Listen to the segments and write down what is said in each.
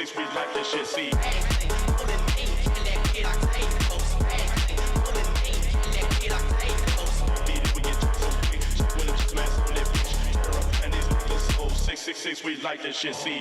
666, we like this shit, see. Six, we like this shit, see.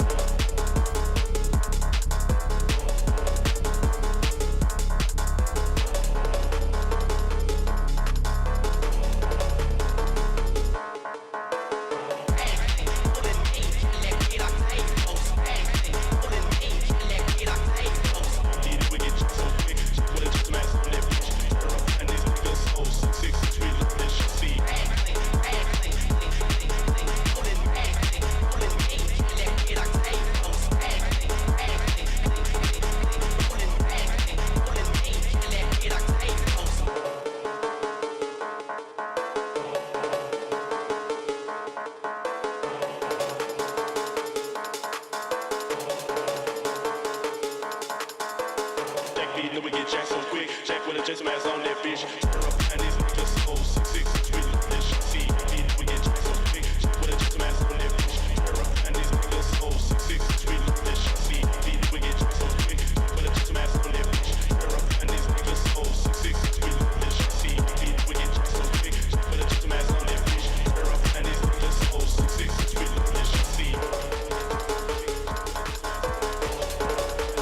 Then we get jacked so quick, jack with a just mask on that bitch. And these niggas so 666, we love this shit, see. Then we get jacked so quick, jack with a just mask on that bitch. And these niggas so 666, we love this shit, see. Then we get jacked so quick, jack with a just mask on that bitch.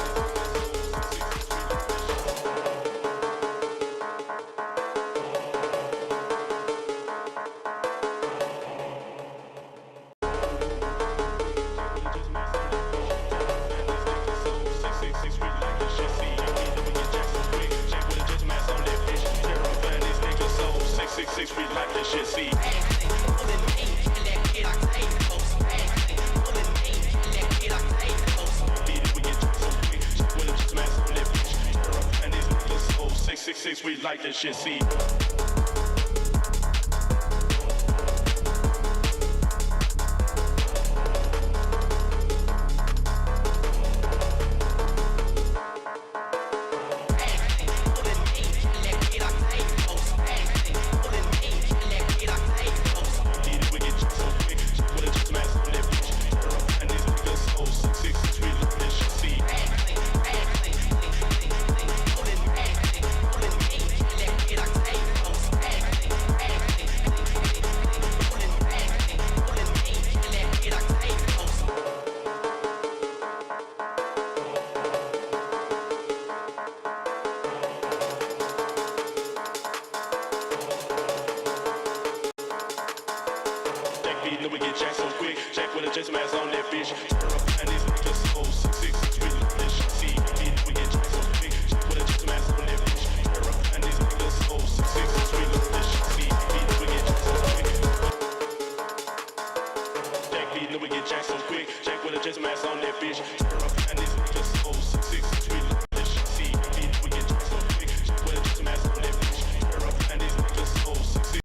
And these niggas so 666, we love this shit, see. Then we get jacked so quick, jack with a just mask on that bitch. And these niggas so 666, we love this shit, see. We like this shit, see. And these niggas so 666, we like this shit, see. Then we get jacked so quick, jack with a just mask on that bitch. And these niggas so 666, we love this shit, see. Then we get jacked so quick, jack with a just mask on that bitch. And these niggas so 666, we love this shit, see. Then we get jacked so quick. Then we get jacked so quick, jack with a just mask on that bitch. And these niggas so 666, we love this shit, see. Then we get jacked so quick, jack with a just mask on that bitch. And these niggas so 666.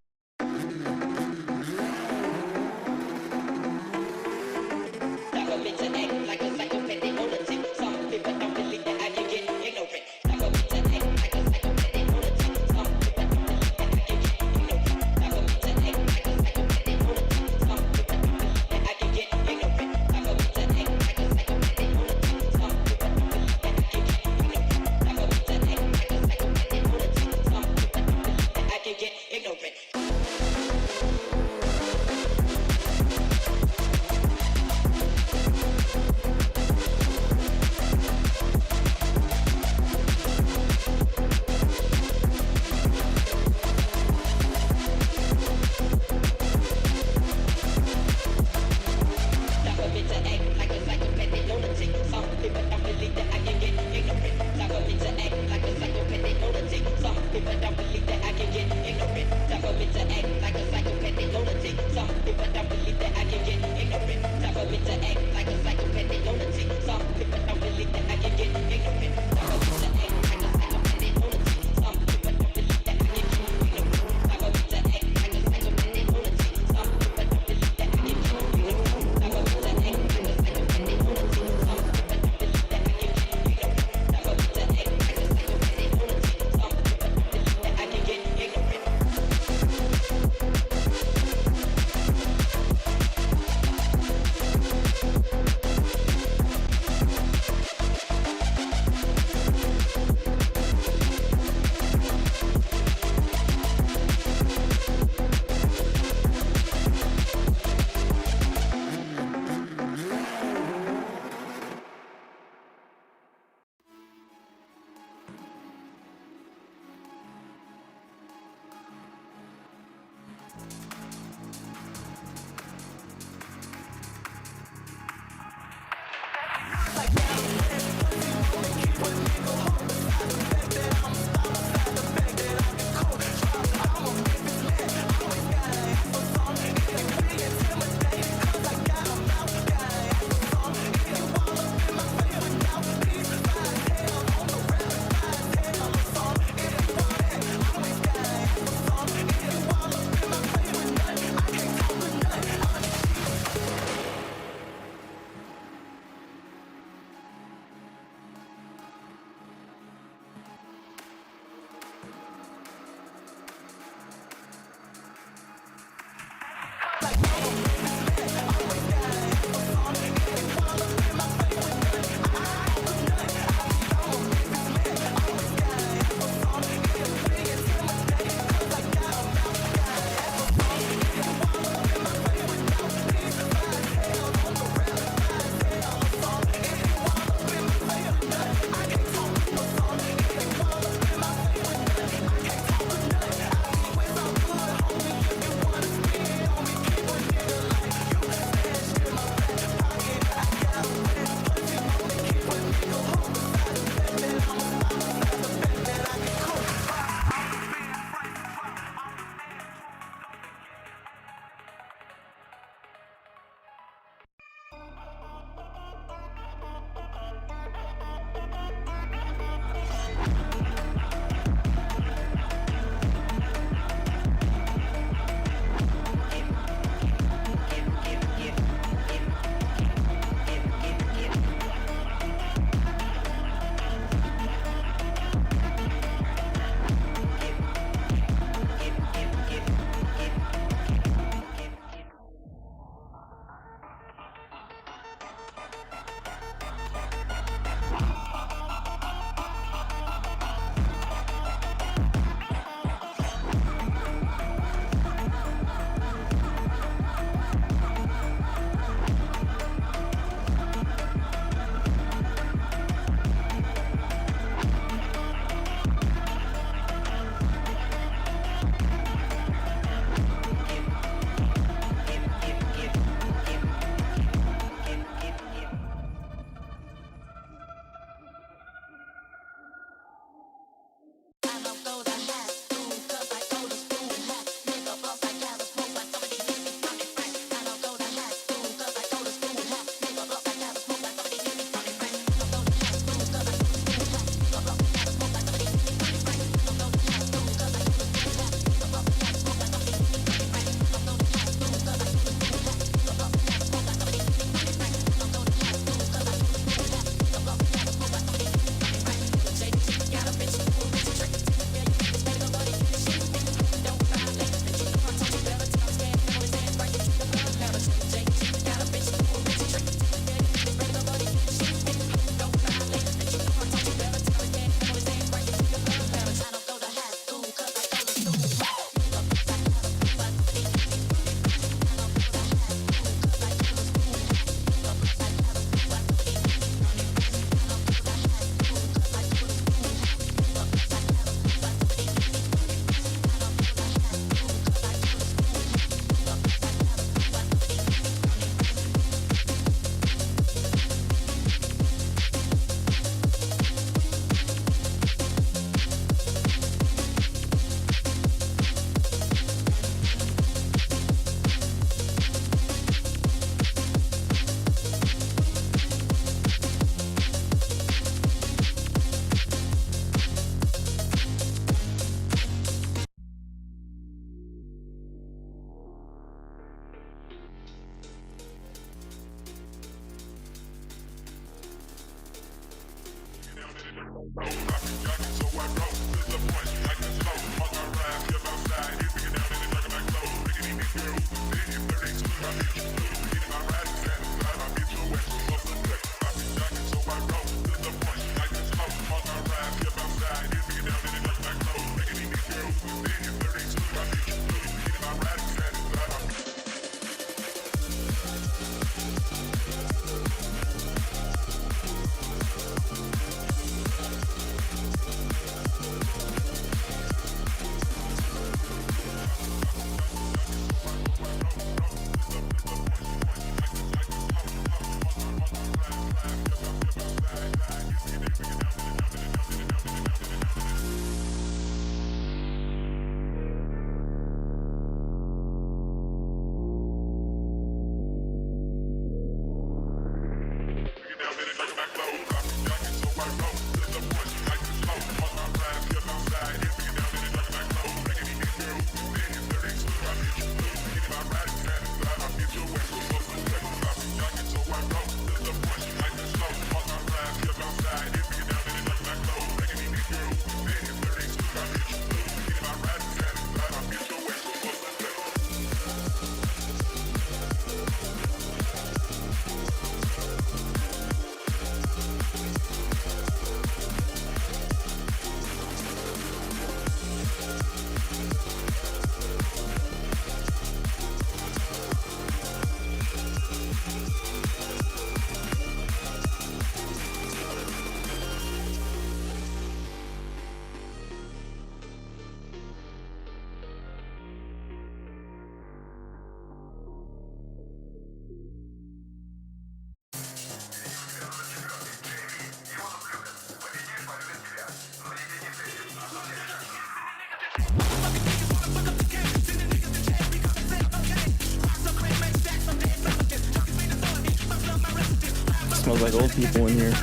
Smells like old people in here. I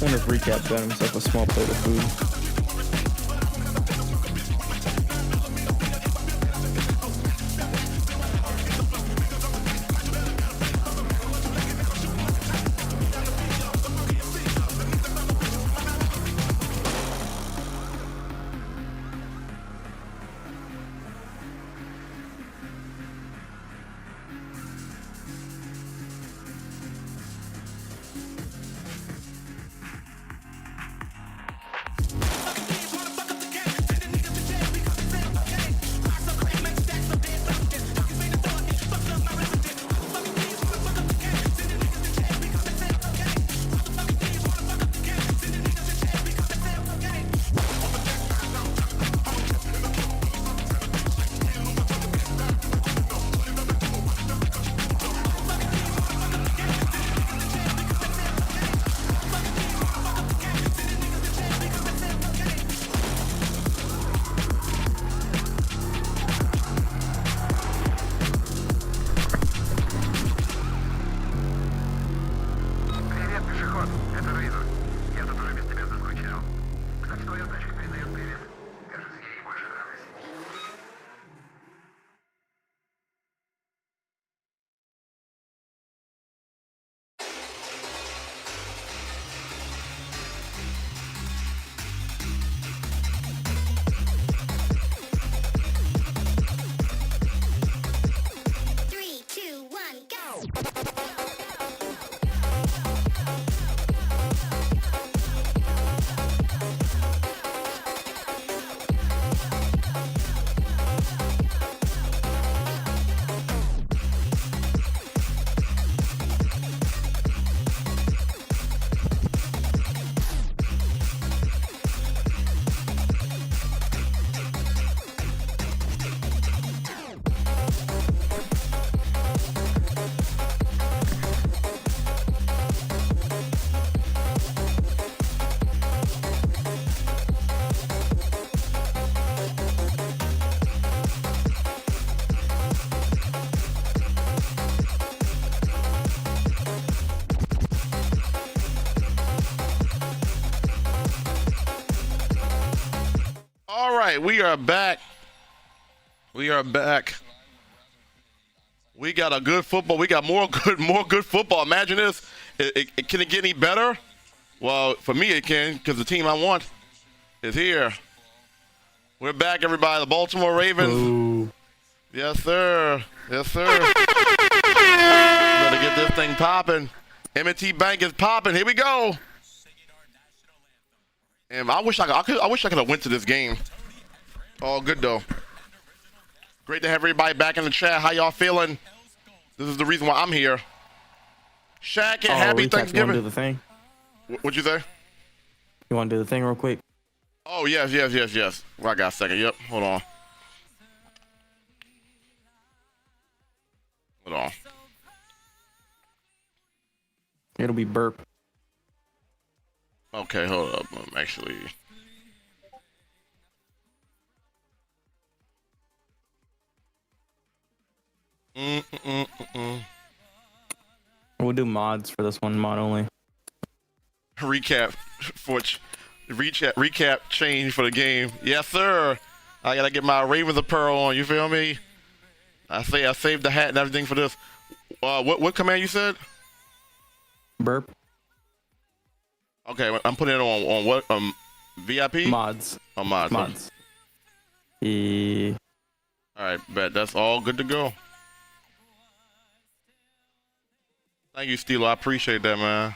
wonder if Recap got himself a small plate of food. All right, we are back. We are back. We got a good football. We got more good football. Imagine this. Can it get any better? Well, for me it can, because the team I want is here. We're back, everybody. The Baltimore Ravens. Ooh. Yes, sir. Yes, sir. Better get this thing popping. M&T Bank is popping. Here we go. And I wish I could have went to this game. All good though. Great to have everybody back in the chat. How y'all feeling? This is the reason why I'm here. Shaq and happy Thanksgiving. You want to do the thing? What'd you say? You want to do the thing real quick? Oh, yes. Well, I got a second. Yep. Hold on. It'll be burp. Okay, hold up. I'm actually... We'll do mods for this one, mod only. Recap change for the game. Yes, sir. I gotta get my Ravens apparel on. You feel me? I saved the hat and everything for this. What command you said? Burp. Okay, I'm putting it on what? VIP? Mods. Oh, mods. Mods. Yeah. All right, bet. That's all good to go. Thank you, Steelo. I appreciate that, man.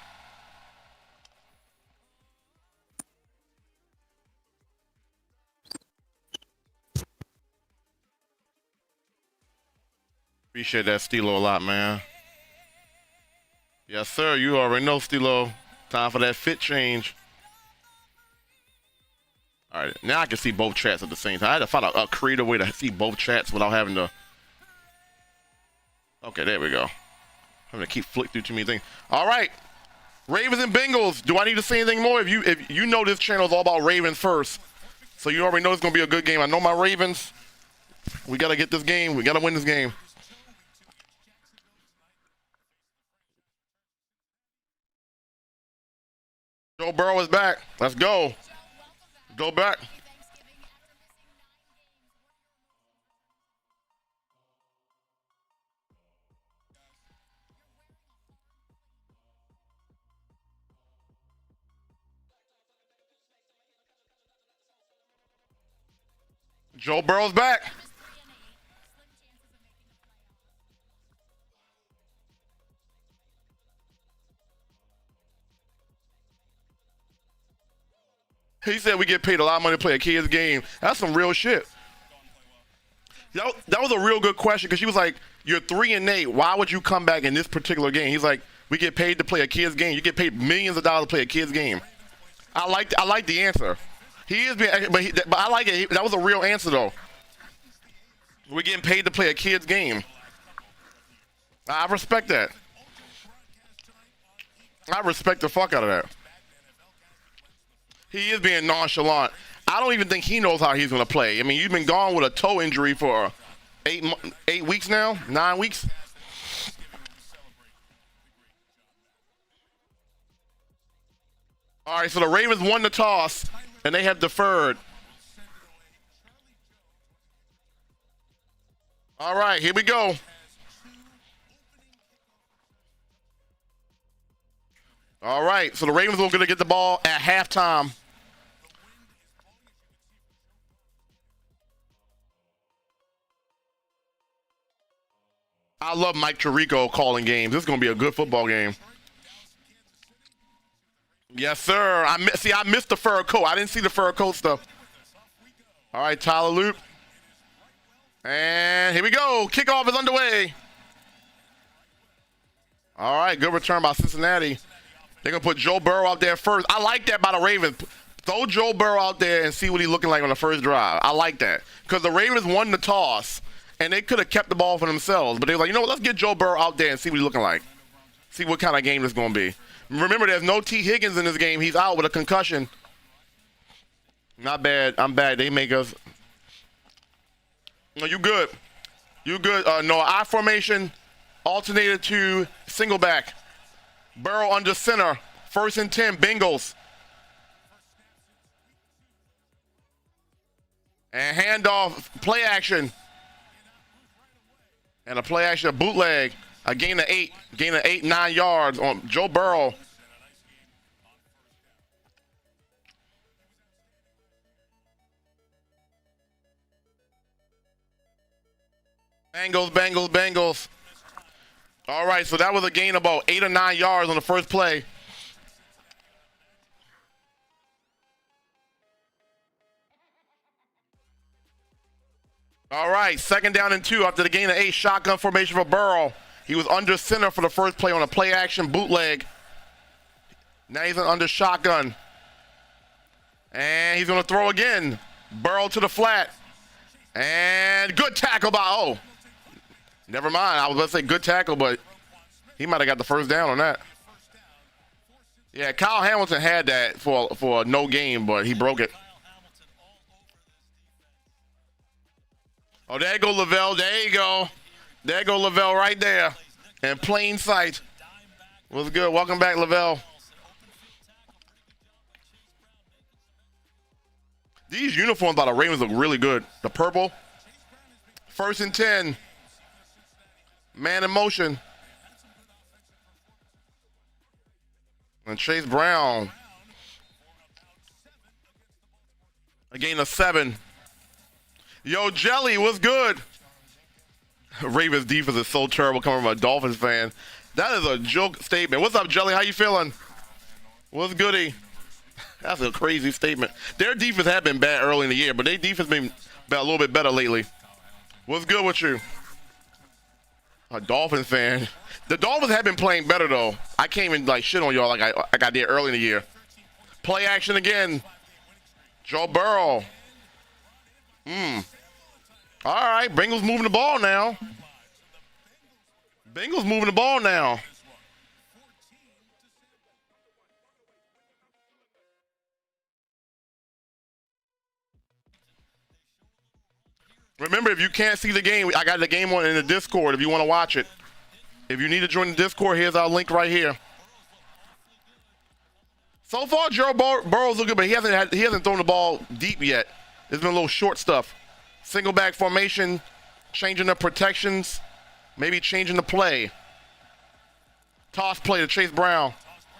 Appreciate that, Steelo, a lot, man. Yes, sir. You already know, Steelo. Time for that fit change. All right, now I can see both chats at the same time. I had to find a creative way to see both chats without having to... Okay, there we go. I'm gonna keep flick through too many things. All right, Ravens and Bengals. Do I need to say anything more? If you know this channel is all about Ravens first, so you already know it's gonna be a good game. I know my Ravens. We gotta get this game. We gotta win this game. Joe Burrow is back. Let's go. Go back. Joe Burrow's back. He said we get paid a lot of money to play a kid's game. That's some real shit. That was a real good question, because she was like, you're 3-8. Why would you come back in this particular game? He's like, we get paid to play a kid's game. You get paid millions of dollars to play a kid's game. I like the answer. He is being, but I like it. That was a real answer though. We're getting paid to play a kid's game. I respect that. I respect the fuck out of that. He is being nonchalant. I don't even think he knows how he's going to play. I mean, you've been gone with a toe injury for 8 weeks now, 9 weeks. All right, so the Ravens won the toss, and they have deferred. All right, here we go. All right, so the Ravens are going to get the ball at halftime. I love Mike Tirico calling games. This is going to be a good football game. Yes, sir. I missed the fur coat. I didn't see the fur coat stuff. All right, Tyler Loop. And here we go. Kickoff is underway. All right, good return by Cincinnati. They're going to put Joe Burrow out there first. I like that by the Ravens. Throw Joe Burrow out there and see what he's looking like on the first drive. I like that. Because the Ravens won the toss, and they could have kept the ball for themselves. But they were like, you know what, let's get Joe Burrow out there and see what he's looking like. See what kind of game this is going to be. Remember, there's no T. Higgins in this game. He's out with a concussion. Not bad. I'm bad. They make us. No, you good. You good. No, I formation, alternated to single back. Burrow under center. 1st and 10, Bengals. And handoff, play action. And a play action, a bootleg, a gain of 8, 9 yards on Joe Burrow. Bengals. All right, so that was a gain of about 8 or 9 yards on the first play. All right, 2nd down and 2 after the gain of 8. Shotgun formation for Burrow. He was under center for the first play on a play action bootleg. Now he's under shotgun. And he's going to throw again. Burrow to the flat. And good tackle by, never mind. I was about to say good tackle, but he might have got the first down on that. Yeah, Kyle Hamilton had that for no game, but he broke it. Oh, there you go, Lavelle. There you go. There you go, Lavelle, right there. In plain sight. What's good? Welcome back, Lavelle. These uniforms by the Ravens look really good. The purple. 1st and 10. Man in motion. And Chase Brown. A gain of 7. Yo, Jelly, what's good? Ravens defense is so terrible coming from a Dolphins fan. That is a joke statement. What's up, Jelly? How you feeling? What's goody? That's a crazy statement. Their defense had been bad early in the year, but their defense been a little bit better lately. What's good with you? A Dolphins fan. The Dolphins have been playing better, though. I can't even like shit on y'all like I did early in the year. Play action again. Joe Burrow. All right, Bengals moving the ball now. Remember, if you can't see the game, I got the game on in the Discord if you want to watch it. If you need to join the Discord, here's our link right here. So far, Joe Burrow's looking, but he hasn't thrown the ball deep yet. It's been a little short stuff. Single back formation, changing the protections, maybe changing the play. Toss play to Chase Brown.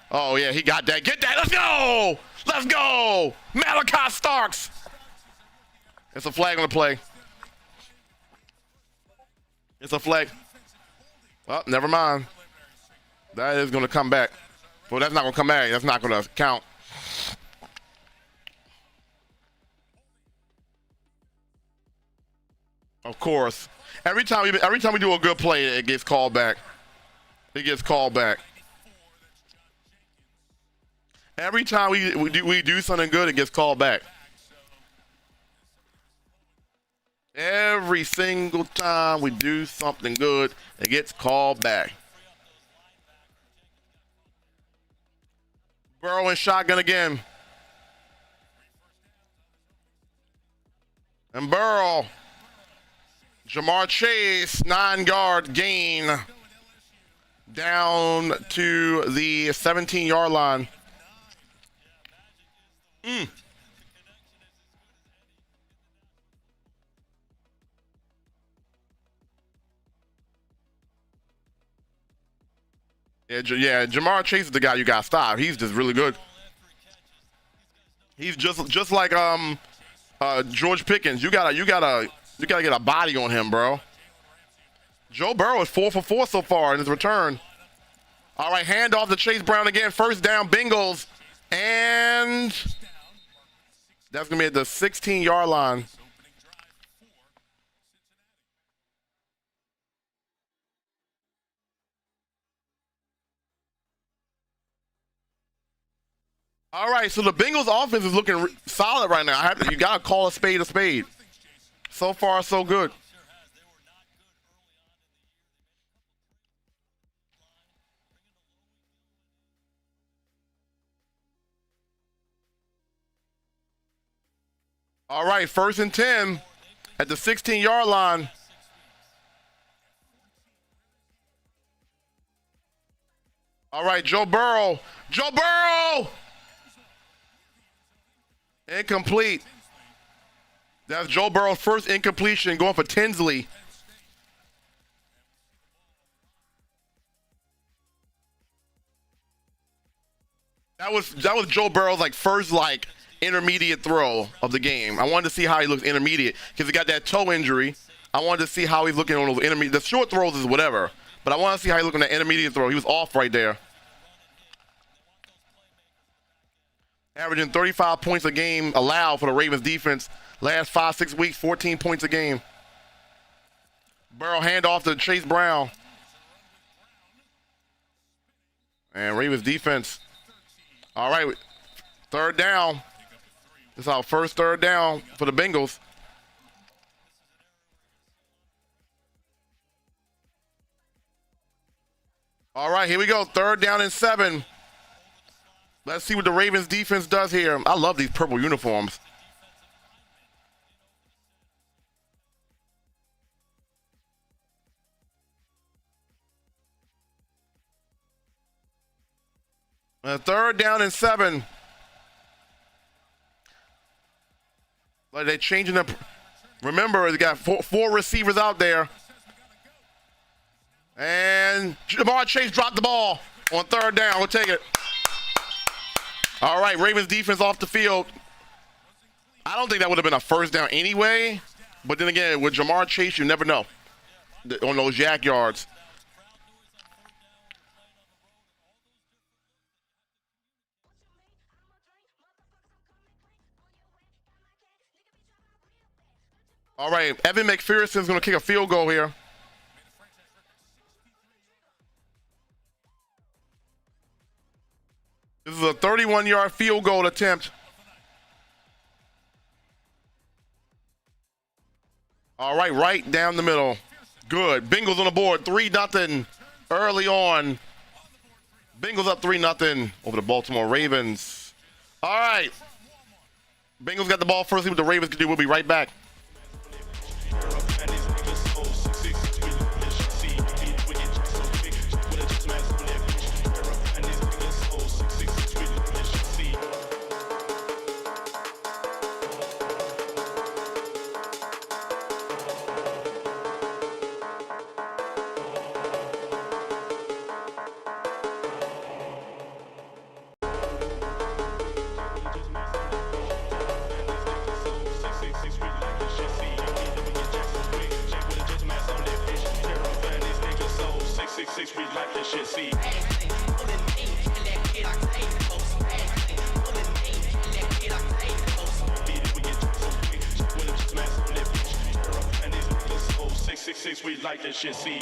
Oh, yeah, he got that. Get that. Let's go. Let's go. Malachi Starks. It's a flag on the play. It's a flag. Well, never mind. That is going to come back. Well, that's not going to come back. That's not going to count. Of course. Every time we do a good play, it gets called back. Every time we do something good, it gets called back. Every single time we do something good, it gets called back. Burrow in shotgun again. And Burrow. Jamar Chase, 9-yard gain. Down to the 17-yard line. Yeah, Jamar Chase is the guy you got to stop. He's just really good. He's just like George Pickens. You gotta get a body on him, bro. Joe Burrow is 4 for 4 so far in his return. All right, handoff to Chase Brown again. 1st down, Bengals. And that's going to be at the 16-yard line. All right, so the Bengals offense is looking solid right now. You got to call a spade a spade. So far, so good. All right, 1st and 10 at the 16-yard line. All right, Joe Burrow. Joe Burrow! Incomplete. That's Joe Burrow's first incompletion, going for Tinsley. That was Joe Burrow's like first like intermediate throw of the game. I wanted to see how he looks intermediate because he got that toe injury. I wanted to see how he's looking on those intermediate. The short throws is whatever, but I want to see how he looked on that intermediate throw. He was off right there. Averaging 35 points a game allowed for the Ravens defense. Last 5-6 weeks, 14 points a game. Burrow handoff to Chase Brown. And Ravens defense. All right, third down. This is our first third down for the Bengals. All right, here we go. Third down and 7. Let's see what the Ravens defense does here. I love these purple uniforms. Third down and 7. Like they're changing up. Remember, they got four receivers out there. And Jamar Chase dropped the ball on third down. We'll take it. All right, Ravens defense off the field. I don't think that would have been a first down anyway. But then again, with Jamar Chase, you never know on those yak yards. All right, Evan McPherson's going to kick a field goal here. This is a 31-yard field goal attempt. All right, right down the middle. Good. Bengals on the board, 3-0 early on. Bengals up 3-0 over the Baltimore Ravens. All right. Bengals got the ball first. See what the Ravens can do. We'll be right back. We like this shit, see.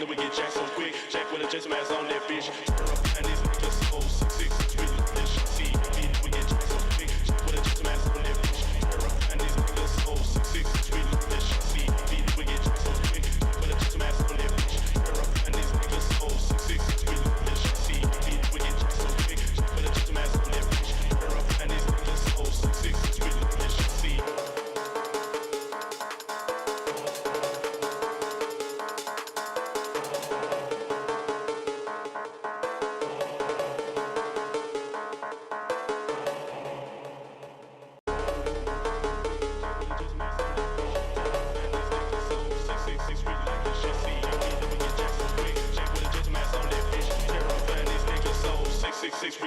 We get Jack so quick. Jack with a Jason mask on that bitch. And these niggas so 6'6", we look this shit. See, we get Jack so quick. Jack with a Jason mask on that bitch. And these niggas so 6'6", we look this shit. See, we get Jack so quick. Jack with a Jason mask on that bitch. And these niggas so 6'6", we look this shit. See, we get Jack so quick. Jack with a Jason mask on that bitch. And these niggas so 6'6", we look this shit. See.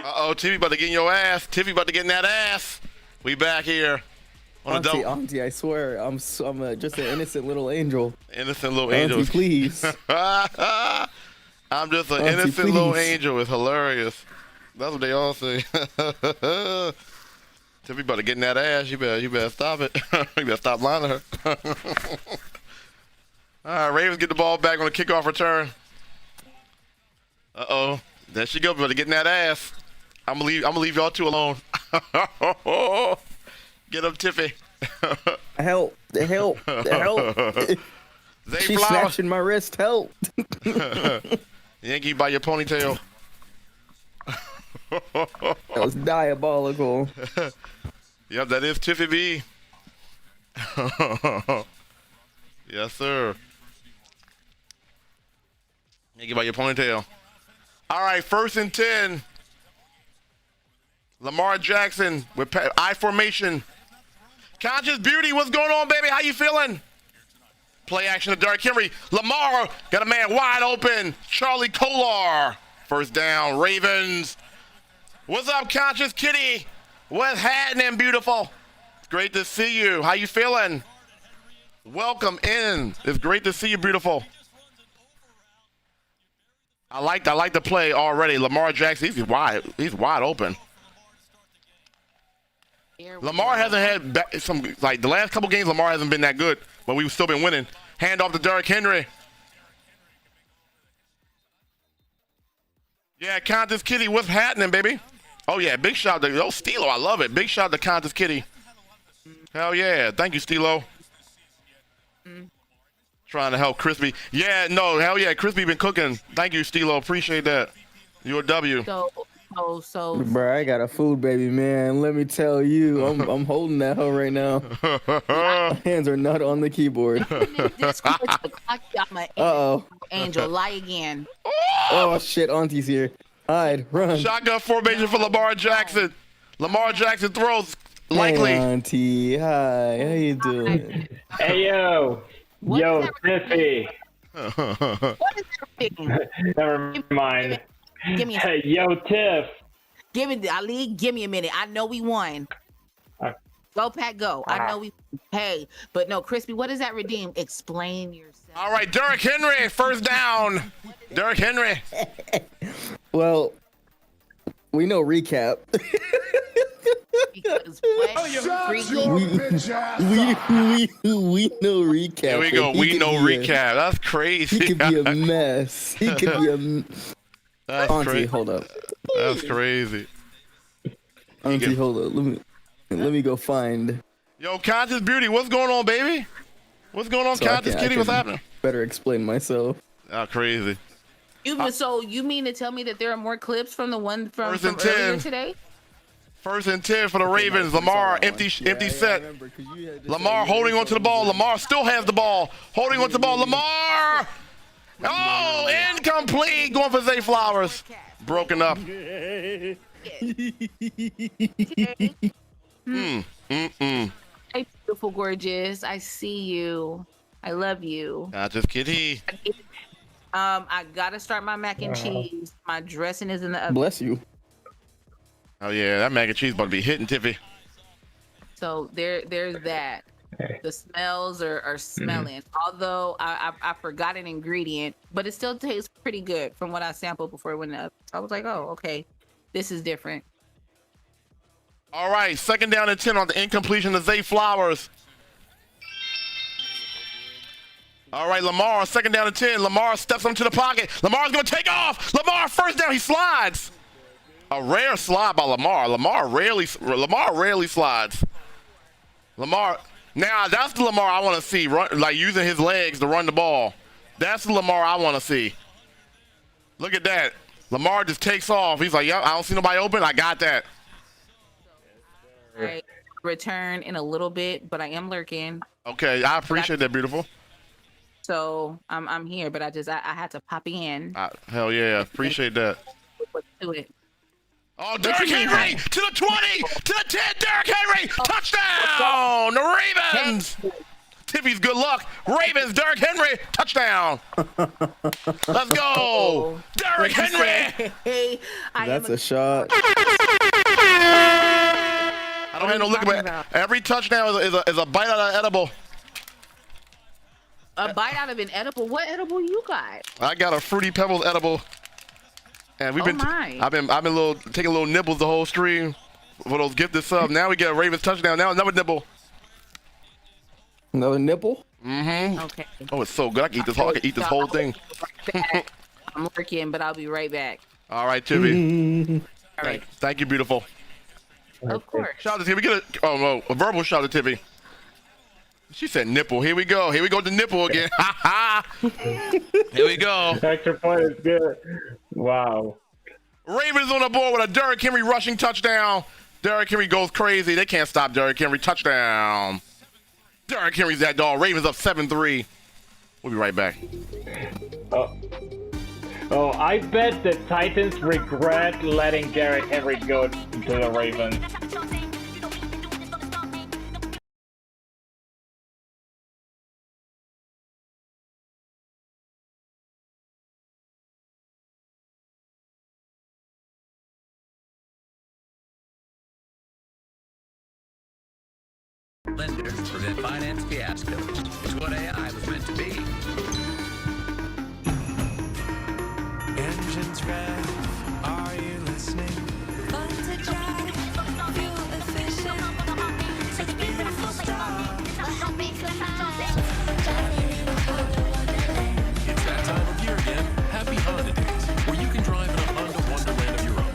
Uh-oh, Tiffy about to get in your ass. Tiffy about to get in that ass. We back here. On Auntie, I swear, I'm just an innocent little angel. Innocent little angel. Auntie, please. I'm just an innocent little angel. It's hilarious. That's what they all say. Tiffy about to get in that ass. You better stop it. You better stop lying to her. All right, Ravens get the ball back on the kickoff return. Uh-oh. There she go, brother, getting that ass. I'm gonna leave y'all two alone. Get up, Tiffy. Help! Help! Help! Zay She's Flower. snatching my wrist. Help! Yankee by your ponytail. That was diabolical. Yep, that is Tiffy B. Yes, sir. Yankee by your ponytail. All right, 1st and 10. Lamar Jackson with I formation. Conscious Beauty, what's going on, baby? How you feeling? Play action to 𝐷𝐞𝐻𝐿. Lamar got a man wide open. Charlie Kolar. 1st down, Ravens. What's up, Conscious Kitty? What's happening, beautiful? It's great to see you. How you feeling? Welcome in. It's great to see you, beautiful. I like the play already. Lamar Jackson, he's wide open. Lamar hasn't had some, like the last couple games, Lamar hasn't been that good, but we've still been winning. Hand off to 𝐷𝐞𝐻𝐿. Yeah, Conscious Kitty, what's happening, baby? Oh yeah, big shout to Stilo, I love it. Big shout to Conscious Kitty. Hell yeah, thank you, Stilo. Trying to help Crispy. Yeah, no, hell yeah, Crispy been cooking. Thank you, Stilo, appreciate that. You're a W. So Bro, I got a food baby, man. Let me tell you, I'm holding that hoe right now. My hands are not on the keyboard. Uh-oh. Angel, lie again. Oh shit, Auntie's here. Hide, run. Shotgun formation for Lamar Jackson. Lamar Jackson throws likely. Hey, Auntie, hi. How you doing? Hey yo, What yo, is that Tiffy. What is that? Never mind. Give me a Hey yo, Tiff. give me Ali, give me a minute. I know we won. Go Pack go. I know we hey, but no, Crispy, what does that redeem? Explain yourself. All right, 𝐷𝐞𝐻𝐿, 1st down. 𝐷𝐞𝐻𝐿. Well, we know recap. Because what? Freaky. we know recap. Here we go. We know recap. That's crazy. He could be a mess. He could be a. That's Auntie, crazy. hold up. That's crazy. Auntie, hold up. Let me go find. Yo, Conscious Beauty, what's going on, baby? What's going on, So I Conscious can- I Kitty? What's can happening? Better explain myself. Oh, crazy. So you mean to tell me that there are more clips from the one from 1st and earlier 10. today? 1st and 10 for the Ravens. Lamar, empty set. Lamar holding onto the ball. Lamar still has the ball. Holding onto the ball. Lamar! Oh, incomplete. Going for Zay Flowers. Broken up. Hey, beautiful, gorgeous. I see you. I love you. Conscious Kitty. I gotta start my mac and cheese. My dressing is in the oven. Bless you. Oh, yeah, that mac and cheese about to be hitting, Tiffy. So there's that. The smells are smelling. Although I forgot an ingredient, but it still tastes pretty good from what I sampled before it went up. I was like, oh, okay, this is different. All right, 2nd down and 10 on the incompletion of Zay Flowers. All right, Lamar, 2nd down and 10. Lamar steps into the pocket. Lamar's going to take off. Lamar, 1st down. He slides. A rare slide by Lamar. Lamar rarely slides. Lamar. Now, that's the Lamar I want to see, like using his legs to run the ball. That's the Lamar I want to see. Look at that. Lamar just takes off. He's like, yep, I don't see nobody open. I got that. All right, return in a little bit, but I am lurking. Okay, I appreciate that, beautiful. So I'm here, but I had to pop in. Hell yeah, appreciate that. Do it. Oh, 𝐷𝐞𝐻𝐿 to the 20, to the 10, 𝐷𝐞𝐻𝐿, touchdown, the Ravens. Tiffy's good luck. Ravens, 𝐷𝐞𝐻𝐿, touchdown. Let's go, 𝐷𝐞𝐻𝐿. Hey, That's a shot. I don't have no liquor, but every touchdown is a bite out of edible. A bite out of an edible. What edible you got? I got a Fruity Pebbles edible. And we've been, I've been taking little nibbles the whole stream for those gifted subs. Now we get a Ravens touchdown. Now another nibble. Another nipple? Mm-hmm. Okay. Oh, it's so good. I can eat this whole thing. I'm working, but I'll be right back. All right, Tiffy. All right. Thank you, beautiful. Of course. Shout out to Tiffy. Get a verbal shout out to Tiffy. She said nipple. Here we go. Here we go with the nipple again. Here we go. Extra point is good. Wow. Ravens on the board with a Derrick Henry rushing touchdown. Derrick Henry goes crazy. They can't stop Derrick Henry. Touchdown. Derrick Henry's that dog. Ravens up 7-3. We'll be right back. Oh, I bet the Titans regret letting Derrick Henry go to the Ravens. Lenders prevent finance fiascos. It's what AI was meant to be. Engines rev, are you listening? Fun to drive, fuel efficient, such beautiful stuff. It's that time of year again. Happy Honda Days, where you can drive in a Honda wonderland of your own.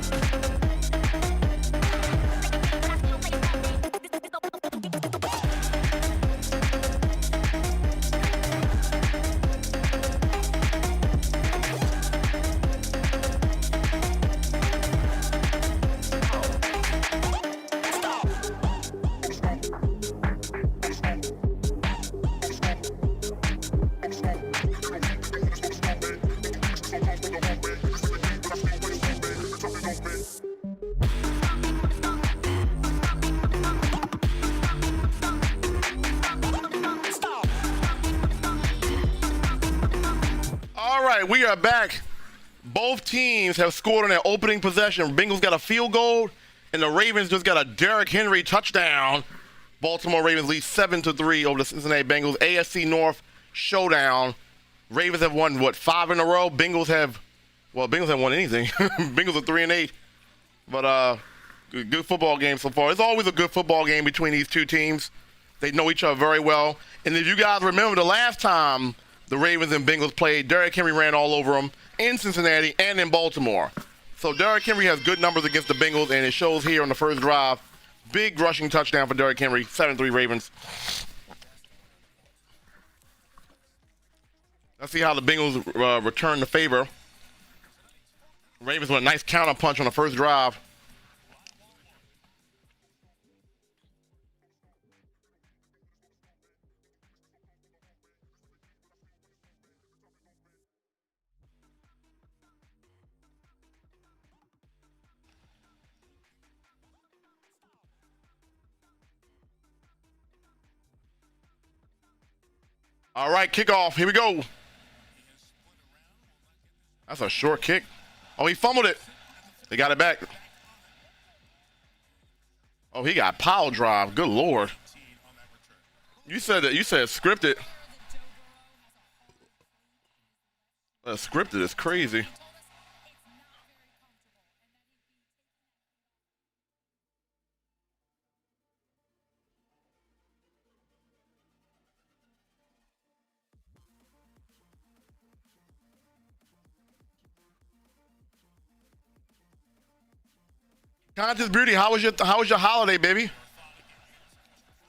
All right, we are back. Both teams have scored on their opening possession. Bengals got a field goal, and the Ravens just got a Derrick Henry touchdown. Baltimore Ravens lead 7-3 over the Cincinnati Bengals. AFC North showdown. Ravens have won, what, 5 in a row? Bengals haven't won anything. Bengals are 3-8. But good football game so far. It's always a good football game between these two teams. They know each other very well. And if you guys remember the last time the Ravens and Bengals played, Derrick Henry ran all over them in Cincinnati and in Baltimore. So Derrick Henry has good numbers against the Bengals, and it shows here on the first drive. Big rushing touchdown for Derrick Henry, 7-3 Ravens. Let's see how the Bengals return the favor. Ravens with a nice counter punch on the first drive. All right, kickoff. Here we go. That's a short kick. Oh, he fumbled it. They got it back. Oh, he got pile drive. Good Lord. You said scripted. Scripted is crazy. Conscious Beauty, how was your holiday, baby?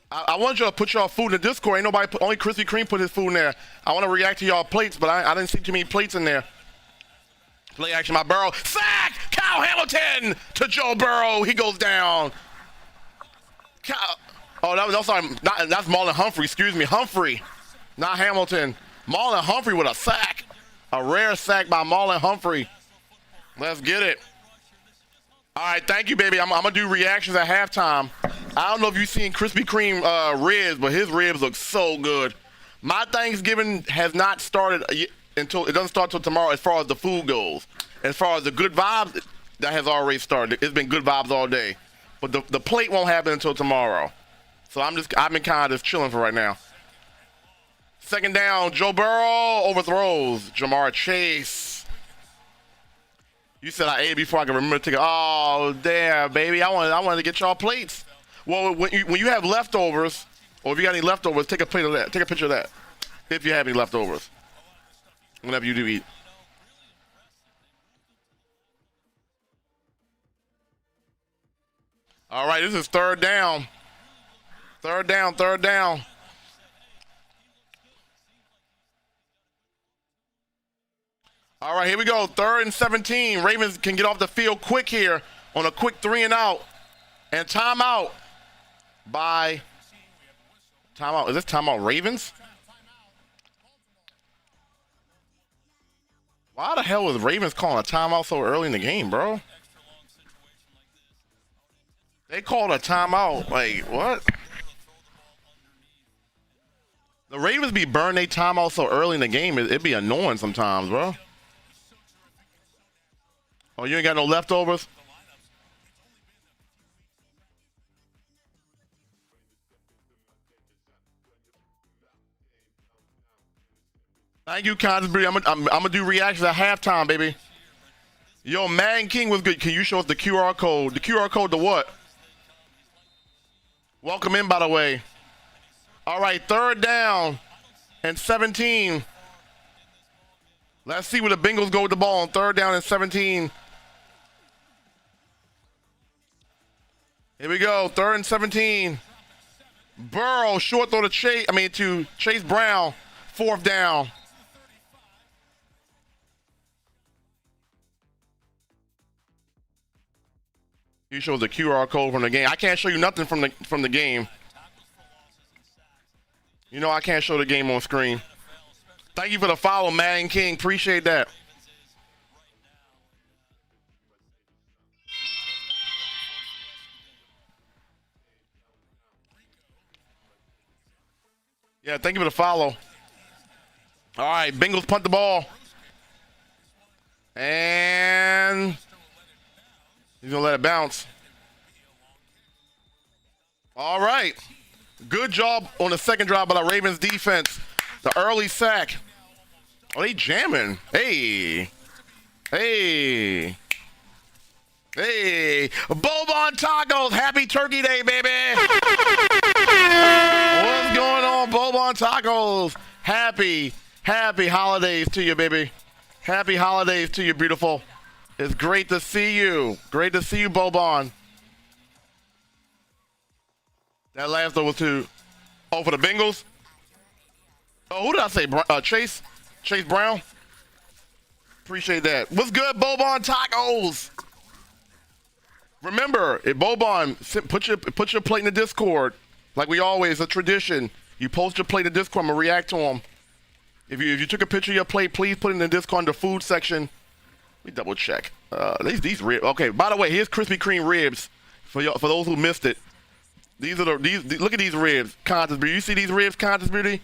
I want you to put y'all food in the Discord. Ain't nobody only Krispy Kreme put his food in there. I want to react to y'all plates, but I didn't see too many plates in there. Play action, my Burrow. Sack! Kyle Hamilton to Joe Burrow. He goes down. That's Marlon Humphrey. Excuse me, Humphrey, not Hamilton. Marlon Humphrey with a sack. A rare sack by Marlon Humphrey. Let's get it. All right, thank you, baby. I'm going to do reactions at halftime. I don't know if you've seen Krispy Kreme ribs, but his ribs look so good. My Thanksgiving has not started until, it doesn't start until tomorrow as far as the food goes. As far as the good vibes, that has already started. It's been good vibes all day. But the plate won't happen until tomorrow. So I've been kind of just chilling for right now. Second down, Joe Burrow overthrows Jamar Chase. You said I ate before I can remember to go. Oh, damn, baby. I wanted to get y'all plates. Well, when you have leftovers, or if you got any leftovers, take a plate of that. Take a picture of that. If you have any leftovers. Whenever you do eat. All right, this is third down. Third down. All right, here we go. 3rd and 17. Ravens can get off the field quick here on a quick 3 and out. And timeout by timeout. Is this timeout Ravens? Why the hell was Ravens calling a timeout so early in the game, bro? They called a timeout. Like, what? The Ravens be burning their timeout so early in the game. It'd be annoying sometimes, bro. Oh, you ain't got no leftovers? Thank you, Constantly. I'm gonna do reactions at halftime, baby. Yo, Madden King was good. Can you show us the QR code? The QR code to what? Welcome in, by the way. All right, 3rd down and 17. Let's see where the Bengals go with the ball on 3rd down and 17. Here we go, 3rd and 17. Burrow, short throw to Chase Brown, 4th down. You show the QR code from the game. I can't show you nothing from the game. You know I can't show the game on screen. Thank you for the follow, Madden King. Appreciate that. Yeah, thank you for the follow. All right, Bengals punt the ball. And he's going to let it bounce. All right. Good job on the second drive by the Ravens defense. The early sack. Oh, they jamming. Hey. Hey. Hey. Bobon Tacos. Happy Turkey Day, baby. What's going on, Bobon Tacos? Happy holidays to you, baby. Happy holidays to you, beautiful. It's great to see you. Great to see you, Bobon. That last throw was to, for the Bengals. Oh, who did I say? Chase Brown. Appreciate that. What's good, Bobon Tacos? Remember, if Bobon, put your plate in the Discord, like we always, a tradition. You post your plate in the Discord, I'm gonna react to them. If you took a picture of your plate, please put it in the Discord in the food section. Let me double check. These ribs. Okay, by the way, here's Krispy Kreme ribs for those who missed it. These are look at these ribs, Contest Beauty. You see these ribs, Contest Beauty?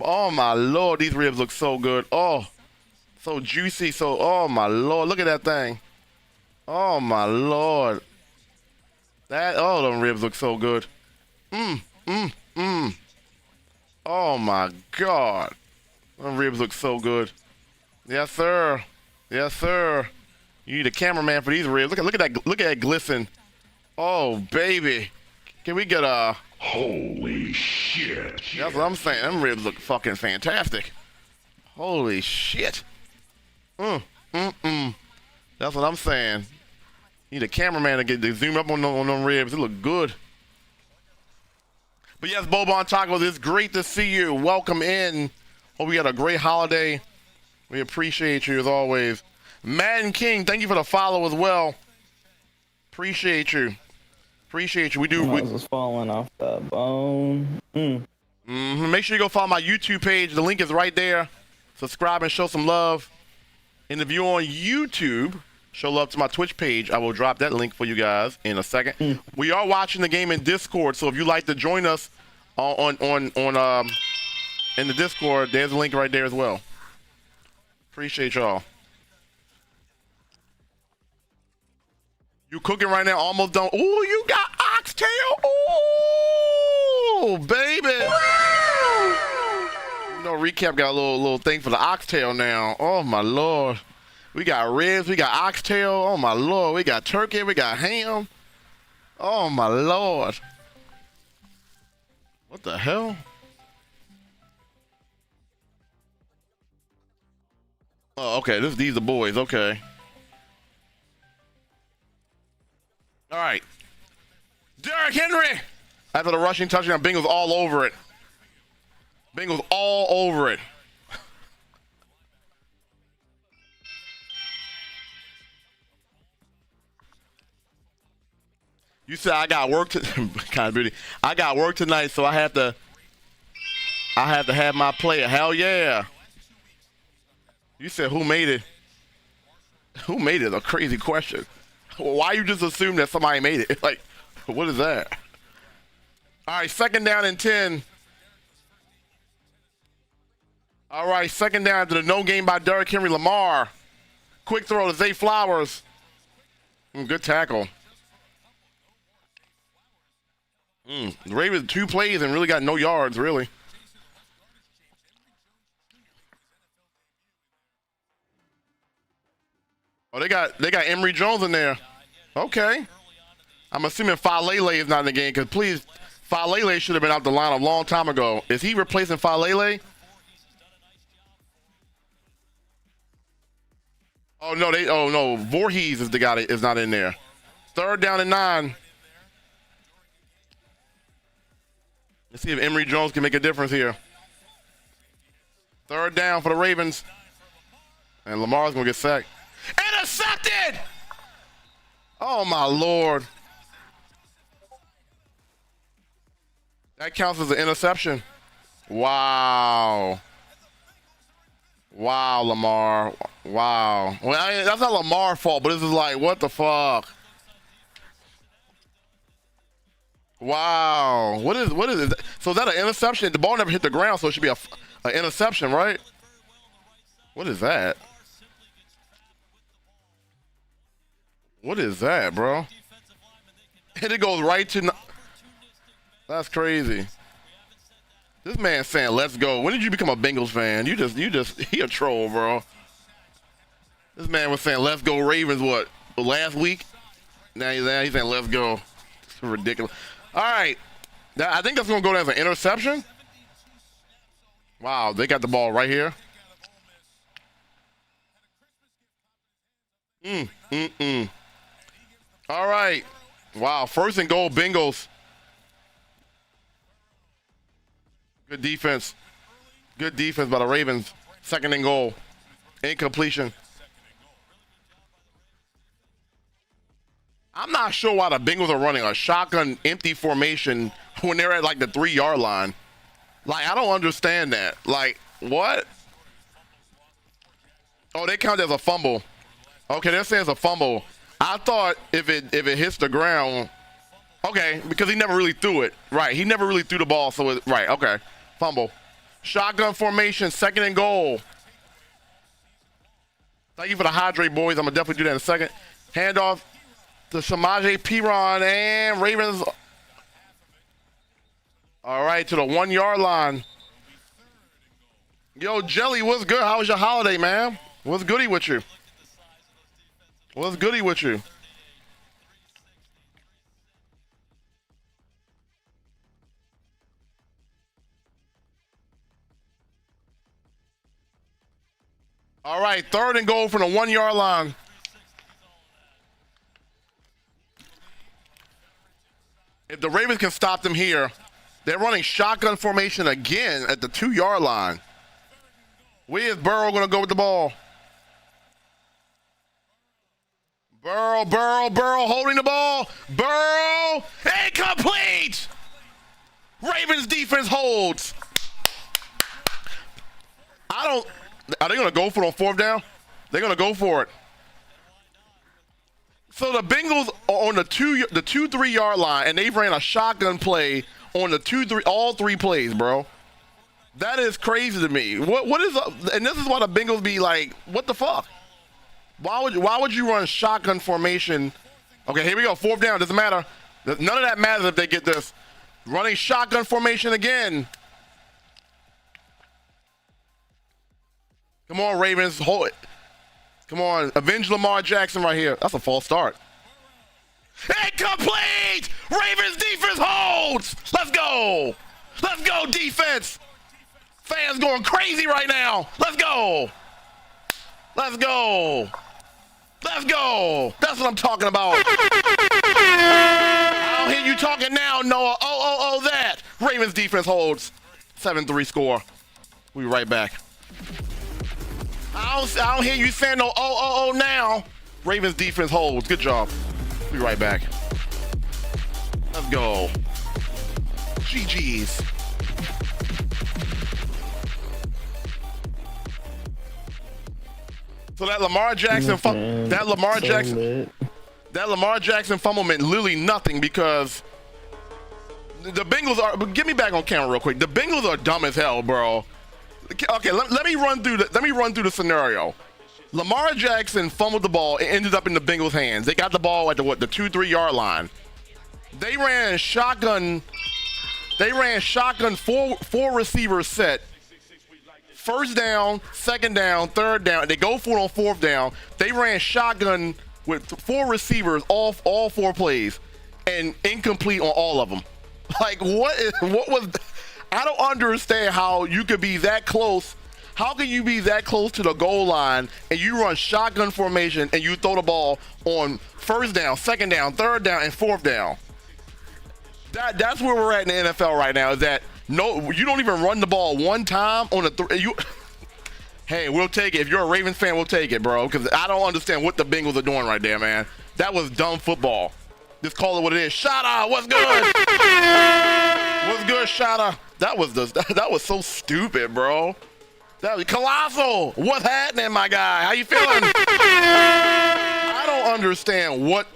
Oh my Lord, these ribs look so good. Oh, so juicy. Oh my Lord, look at that thing. Oh my Lord. Them ribs look so good. Oh my God. Them ribs look so good. Yes, sir. Yes, sir. You need a cameraman for these ribs. Look at that glisten. Oh baby. Can we get a holy shit? That's what I'm saying. Them ribs look fucking fantastic. Holy shit. That's what I'm saying. You need a cameraman to zoom up on them ribs. It look good. But yes, Bobon Tacos, it's great to see you. Welcome in. Hope you had a great holiday. We appreciate you as always. Madden King, thank you for the follow as well. Appreciate you. Appreciate you. We do. I was falling off the bone. Make sure you go follow my YouTube page. The link is right there. Subscribe and show some love. And if you're on YouTube, show love to my Twitch page. I will drop that link for you guys in a second. We are watching the game in Discord, so if you'd like to join us in the Discord, there's a link right there as well. Appreciate y'all. You cooking right now, almost done. Ooh, you got oxtail. Ooh, baby. You know, Recap got a little thing for the oxtail now. Oh my Lord. We got ribs, we got oxtail. Oh my Lord, we got turkey, we got ham. Oh my Lord. What the hell? Oh, okay, these are boys, okay. All right. Henry. After the rushing touchdown, Bengals all over it. Bengals all over it. You said I got work to kind of beauty. I got work tonight, so I have to have my player. Hell yeah. You said who made it? Who made it? A crazy question. Why you just assume that somebody made it? Like, what is that? All right, 2nd down and 10. All right, 2nd down to the no gain by Derrick Henry. Lamar. Quick throw to Zay Flowers. Good tackle. The Ravens 2 plays and really got no yards, really. Oh, they got Emory Jones in there. Okay. I'm assuming Falele is not in the game because please, Falele should have been out the line a long time ago. Is he replacing Falele? Oh no, Voorhees is the guy that is not in there. 3rd down and 9. Let's see if Emory Jones can make a difference here. 3rd down for the Ravens. And Lamar's gonna get sacked. Intercepted! Oh my Lord. That counts as an interception. Wow. Wow, Lamar. Wow. Well, I mean, that's not Lamar's fault, but this is like, what the fuck? Wow. What is it? So is that an interception? The ball never hit the ground, so it should be an interception, right? What is that? What is that, bro? And it goes right to... That's crazy. This man's saying, let's go. When did you become a Bengals fan? He a troll, bro. This man was saying, let's go Ravens, what, last week? Now he's saying, let's go. It's ridiculous. All right. I think that's going to go down as an interception. Wow, they got the ball right here. All right. Wow, 1st and goal, Bengals. Good defense. Good defense by the Ravens. 2nd and goal. Incompletion. I'm not sure why the Bengals are running a shotgun empty formation when they're at like the 3-yard line. Like, I don't understand that. Like, what? Oh, they count as a fumble. Okay, they're saying it's a fumble. I thought if it hits the ground, okay, because he never really threw it. Right, he never really threw the ball, so right, okay. Fumble. Shotgun formation, 2nd and goal. Thank you for the hydrate, boys. I'm going to definitely do that in a second. Handoff to Samaje Perine and Ravens. All right, to the 1-yard line. Yo, Jelly, what's good? How was your holiday, man? What's goody with you? What's goody with you? All right, 3rd and goal from the 1-yard line. If the Ravens can stop them here, they're running shotgun formation again at the 2-yard line. Where is Burrow going to go with the ball? Burrow holding the ball. Burrow, incomplete! Ravens defense holds. Are they going to go for it on 4th down? They're going to go for it. So the Bengals are on the 2-3 line, and they ran a shotgun play on the all 3 plays, bro. That is crazy to me. What is up? And this is why the Bengals be like, what the fuck? Why would you run shotgun formation? Okay, here we go. 4th down. Doesn't matter. None of that matters if they get this. Running shotgun formation again. Come on, Ravens. Hold it. Come on. Avenge Lamar Jackson right here. That's a false start. Incomplete! Ravens defense holds! Let's go! Let's go, defense! Fans going crazy right now. Let's go! Let's go! Let's go! That's what I'm talking about. I I don't hear you talking now, Noah. Oh, that. Ravens defense holds. 7-3 score. We right back. I don't hear you saying no now. Ravens defense holds. Good job. We right back. Let's go. GG's. So that Lamar Jackson that Lamar Jackson fumble meant literally nothing because the Bengals are. Get me back on camera real quick. The Bengals are dumb as hell, bro. Okay, let me run through the scenario. Lamar Jackson fumbled the ball. It ended up in the Bengals' hands. They got the ball at the 2-3 yard line. They ran shotgun. Four receivers set. First down, second down, third down. They go for it on fourth down. They ran shotgun with 4 receivers all 4 plays, and incomplete on all of them. Like what was? I don't understand how you could be that close. How can you be that close to the goal line and you run shotgun formation and you throw the ball on first down, second down, third down, and fourth down? That's where we're at in the NFL right now. Is that no? You don't even run the ball one time on a Hey, we'll take it. If you're a Ravens fan, we'll take it, bro. Because I don't understand what the Bengals are doing right there, man. That was dumb football. Just call it what it is. Shada, what's good? What's good, Shada? That was so stupid, bro. That was Colossal. What's happening, my guy? How you feeling? I don't understand what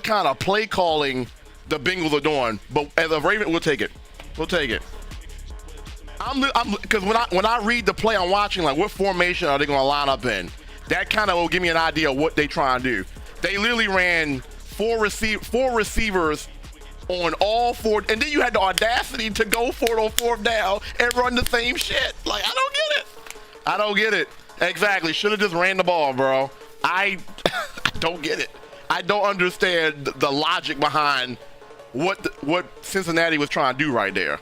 kind of play calling the Bengals are doing, but as a Raven, we'll take it. We'll take it. Because when I read the play, I'm watching like what formation are they going to line up in. That kind of will give me an idea of what they trying to do. They literally ran four receivers on all 4, and then you had the audacity to go for it on fourth down and run the same shit. Like I don't get it. Exactly. Should have just ran the ball, bro. I don't get it. I don't understand the logic behind what Cincinnati was trying to do right there.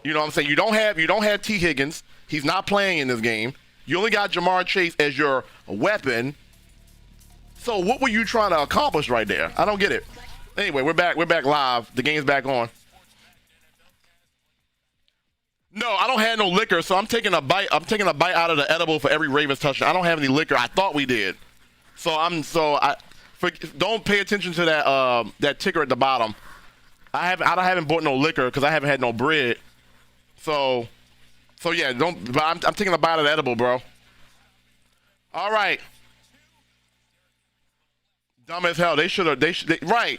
You know what I'm saying? You don't have T. Higgins. He's not playing in this game. You only got Jamar Chase as your weapon. So what were you trying to accomplish right there? I don't get it. Anyway, we're back live. The game's back on. No, I don't have no liquor, so I'm taking a bite out of the edible for every Ravens touchdown. I don't have any liquor. I thought we did. Don't pay attention to that ticker at the bottom. I haven't bought no liquor because I haven't had no bread. So yeah, but I'm taking a bite of the edible, bro. All right. Dumb as hell. They didn't run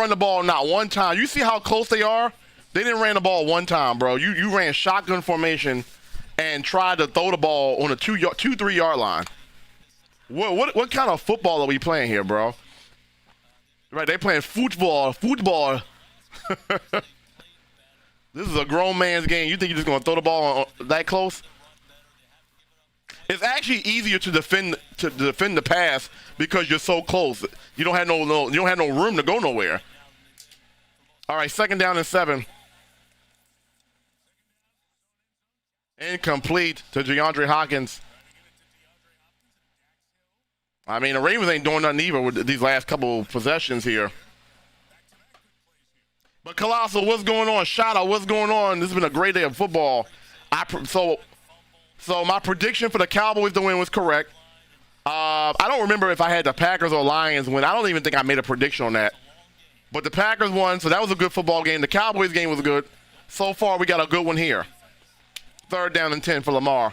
the ball not one time. You see how close they are? They didn't run the ball one time, bro. You ran shotgun formation and tried to throw the ball on a 2-3 yard line. What kind of football are we playing here, bro? Right, they playing football. This is a grown man's game. You think you're just gonna throw the ball that close? It's actually easier to defend the pass because you're so close. You don't have no room to go nowhere. All right, second down and 7. Incomplete to DeAndre Hopkins. I mean, the Ravens ain't doing nothing either with these last couple possessions here. But Colossal, what's going on? Shout out, what's going on? This has been a great day of football. So my prediction for the Cowboys to win was correct. I don't remember if I had the Packers or Lions win. I don't even think I made a prediction on that. But the Packers won, so that was a good football game. The Cowboys game was good. So far, we got a good one here. 3rd down and 10 for Lamar.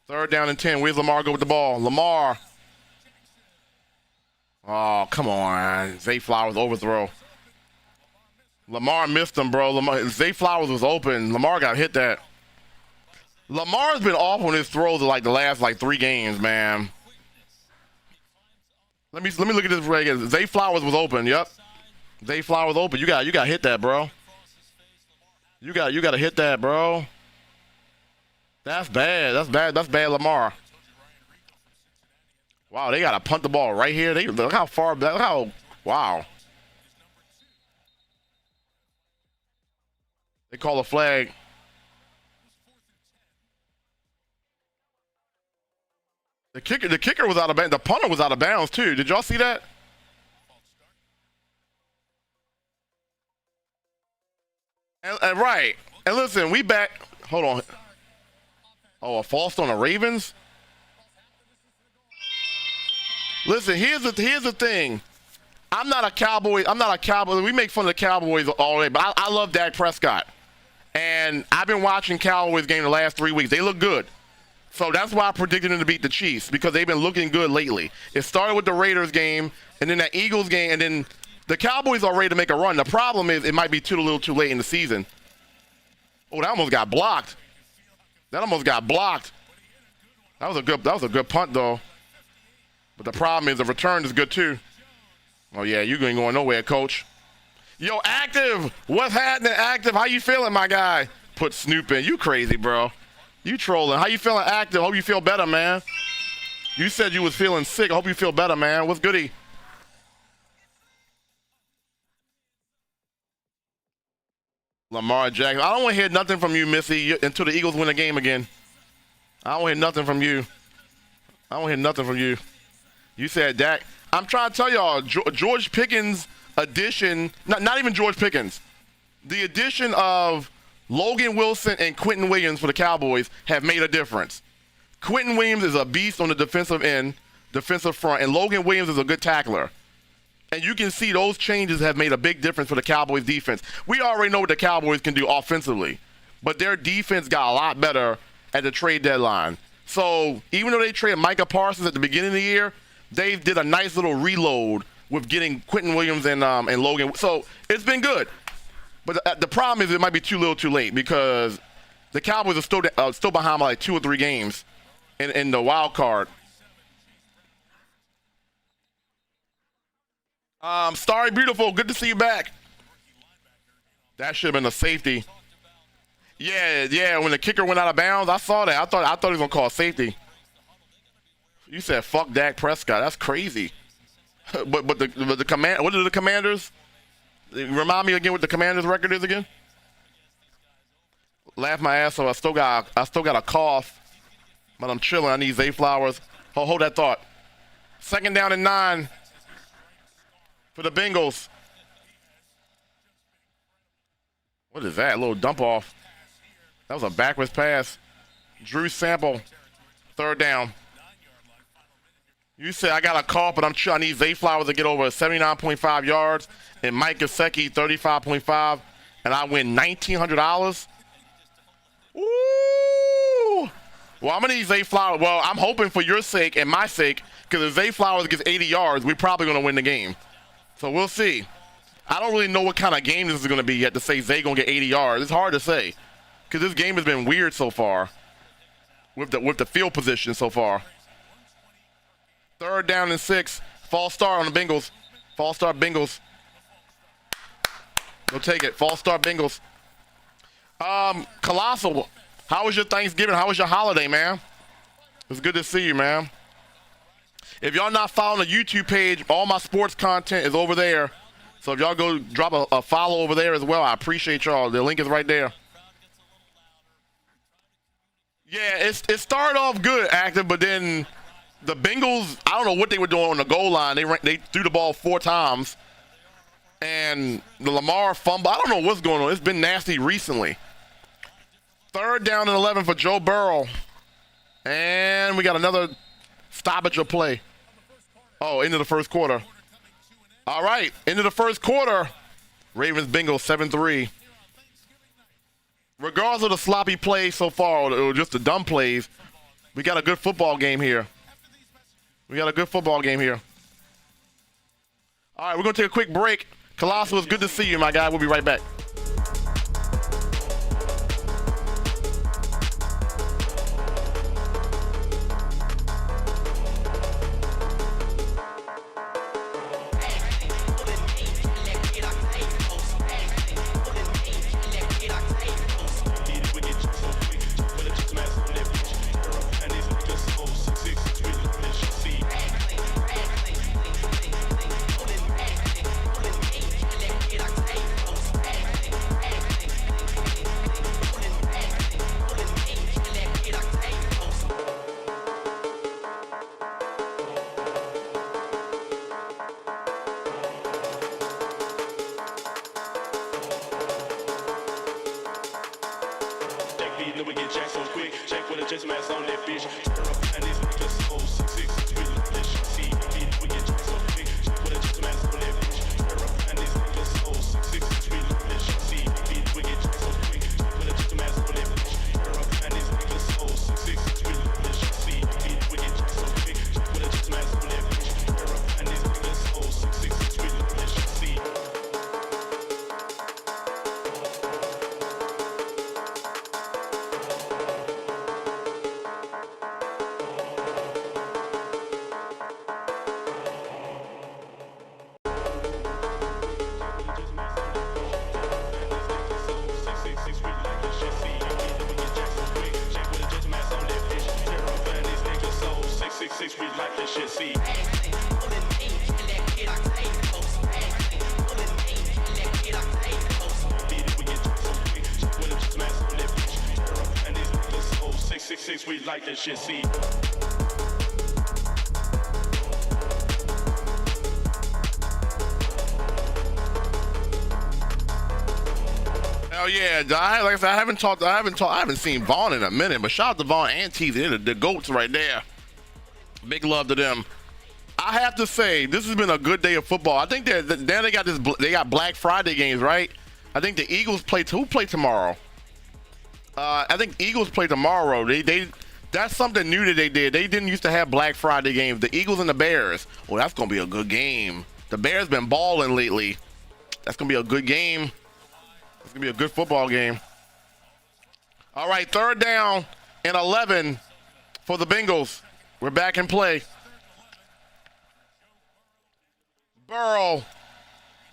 3rd down and 10. Where's Lamar go with the ball? Lamar. Oh, come on. Zay Flowers overthrow. Lamar missed him, bro. Zay Flowers was open. Lamar got hit that. Lamar's been off on his throws like the last 3 games, man. Let me look at this again. Zay Flowers was open. Yep. Zay Flowers open. You got hit that, bro. You got to hit that, bro. That's bad. That's bad, Lamar. Wow, they got to punt the ball right here. Look how far back. Wow. They call a flag. The kicker was out of bounds. The punter was out of bounds too. Did y'all see that? And right. And listen, we back. Hold on. Oh, a false on the Ravens. Listen, here's the thing. I'm not a Cowboy. We make fun of the Cowboys all day, but I love Dak Prescott. And I've been watching Cowboys game the last 3 weeks. They look good. So that's why I predicted them to beat the Chiefs, because they've been looking good lately. It started with the Raiders game, and then that Eagles game, and then the Cowboys are ready to make a run. The problem is it might be a little too late in the season. Oh, that almost got blocked. That was a good punt though. But the problem is the return is good too. Oh yeah, you ain't going nowhere, coach. Yo, Active, what's happening, Active? How you feeling, my guy? Put Snoop in. You crazy, bro. You trolling. How you feeling, Active? Hope you feel better, man. You said you was feeling sick. I hope you feel better, man. What's goody? Lamar Jackson. I don't want to hear nothing from you, Missy, until the Eagles win the game again. I don't want to hear nothing from you. I don't want to hear nothing from you. You said Dak. I'm trying to tell y'all, George Pickens' addition, not even George Pickens, the addition of Logan Wilson and Quentin Williams for the Cowboys have made a difference. Quentin Williams is a beast on the defensive end, defensive front, and Logan Williams is a good tackler. And you can see those changes have made a big difference for the Cowboys defense. We already know what the Cowboys can do offensively, but their defense got a lot better at the trade deadline. So even though they traded Micah Parsons at the beginning of the year, they did a nice little reload with getting Quentin Williams and Logan. So it's been good. But the problem is it might be too little too late, because the Cowboys are still behind by like 2 or 3 games in the wild card. Starry Beautiful, good to see you back. That should have been a safety. Yeah, when the kicker went out of bounds, I saw that. I thought he was gonna call safety. You said fuck Dak Prescott. That's crazy. but the command. What are the Commanders? Remind me again what the Commanders' record is again. Laugh my ass off. I still got a cough, but I'm chilling. I need Zay Flowers. Hold that thought. 2nd down and 9 for the Bengals. What is that? A little dump off. That was a backwards pass. Drew Sample, 3rd down. You said I got a call, but I'm sure I need Zay Flowers to get over 79.5 yards and Mike Gesicki 35.5, and I win $1,900. Ooh! Well, I'm gonna need Zay Flowers. Well, I'm hoping for your sake and my sake, because if Zay Flowers gets 80 yards, we're probably gonna win the game. So we'll see. I don't really know what kind of game this is gonna be yet to say Zay gonna get 80 yards. It's hard to say, because this game has been weird so far with the field position so far. 3rd down and 6. False start on the Bengals. False start Bengals. They'll take it. False start Bengals. Colossal, how was your Thanksgiving? How was your holiday, man? It's good to see you, man. If y'all not following the YouTube page, all my sports content is over there. So if y'all go drop a follow over there as well, I appreciate y'all. The link is right there. Yeah, it started off good, Active, but then the Bengals, I don't know what they were doing on the goal line. They threw the ball 4 times. And the Lamar fumble, I don't know what's going on. It's been nasty recently. 3rd down and 11 for Joe Burrow. And we got another stoppage of play. Oh, into the 1st quarter. All right, into the 1st quarter. Ravens Bengals 7-3. Regardless of the sloppy plays so far, or just the dumb plays, we got a good football game here. All right, we're going to take a quick break. Colossal, it's good to see you, my guy. We'll be right back. then we get jacked so quick. Jack with a chest mask on that bitch. And these niggas so 6'6", we love this shit. See, we get jacked so quick. Jack with a chest mask on that bitch. And these niggas so 6'6", we love this shit. See, we get jacked so quick. Jack with a chest mask on that bitch. And these niggas so 6'6", we love this shit. See, we get jacked so quick. Jack with a chest mask on that bitch. And these niggas so 6'6", we love this shit. See. We like this shit, see. We like this shit, see. Hell yeah, like I said, I haven't seen Vaughn in a minute, but shout out to Vaughn and T. They're the GOATs right there. Big love to them. I have to say, this has been a good day of football. I think they got Black Friday games, right? I think the Eagles play. Who play tomorrow? I think Eagles play tomorrow. That's something new that they did. They didn't used to have Black Friday games. The Eagles and the Bears. Well, that's gonna be a good game. The Bears been balling lately. That's gonna be a good game. It's gonna be a good football game. All right, 3rd down and 11 for the Bengals. We're back in play. Burrow.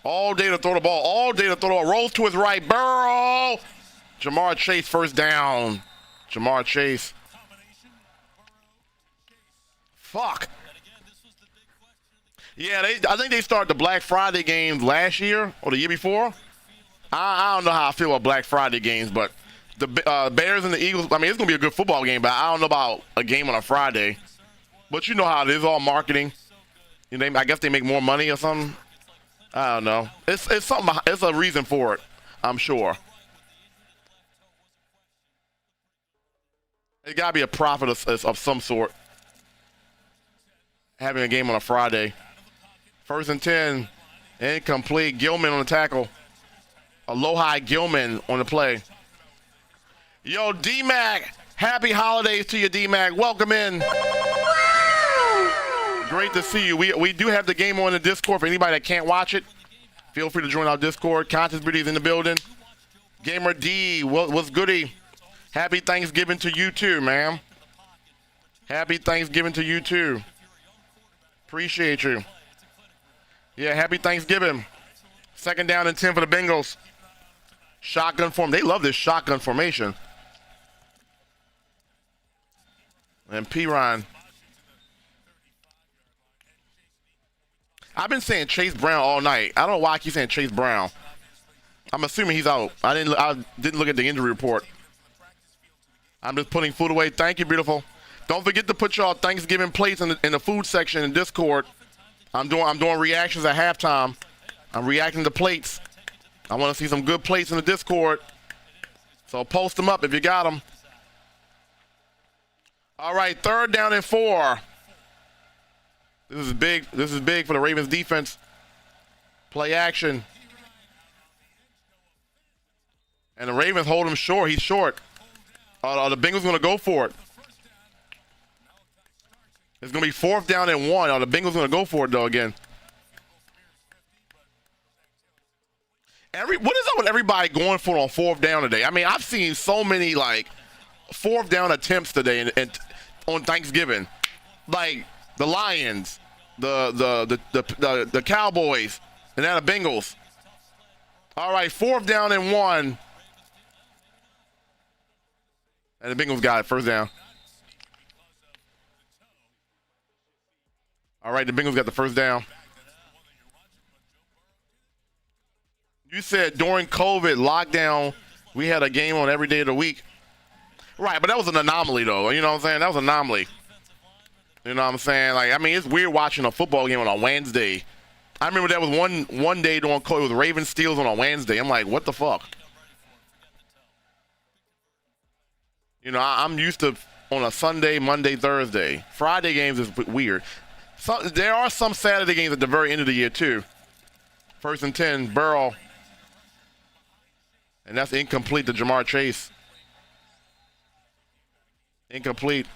All day to throw the ball. All day to throw the ball. Rolls to his right. Burrow. Jamar Chase, 1st down. Jamar Chase. Fuck. Yeah, I think they started the Black Friday games last year or the year before. I don't know how I feel about Black Friday games, but the Bears and the Eagles, I mean, it's going to be a good football game, but I don't know about a game on a Friday. But you know how it is, all marketing. You know, I guess they make more money or something. I don't know. It's something. It's a reason for it, I'm sure. It got to be a profit of some sort. Having a game on a Friday. 1st and 10. Incomplete. Gilman on the tackle. Aloha Gilman on the play. Yo, D-Mac. Happy holidays to you, D-Mac. Welcome in. Great to see you. We do have the game on the Discord. For anybody that can't watch it, feel free to join our Discord. Contest Beauty is in the building. Gamer D, what's goody? Happy Thanksgiving to you too, man. Happy Thanksgiving to you too. Appreciate you. Yeah, happy Thanksgiving. 2nd down and 10 for the Bengals. Shotgun form. They love this shotgun formation. And P-Ron. I've been saying Chase Brown all night. I don't know why I keep saying Chase Brown. I'm assuming he's out. I didn't look at the injury report. I'm just putting food away. Thank you, beautiful. Don't forget to put y'all Thanksgiving plates in the food section in Discord. I'm doing reactions at halftime. I'm reacting to plates. I want to see some good plates in the Discord. So post them up if you got them. All right, 3rd down and 4. This is big. This is big for the Ravens defense. Play action. And the Ravens hold him short. He's short. Are the Bengals going to go for it? It's going to be 4th down and 1. Are the Bengals going to go for it, though, again? What is up with everybody going for it on 4th down today? I mean, I've seen so many, like, 4th down attempts today and on Thanksgiving. Like, the Lions, the Cowboys, and now the Bengals. All right, 4th down and 1. And the Bengals got it, 1st down. All right, the Bengals got the 1st down. You said during COVID lockdown, we had a game on every day of the week. Right, but that was an anomaly, though. You know what I'm saying? That was an anomaly. You know what I'm saying? Like, I mean, it's weird watching a football game on a Wednesday. I remember that was one day during COVID. It was Ravens Steelers on a Wednesday. I'm like, what the fuck? You know, I'm used to on a Sunday, Monday, Thursday. Friday games is weird. So, there are some Saturday games at the very end of the year, too. 1st and 10, Burrow. And that's incomplete to Jamar Chase. Incomplete.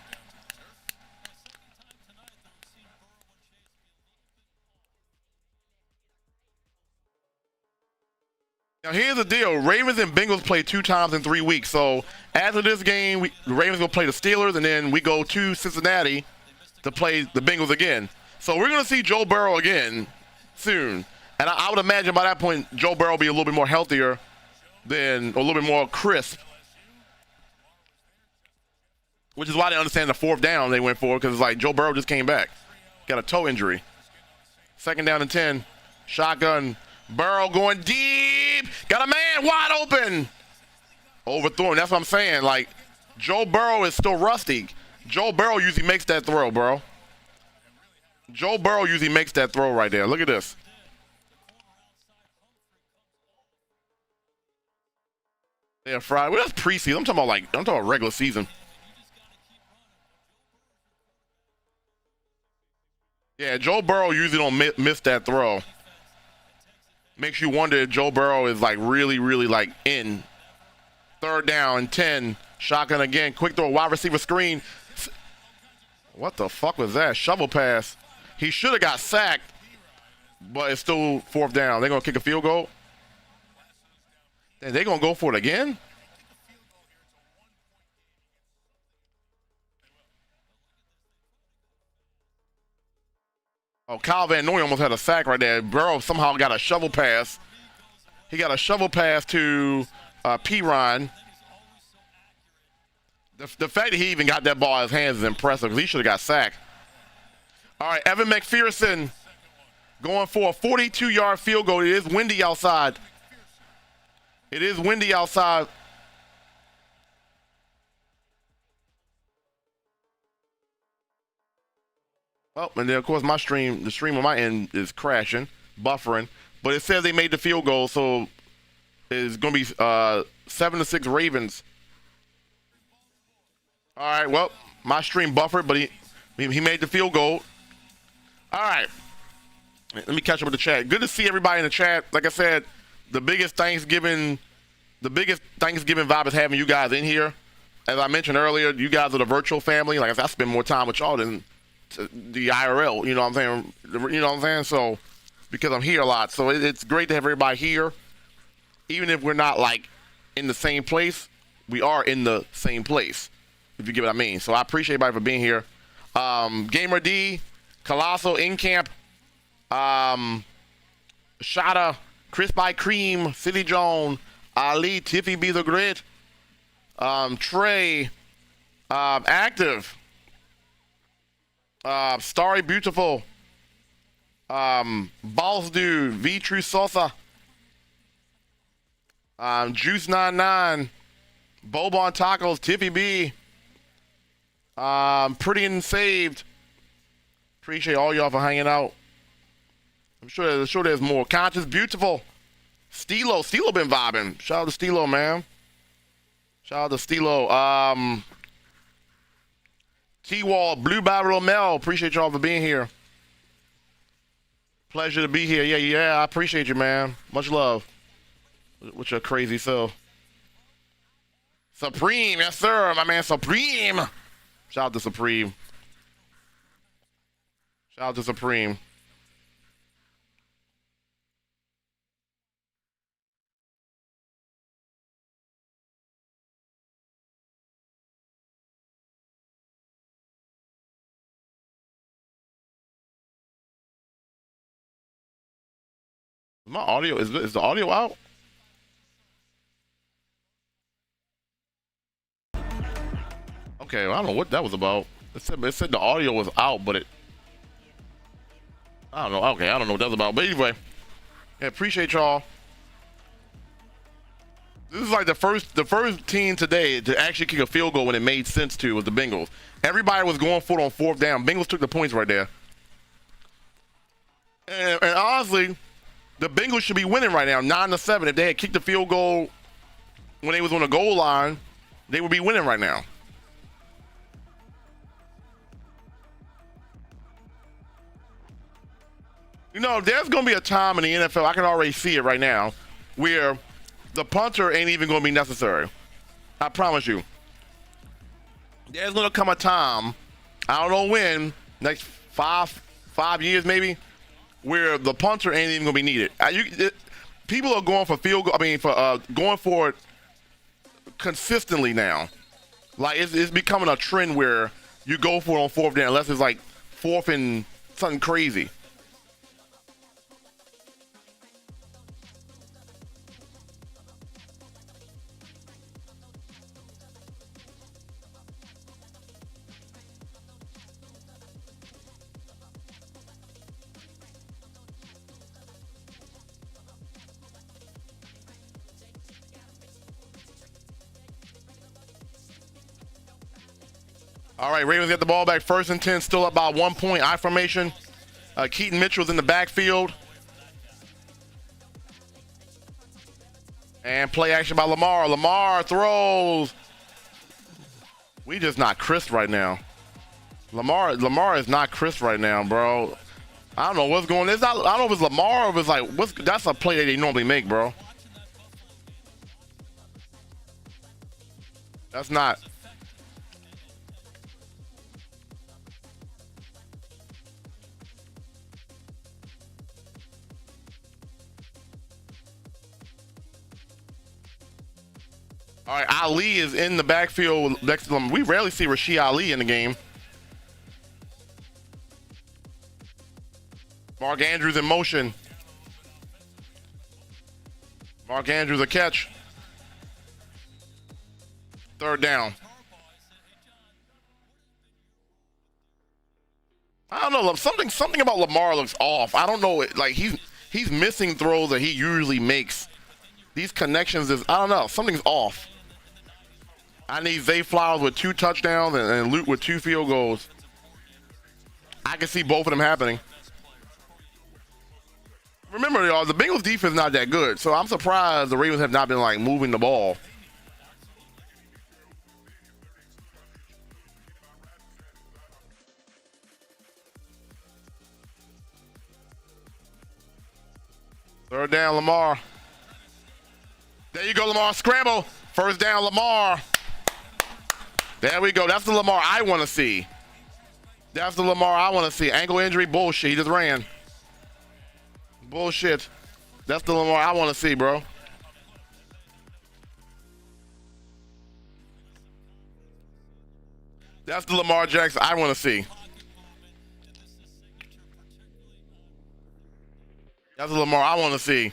Now, here's the deal. Ravens and Bengals play 2 times in 3 weeks. So, after this game, the Ravens will play the Steelers, and then we go to Cincinnati to play the Bengals again. So, we're going to see Joe Burrow again soon. And I would imagine by that point, Joe Burrow will be a little bit more healthier than, or a little bit more crisp. Which is why they understand the 4th down they went for, because it's like Joe Burrow just came back. Got a toe injury. 2nd down and 10. Shotgun. Burrow going deep. Got a man wide open. Overthrown. That's what I'm saying. Like, Joe Burrow is still rusty. Joe Burrow usually makes that throw, bro. Joe Burrow usually makes that throw right there. Look at this. Yeah, Friday. Well, that's preseason. I'm talking about regular season. Yeah, Joe Burrow usually don't miss that throw. Makes you wonder if Joe Burrow is like really, really like in. 3rd down and 10. Shotgun again. Quick throw. Wide receiver screen. What the fuck was that? Shovel pass. He should have got sacked, but it's still 4th down. They're going to kick a field goal. And they're going to go for it again? Oh, Kyle Van Noy almost had a sack right there. Burrow somehow got a shovel pass. He got a shovel pass to P-Ron. The fact that he even got that ball in his hands is impressive, because he should have got sacked. All right, Evan McPherson going for a 42-yard field goal. It is windy outside. It is windy outside. Oh, and then, of course, the stream on my end is crashing, buffering. But it says they made the field goal, so it's going to be 7-6 Ravens. All right, well, my stream buffered, but he made the field goal. All right. Let me catch up with the chat. Good to see everybody in the chat. Like I said, the biggest Thanksgiving vibe is having you guys in here. As I mentioned earlier, you guys are the virtual family. Like I said, I spend more time with y'all than the IRL, you know what I'm saying? You know what I'm saying? So, because I'm here a lot. So it's great to have everybody here. Even if we're not like in the same place, we are in the same place, if you get what I mean. So I appreciate everybody for being here. Gamer D, Colossal, In Camp, Shada, Chris by Cream, City Joan, Ali, Tiffy Be the Grit, Trey, Active, Starry Beautiful, Balls Dude, V True Sosa, Juice 99, Bobon Tacos, Tiffy B, Pretty and Saved. Appreciate all y'all for hanging out. I'm sure there's more. Conscious Beautiful, Stilo been vibing. Shout out to Stilo, man. Shout out to Stilo. T-Wall, Blue Barrel Mel, appreciate y'all for being here. Pleasure to be here. Yeah, I appreciate you, man. Much love. With your crazy self. Supreme, yes sir, my man Supreme. Shout out to Supreme. Shout out to Supreme. My audio is the audio out? Okay, well, I don't know what that was about. It said the audio was out, but I don't know. Okay, I don't know what that was about. But anyway, yeah, appreciate y'all. This is like the first team today to actually kick a field goal when it made sense to was the Bengals. Everybody was going for it on 4th down. Bengals took the points right there. And honestly, the Bengals should be winning right now, 9-7. If they had kicked the field goal when they was on the goal line, they would be winning right now. You know, there's going to be a time in the NFL, I can already see it right now, where the punter ain't even going to be necessary. I promise you. There's going to come a time, I don't know when, next five years maybe, where the punter ain't even going to be needed. People are going for field goal, going for it consistently now. Like, it's becoming a trend where you go for it on 4th down, unless it's like 4th and something crazy. All right, Ravens get the ball back. 1st and 10, still up by 1 point. I formation. �Keaton-Mitchell's in the backfield. And play action by Lamar. Lamar throws. We just not crisp right now. Lamar is not crisp right now, bro. I don't know what's going on. I don't know if it's Lamar or if it's like, that's a play that they normally make, bro. That's not. All right, Ali is in the backfield next to them. We rarely see Rashid Ali in the game. Mark Andrews in motion. Mark Andrews a catch. 3rd down. I don't know. Something about Lamar looks off. I don't know. Like he's missing throws that he usually makes. These connections I don't know. Something's off. I need Zay Flowers with 2 touchdowns and Luke with 2 field goals. I can see both of them happening. Remember, y'all, the Bengals defense is not that good, so I'm surprised the Ravens have not been like moving the ball. Third down, Lamar. There you go, Lamar. Scramble. 1st down, Lamar. There we go. That's the Lamar I want to see. That's the Lamar I want to see. Ankle injury, bullshit. He just ran. Bullshit. That's the Lamar I want to see, bro. That's the Lamar Jackson I want to see. That's the Lamar I want to see.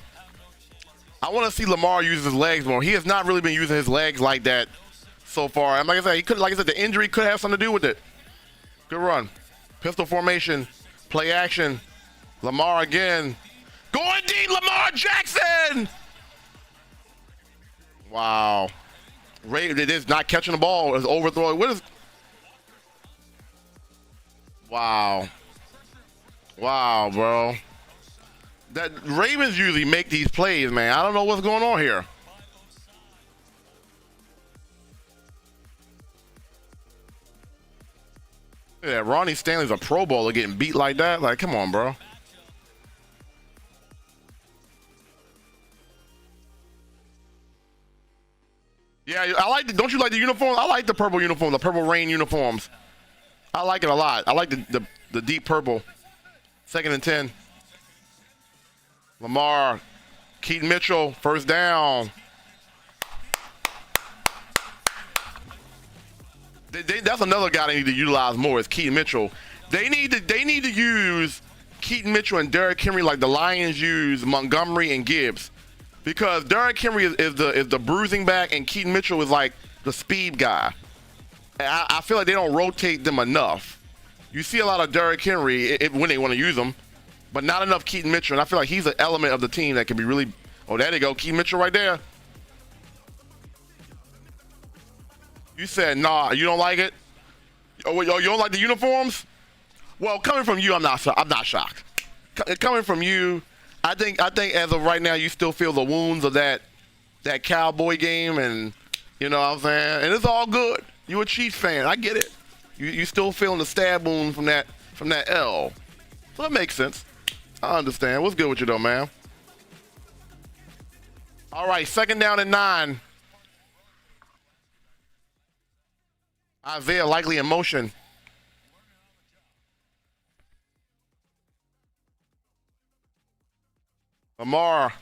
I want to see Lamar use his legs more. He has not really been using his legs like that so far. And like I said, the injury could have something to do with it. Good run. Pistol formation. Play action. Lamar again. Going deep, Lamar Jackson! Wow. It is not catching the ball. It's overthrowing. What is... Wow. Wow, bro. That Ravens usually make these plays, man. I don't know what's going on here. Yeah, Ronnie Stanley's a Pro Bowler getting beat like that. Like, come on, bro. Yeah, I like. Don't you like the uniforms? I like the purple uniforms, the purple rain uniforms. I like it a lot. I like the deep purple. 2nd and 10. Lamar, �Keaton-Mitchell, 1st down. That's another guy they need to utilize more is �Keaton-Mitchell. They need to use �Keaton-Mitchell and Derrick Henry like the Lions use Montgomery and Gibbs, because Derrick Henry is the bruising back and �Keaton-Mitchell is like the speed guy. And I feel like they don't rotate them enough. You see a lot of Derrick Henry when they want to use him, but not enough �Keaton-Mitchell. And I feel like he's an element of the team that can be really. Oh, there they go, �Keaton-Mitchell right there. You said, nah, you don't like it? Oh, you don't like the uniforms? Well, coming from you, I'm not shocked. Coming from you, I think as of right now, you still feel the wounds of that Cowboy game, and you know what I'm saying? And it's all good. You a Chiefs fan, I get it. You still feeling the stab wound from that L. So that makes sense. I understand. What's good with you though, man? All right, 2nd down and 9. Isaiah likely in motion. Lamar.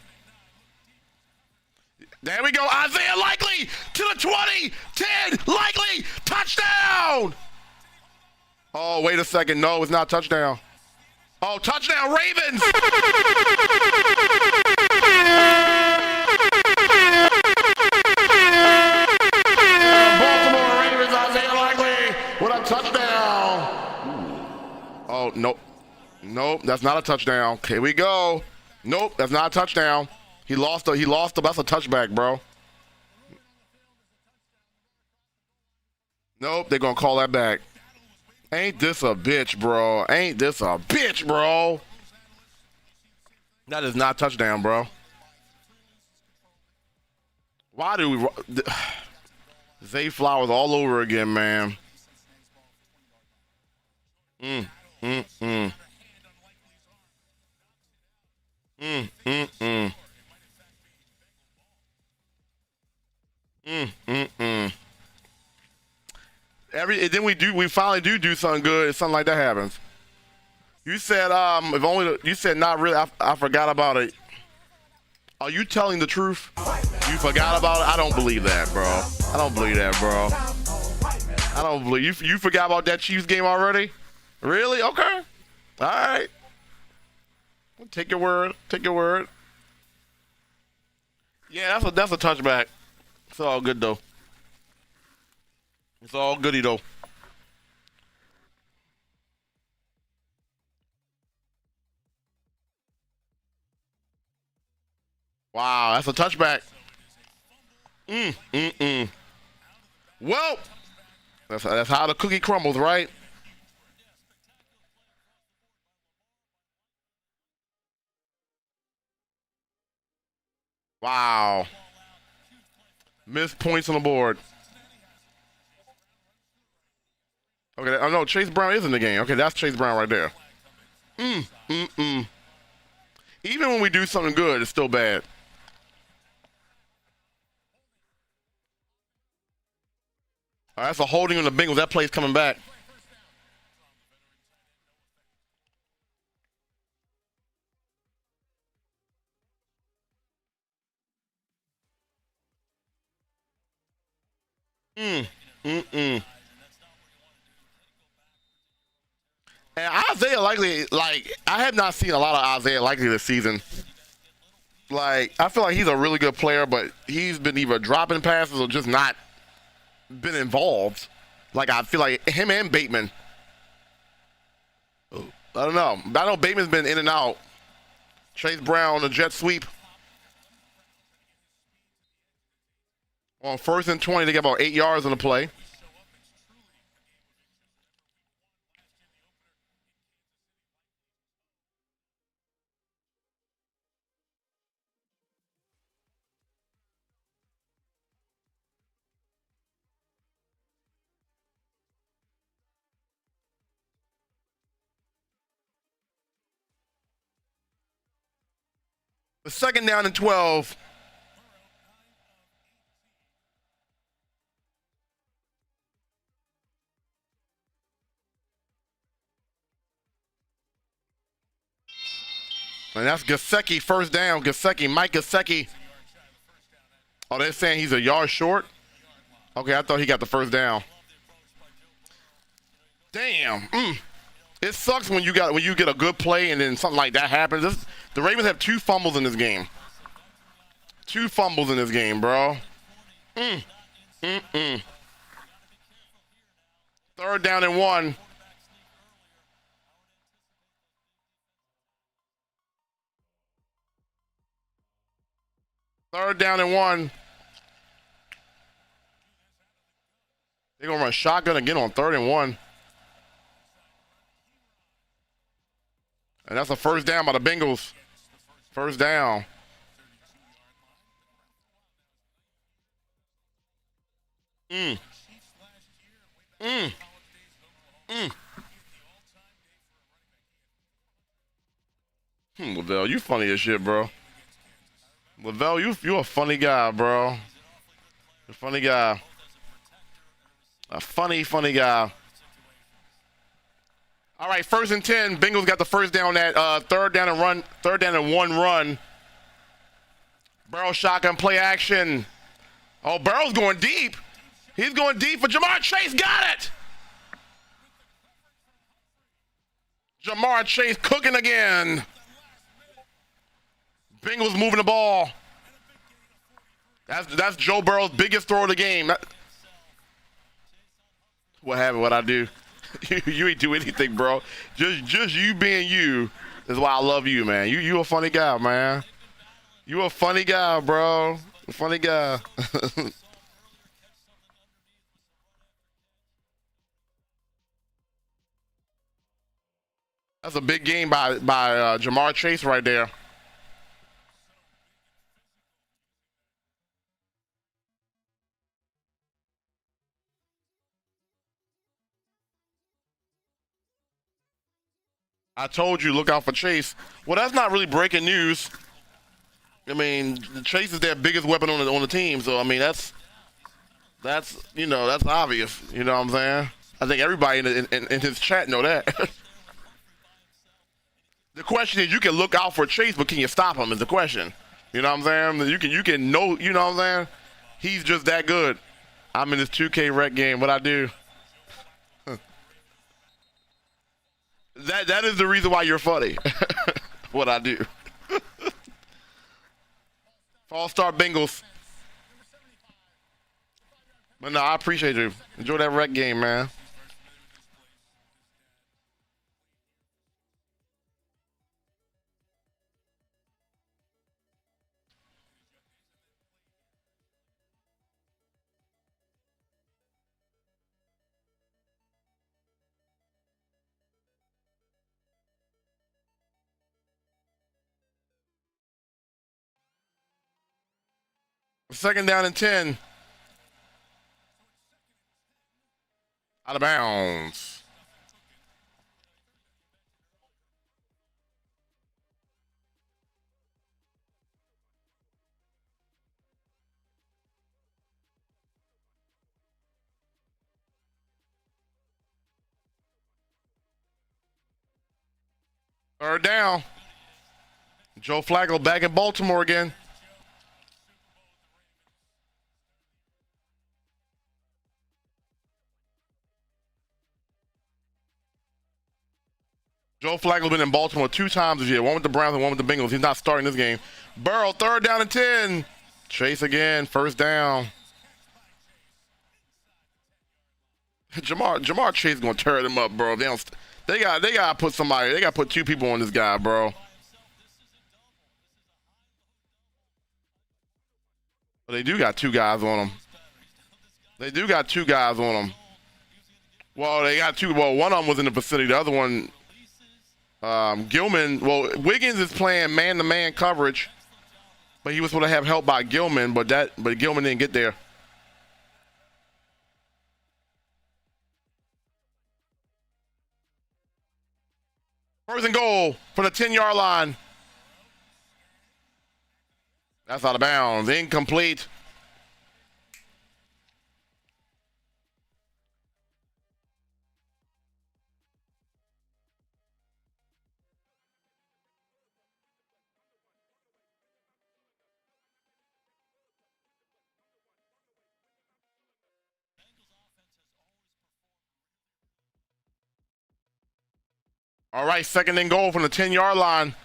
There we go. Isaiah likely to the 20. 10. Likely. Touchdown. Oh, wait a second. No, it's not touchdown. Oh, touchdown, Ravens. Baltimore Ravens, Isaiah likely with a touchdown. Oh, nope. Nope, that's not a touchdown. Here we go. Nope, that's not a touchdown. He lost. That's a touchback, bro. Nope, they're gonna call that back. Ain't this a bitch, bro? Ain't this a bitch, bro? That is not a touchdown, bro. Why do we... Zay Flowers all over again, man. Mm. Then we finally do something good and something like that happens. You said you said not really. I forgot about it. Are you telling the truth? You forgot about it? I don't believe that, bro. I don't believe that, bro. I don't believe you forgot about that Chiefs game already? Really? Okay. All right. Take your word. Take your word. Yeah, that's a touchback. It's all good though. It's all goody though. Wow, that's a touchback. Well, that's how the cookie crumbles, right? Wow. Missed points on the board. Okay, oh no, Chase Brown is in the game. Okay, that's Chase Brown right there. Even when we do something good, it's still bad. All right, that's a holding on the Bengals. That play's coming back. And Isaiah Likely, like, I have not seen a lot of Isaiah Likely this season. Like, I feel like he's a really good player, but he's been either dropping passes or just not been involved. Like, I feel like him and Bateman. I don't know. I know Bateman's been in and out. Chase Brown, the jet sweep. On 1st and 20, they get about 8 yards on the play. The 2nd down and 12. And that's Gesicki, 1st down. Gesicki, Mike Gesicki. Oh, they're saying he's a yard short? Okay, I thought he got the 1st down. Damn. It sucks when you get a good play and then something like that happens. The Ravens have 2 fumbles in this game. 2 fumbles in this game, bro. 3rd down and 1. Third down and 1. They're going to run shotgun again on 3rd and 1. And that's a 1st down by the Bengals. 1st down. Lavelle, you funny as shit, bro. Lavelle, you a funny guy, bro. You're a funny guy. A funny guy. All right, 1st and 10. Bengals got the first down at third down and one run. Burrow shotgun play action. Oh, Burrow's going deep. He's going deep for Ja'Marr Chase. Got it. Ja'Marr Chase cooking again. Bengals moving the ball. That's Joe Burrow's biggest throw of the game. What happened? What I do? You ain't do anything, bro. Just you being you is why I love you, man. You a funny guy, man. You a funny guy, bro. A funny guy. That's a big game by Ja'Marr Chase right there. I told you, look out for Chase. Well, that's not really breaking news. I mean, Chase is their biggest weapon on the team, so I mean that's you know, that's obvious. You know what I'm saying? I think everybody in his chat know that. The question is, you can look out for Chase, but can you stop him? Is the question. You know what I'm saying? You can know. You know what I'm saying? He's just that good. I'm in this 2K rec game. What I do? That is the reason why you're funny. What I do. False start Bengals. But no, I appreciate you. Enjoy that rec game, man. Second down and 10. Out of bounds. Third down. Joe Flacco back in Baltimore again. Joe Flacco's been in Baltimore 2 times this year. One with the Browns and one with the Bengals. He's not starting this game. Burrow, third down and 10. Chase again, first down. Ja'Marr Chase is gonna tear them up, bro. They gotta put somebody. They gotta put 2 people on this guy, bro. But they do got 2 guys on him. They do got 2 guys on him. Well, they got 2. Well, one of them was in the vicinity. The other one, Gilman. Well, Wiggins is playing man-to-man coverage, but he was supposed to have help by Gilman, but Gilman didn't get there. First and goal from the 10-yard line. That's out of bounds. Incomplete. All right, second and goal from the 10-yard line.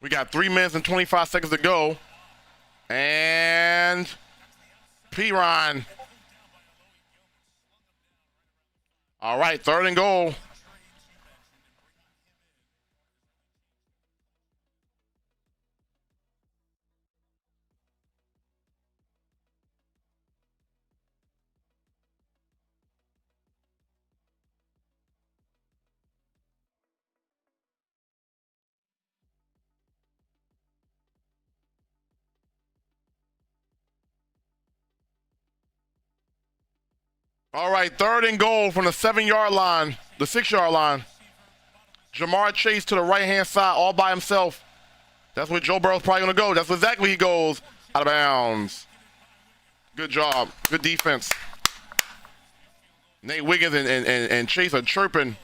We got 3 minutes and 25 seconds to go. And P-Ron. All right, third and goal. All right, 3rd and goal from the 7-yard line, the 6-yard line. Ja'Marr Chase to the right-hand side all by himself. That's where Joe Burrow's probably going to go. That's exactly where he goes. Out of bounds. Good job. Good defense. Nate Wiggins and Chase are chirping.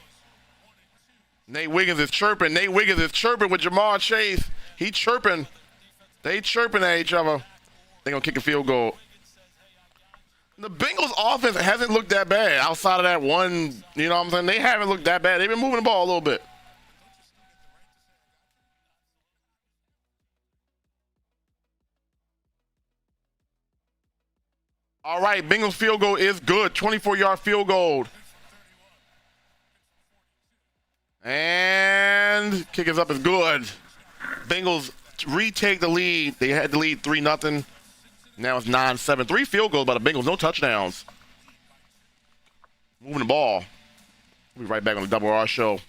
Nate Wiggins is chirping. Nate Wiggins is chirping with Ja'Marr Chase. He chirping. They chirping at each other. They're going to kick a field goal. The Bengals offense hasn't looked that bad outside of that one, you know what I'm saying? They haven't looked that bad. They've been moving the ball a little bit. All right, Bengals field goal is good. 24-yard field goal. And kick is up is good. Bengals retake the lead. They had the lead 3-0. Now it's 9-7. 3 field goals by the Bengals, no touchdowns. Moving the ball. We'll be right back on the Double R Show.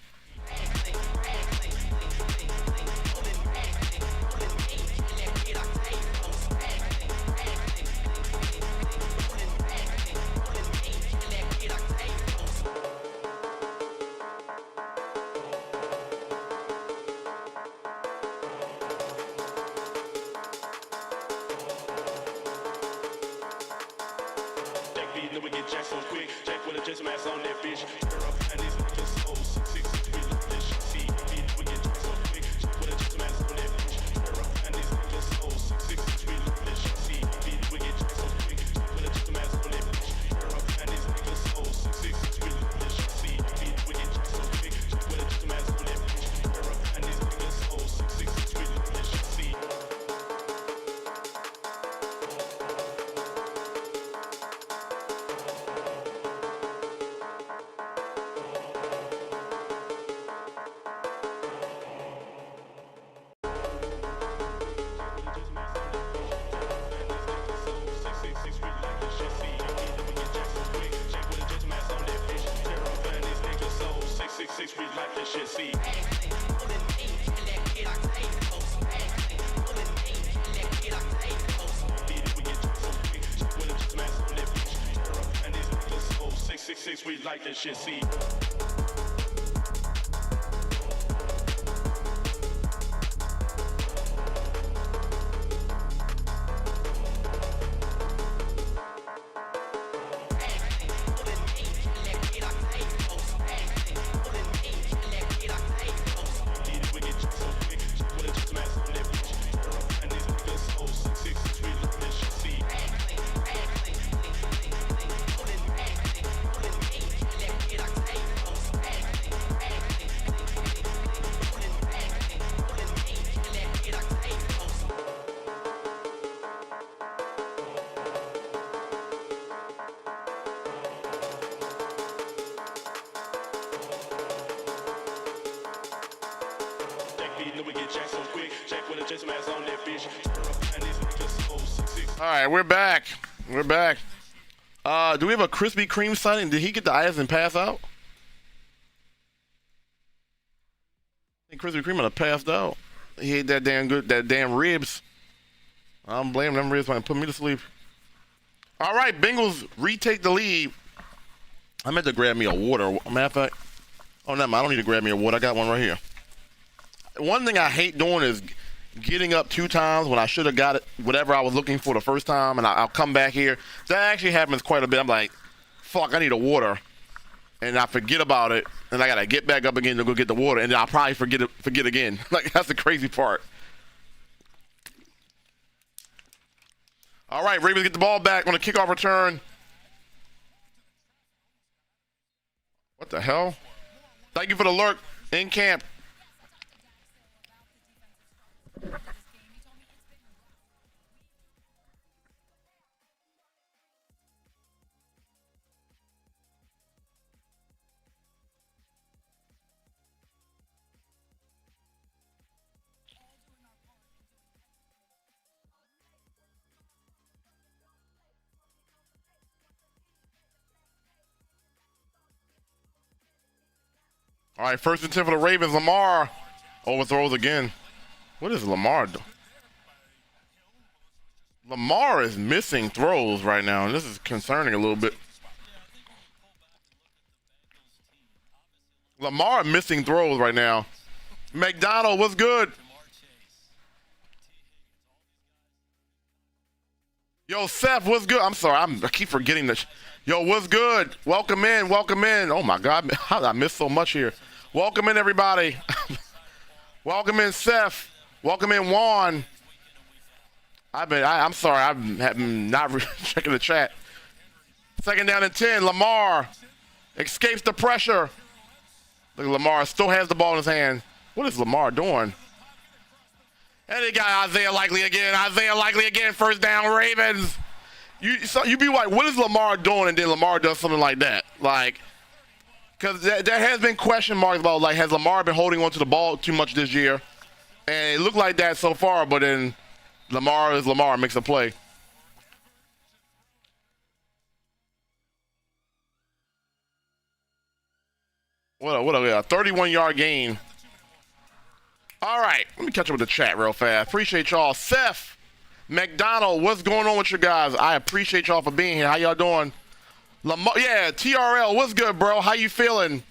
Then we get Jack so quick. Jack with a just mass on that bitch. And these niggas so 6 we love this shit. See, we get Jack so quick. Jack with a just mass on that bitch. And these niggas so 6 we love this shit. See, we get Jack so quick. Jack with a just mass on that bitch. And these niggas so 6 we love this shit. See, we get Jack so quick. Jack with a just mass on that bitch. And these niggas so 6 we love this shit. See. We like this shit, see. We like this shit, see. All right, we're back. We're back. Do we have a Krispy Kreme sighting? Did he get the ice and pass out? I think Krispy Kreme might have passed out. He ate that damn ribs. I'm blaming them ribs might put me to sleep. All right, Bengals retake the lead. I meant to grab me a water. Matter of fact, oh no, I don't need to grab me a water. I got one right here. One thing I hate doing is getting up 2 times when I should have got it, whatever I was looking for the first time, and I'll come back here. That actually happens quite a bit. I'm like, fuck, I need a water, and I forget about it, and I gotta get back up again to go get the water, and then I'll probably forget again. Like, that's the crazy part. All right, Ravens get the ball back on the kickoff return. What the hell? Thank you for the lurk in camp. All right, 1st and 10 for the Ravens. Lamar overthrows again. What is Lamar doing? Lamar is missing throws right now, and this is concerning a little bit. Lamar missing throws right now. McDonald, what's good? Yo, Seth, what's good? I'm sorry, I keep forgetting this. Yo, what's good? Welcome in, welcome in. Oh my God, how did I miss so much here? Welcome in, everybody. Welcome in, Seth. Welcome in, Juan. I'm sorry, I'm not checking the chat. 2nd down and 10. Lamar escapes the pressure. Look at Lamar, still has the ball in his hand. What is Lamar doing? And they got Isaiah Likely again. Isaiah Likely again. 1st down, Ravens. You be like, what is Lamar doing? And then Lamar does something like that. Like, because there has been question marks about, like, has Lamar been holding on to the ball too much this year? And it looked like that so far, but then Lamar is Lamar, makes a play. What a 31-yard gain. All right, let me catch up with the chat real fast. Appreciate y'all. Seth, McDonald, what's going on with you guys? I appreciate y'all for being here. How y'all doing? Lamar, yeah, TRL, what's good, bro? How you feeling?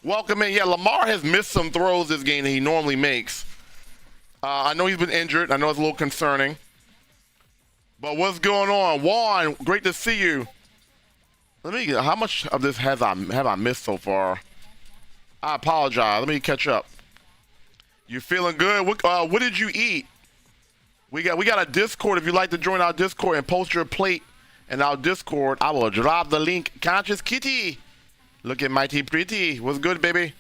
Welcome in. Yeah, Lamar has missed some throws this game that he normally makes. I know he's been injured. I know it's a little concerning. But what's going on? Juan, great to see you. How much of this have I missed so far? I apologize. Let me catch up. You feeling good? What did you eat? We got a Discord. If you'd like to join our Discord and post your plate in our Discord, I will drop the link. Conscious Kitty, look at Mighty Pretty. What's good, baby?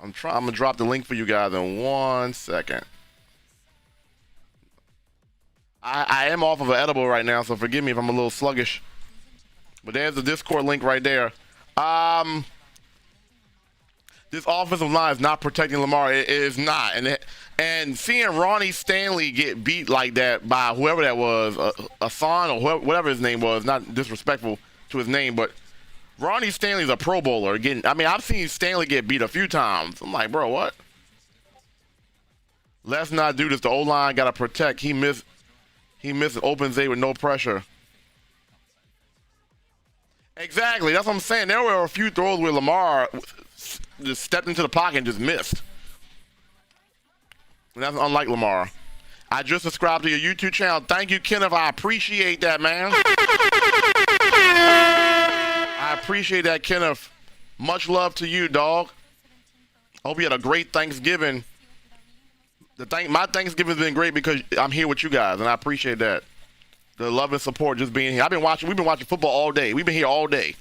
I'm gonna drop the link for you guys in 1 second. I am off of an edible right now, so forgive me if I'm a little sluggish. But there's the Discord link right there. This offensive line is not protecting Lamar. It is not. And seeing Ronnie Stanley get beat like that by whoever that was, Asan or whatever his name was, not disrespectful to his name, but Ronnie Stanley's a Pro Bowler. I've seen Stanley get beat a few times. I'm like, bro, what? Let's not do this. The O-line got to protect. He missed an open Zay with no pressure. Exactly. That's what I'm saying. There were a few throws where Lamar just stepped into the pocket and just missed. And that's unlike Lamar. I just subscribed to your YouTube channel. Thank you, Kenneth. I appreciate that, man. I appreciate that, Kenneth. Much love to you, dog. Hope you had a great Thanksgiving. My Thanksgiving's been great because I'm here with you guys, and I appreciate that. The love and support just being here. We've been watching football all day. We've been here all day.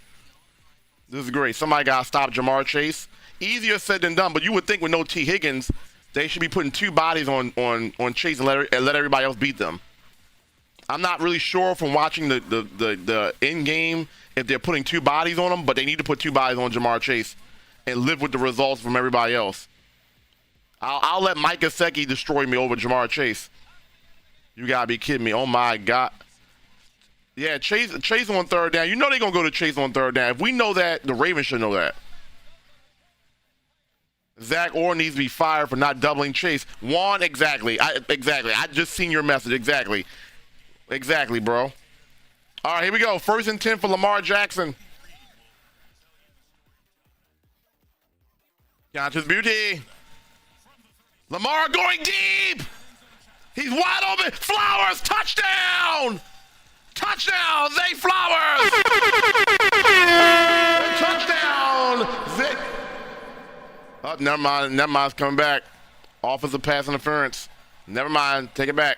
This is great. Somebody got to stop Jamar Chase. Easier said than done, but you would think with no T. Higgins, they should be putting 2 bodies on Chase and let everybody else beat them. I'm not really sure from watching the end game if they're putting 2 bodies on them, but they need to put 2 bodies on Jamar Chase and live with the results from everybody else. I'll let Mike Gesicki destroy me over Jamar Chase. You gotta be kidding me. Oh my God. Yeah, Chase on 3rd down. You know they're gonna go to Chase on 3rd down. If we know that, the Ravens should know that. Zach Orr needs to be fired for not doubling Chase. Juan, exactly. I just seen your message. Exactly. Exactly, bro. All right, here we go. 1st and 10 for Lamar Jackson. Conscious Beauty. Lamar going deep. He's wide open. Flowers, touchdown. Touchdown, Zay Flowers. Touchdown, Zay. Oh, never mind. It's coming back. Offensive pass interference. Never mind. Take it back.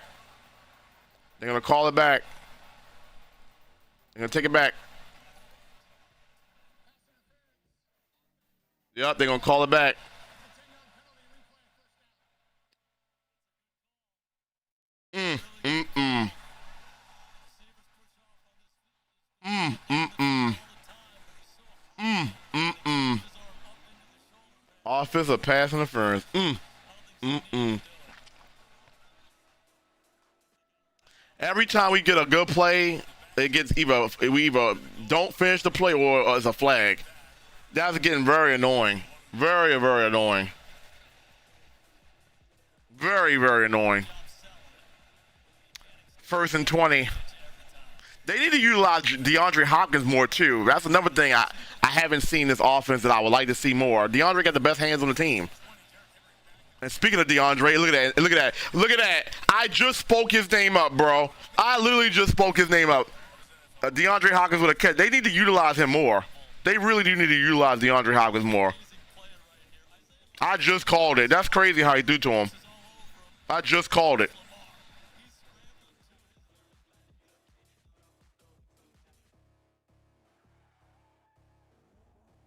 They're going to call it back. They're going to take it back. Yep, they're going to call it back. Offensive pass interference. Every time we get a good play, it gets we either don't finish the play or it's a flag. That's getting very annoying. Very, very annoying. Very, very annoying. 1st and 20. They need to utilize DeAndre Hopkins more too. That's another thing I haven't seen this offense that I would like to see more. DeAndre got the best hands on the team. And speaking of DeAndre, look at that, look at that, look at that. I just spoke his name up, bro. I literally just spoke his name up. DeAndre Hopkins with a catch. They need to utilize him more. They really do need to utilize DeAndre Hopkins more. I just called it. That's crazy how he threw to him. I just called it.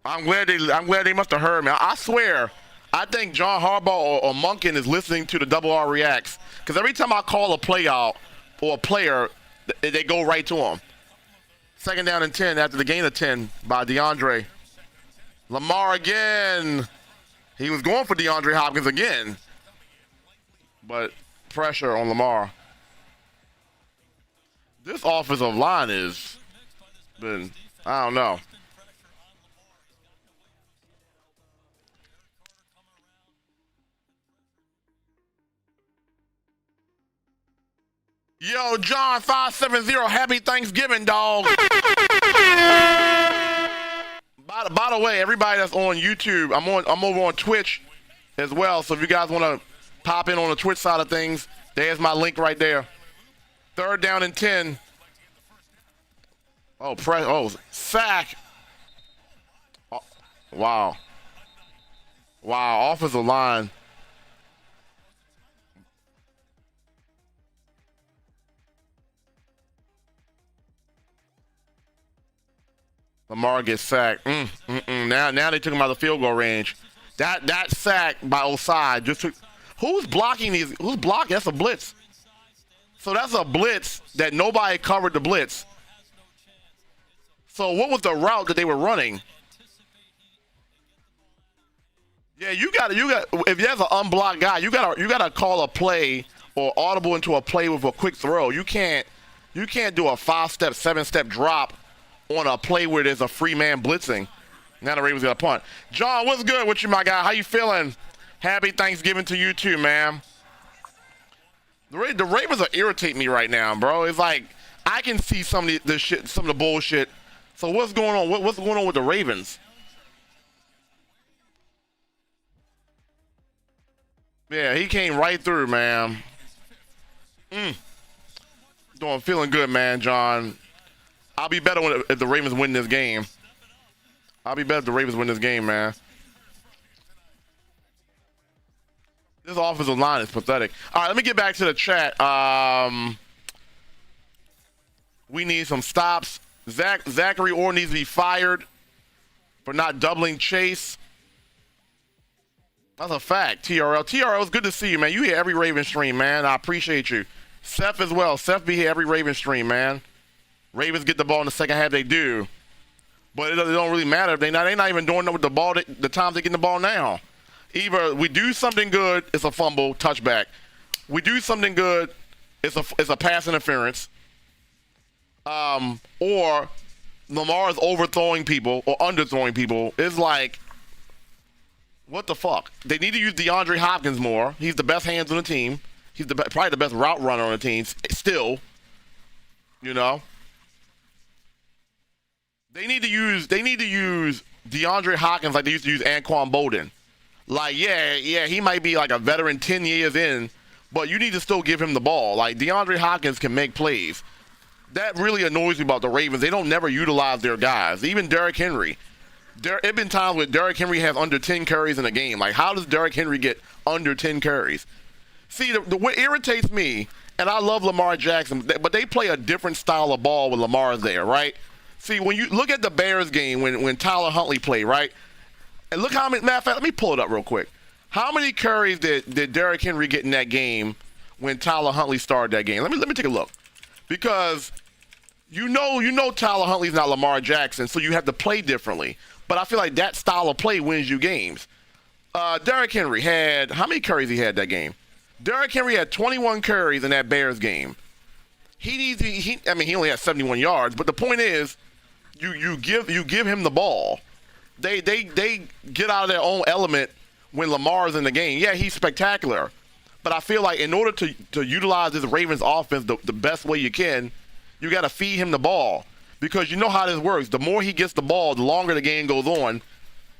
I'm glad they must have heard me. I swear, I think John Harbaugh or Monken is listening to the Double R Reacts, because every time I call a play out or a player, they go right to him. 2nd down and 10 after the gain of 10 by DeAndre. Lamar again. He was going for DeAndre Hopkins again, but pressure on Lamar. This offensive line has been, I don't know. Yo, John 570, happy Thanksgiving, dog. By the way, everybody that's on YouTube, I'm over on Twitch as well. So if you guys want to pop in on the Twitch side of things, there's my link right there. 3rd down and 10. Oh, sack. Oh, wow. Wow, offensive line. Lamar gets sacked. Now they took him out of the field goal range. That sack by Osai just took. Who's blocking these? Who's blocking? That's a blitz. So that's a blitz that nobody covered the blitz. So what was the route that they were running? Yeah, you got. If there's an unblocked guy, you gotta call a play or audible into a play with a quick throw. You can't do a 5-step, 7-step drop on a play where there's a free man blitzing. Now the Ravens got a punt. John, what's good with you, my guy? How you feeling? Happy Thanksgiving to you too, man. The Ravens are irritating me right now, bro. It's like I can see some of the shit, some of the bullshit. So what's going on? What's going on with the Ravens? Yeah, he came right through, man. Feeling good, man, John. I'll be better if the Ravens win this game. I'll be better if the Ravens win this game, man. This offensive line is pathetic. All right, let me get back to the chat. We need some stops. Zachary Orr needs to be fired for not doubling Chase. That's a fact, TRL. TRL, it's good to see you, man. You hear every Raven stream, man. I appreciate you. Seth as well. Seth be here every Raven stream, man. Ravens get the ball in the second half, they do. But it don't really matter. They're not even doing it with the ball the times they get the ball now. Either we do something good, it's a fumble, touchback. We do something good, it's a pass interference. Or Lamar is overthrowing people or underthrowing people. It's like, what the fuck? They need to use DeAndre Hopkins more. He's the best hands on the team. He's probably the best route runner on the team still. You know? They need to use DeAndre Hopkins like they used to use Anquan Bolden. Like, yeah, he might be like a veteran 10 years in, but you need to still give him the ball. Like, DeAndre Hopkins can make plays. That really annoys me about the Ravens. They don't never utilize their guys. Even Derrick Henry. There have been times where Derrick Henry has under 10 carries in a game. Like, how does Derrick Henry get under 10 carries? See, what irritates me, and I love Lamar Jackson, but they play a different style of ball when Lamar's there, right? See, when you look at the Bears game when Tyler Huntley played, right? And look how many, matter of fact, let me pull it up real quick. How many carries did Derrick Henry get in that game when Tyler Huntley started that game? Let me take a look. Because you know Tyler Huntley's not Lamar Jackson, so you have to play differently. But I feel like that style of play wins you games. Derrick Henry had, how many carries he had that game? Derrick Henry had 21 carries in that Bears game. He only had 71 yards, but the point is, you give him the ball. They get out of their own element when Lamar's in the game. Yeah, he's spectacular, but I feel like in order to utilize this Ravens offense the best way you can, You got to feed him the ball because you know how this works. The more he gets the ball, the longer the game goes on.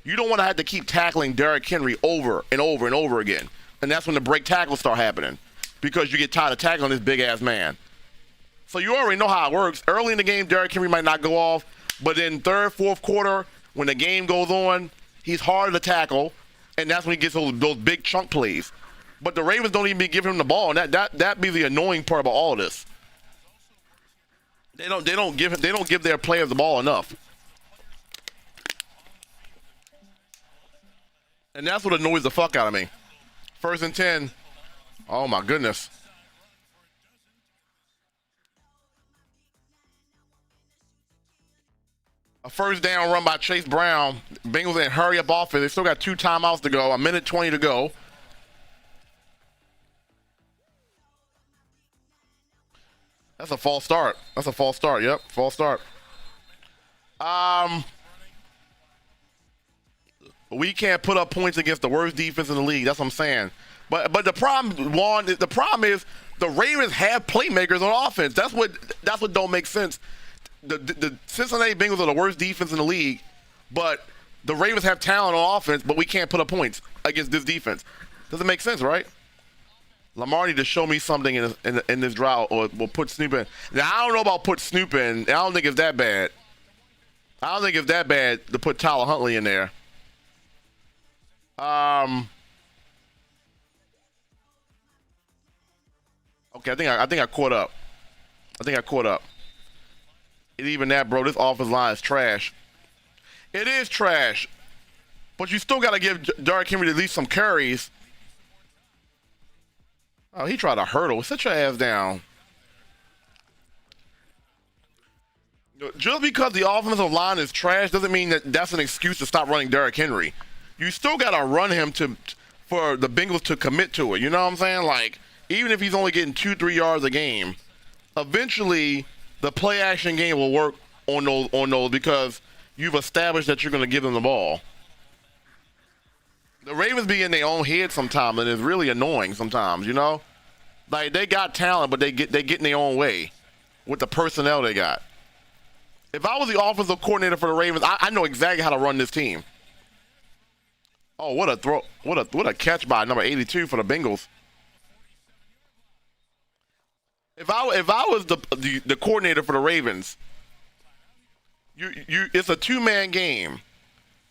You don't want to have to keep tackling Derrick Henry over and over and over again. And that's when the break tackles start happening because you get tired of tackling this big-ass man. So you already know how it works. Early in the game, Derrick Henry might not go off, but in third, fourth quarter, when the game goes on, he's harder to tackle, and that's when he gets those big chunk plays. But the Ravens don't even be giving him the ball, and that be the annoying part about all of this. They don't give their players the ball enough. And that's what annoys the fuck out of me. 1st and 10. Oh my goodness. A first down run by Chase Brown. Bengals in hurry up offense. They still got 2 timeouts to go. 1:20 to go. That's a false start. That's a false start. Yep, false start. We can't put up points against the worst defense in the league. That's what I'm saying. But the problem, Juan, the problem is the Ravens have playmakers on offense. That's what don't make sense. The Cincinnati Bengals are the worst defense in the league, but the Ravens have talent on offense, but we can't put up points against this defense. Doesn't make sense, right? Lamar need to show me something in this drought, or we'll put Snoop in. Now, I don't know about put Snoop in. I don't think it's that bad. I don't think it's that bad to put Tyler Huntley in there. Okay, I think I caught up. And even that, bro, this offensive line is trash. It is trash. But you still got to give Derrick Henry at least some carries. Oh, he tried to hurdle. Sit your ass down. Just because the offensive line is trash doesn't mean that that's an excuse to stop running Derrick Henry. You still got to run him for the Bengals to commit to it. You know what I'm saying? Like, even if he's only getting 2-3 yards a game, eventually the play action game will work on those because you've established that you're going to give them the ball. The Ravens be in their own head sometimes, and it's really annoying sometimes, you know? Like, they got talent, but they get in their own way with the personnel they got. If I was the offensive coordinator for the Ravens, I know exactly how to run this team. Oh, what a throw. What a catch by number 82 for the Bengals. If I was the coordinator for the Ravens, it's a 2-man game.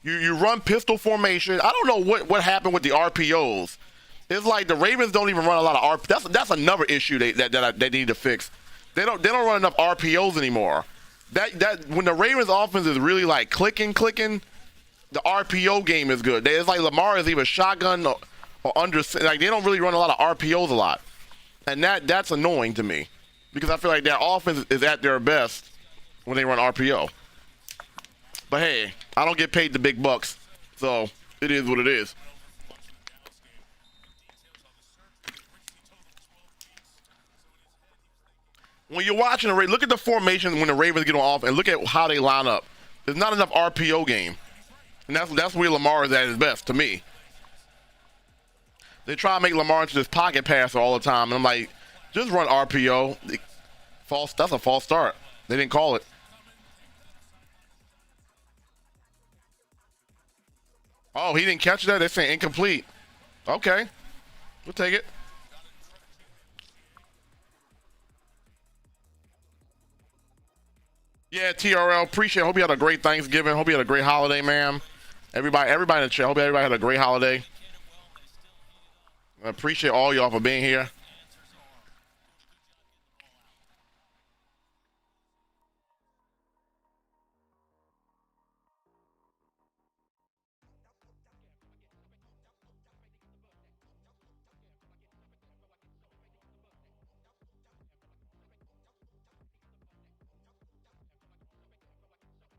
You run pistol formation. I don't know what happened with the RPOs. It's like the Ravens don't even run a lot of RPOs. That's another issue they need to fix. They don't run enough RPOs anymore. That when the Ravens offense is really like clicking, the RPO game is good. It's like Lamar is either shotgun or under. Like, they don't really run a lot of RPOs a lot, and that's annoying to me because I feel like their offense is at their best when they run RPO. But hey, I don't get paid the big bucks, so it is what it is. When you're watching look at the formation when the Ravens get on off, and look at how they line up. There's not enough RPO game. And that's where Lamar is at his best, to me. They try to make Lamar into this pocket passer all the time, and I'm like, just run RPO. That's a false start. They didn't call it. Oh, he didn't catch that? They're saying incomplete. Okay. We'll take it. Yeah, TRL, appreciate it. Hope you had a great Thanksgiving. Hope you had a great holiday, man. Everybody in the chat, hope everybody had a great holiday. I appreciate all y'all for being here.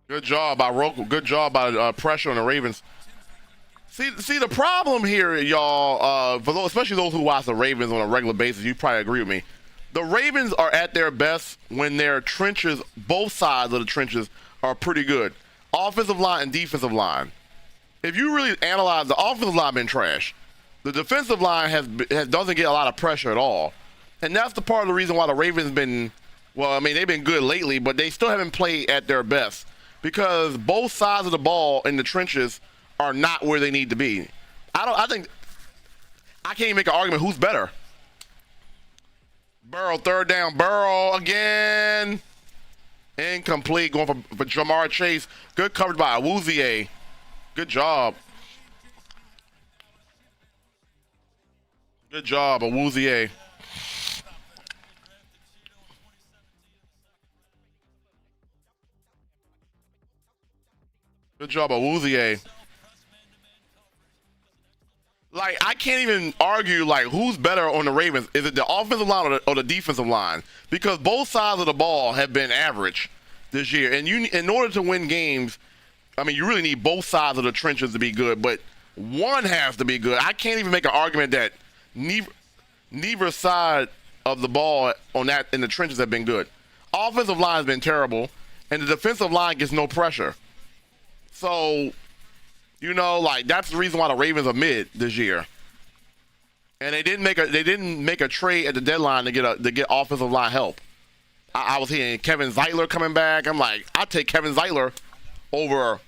Good job by Roku. Good job by pressure on the Ravens. See the problem here, y'all, for those, especially those who watch the Ravens on a regular basis, you probably agree with me. The Ravens are at their best when their trenches, both sides of the trenches, are pretty good. Offensive line and defensive line. If you really analyze, the offensive line been trash. The defensive line doesn't get a lot of pressure at all. And that's the part of the reason why the Ravens been Well, I mean, they've been good lately, but they still haven't played at their best because both sides of the ball in the trenches are not where they need to be. I think I can't even make an argument who's better. Burrow, third down. Burrow again. Incomplete. Going for Jamar Chase. Good coverage by 𝐂𝐚𝐬𝐡. Good job. Good job, 𝐂𝐚𝐬𝐡. Good job, 𝐂𝐚𝐬𝐡. Like, I can't even argue, like, who's better on the Ravens. Is it the offensive line or the defensive line? Because both sides of the ball have been average this year. And in order to win games, I mean, you really need both sides of the trenches to be good, but one has to be good. I can't even make an argument that neither side of the ball on that in the trenches have been good. Offensive line has been terrible, and the defensive line gets no pressure. So, you know, like, that's the reason why the Ravens are mid this year. And they didn't make a trade at the deadline to get offensive line help. I was hearing Kevin Zeitler coming back. I'm like, I'd take Kevin Zeitler over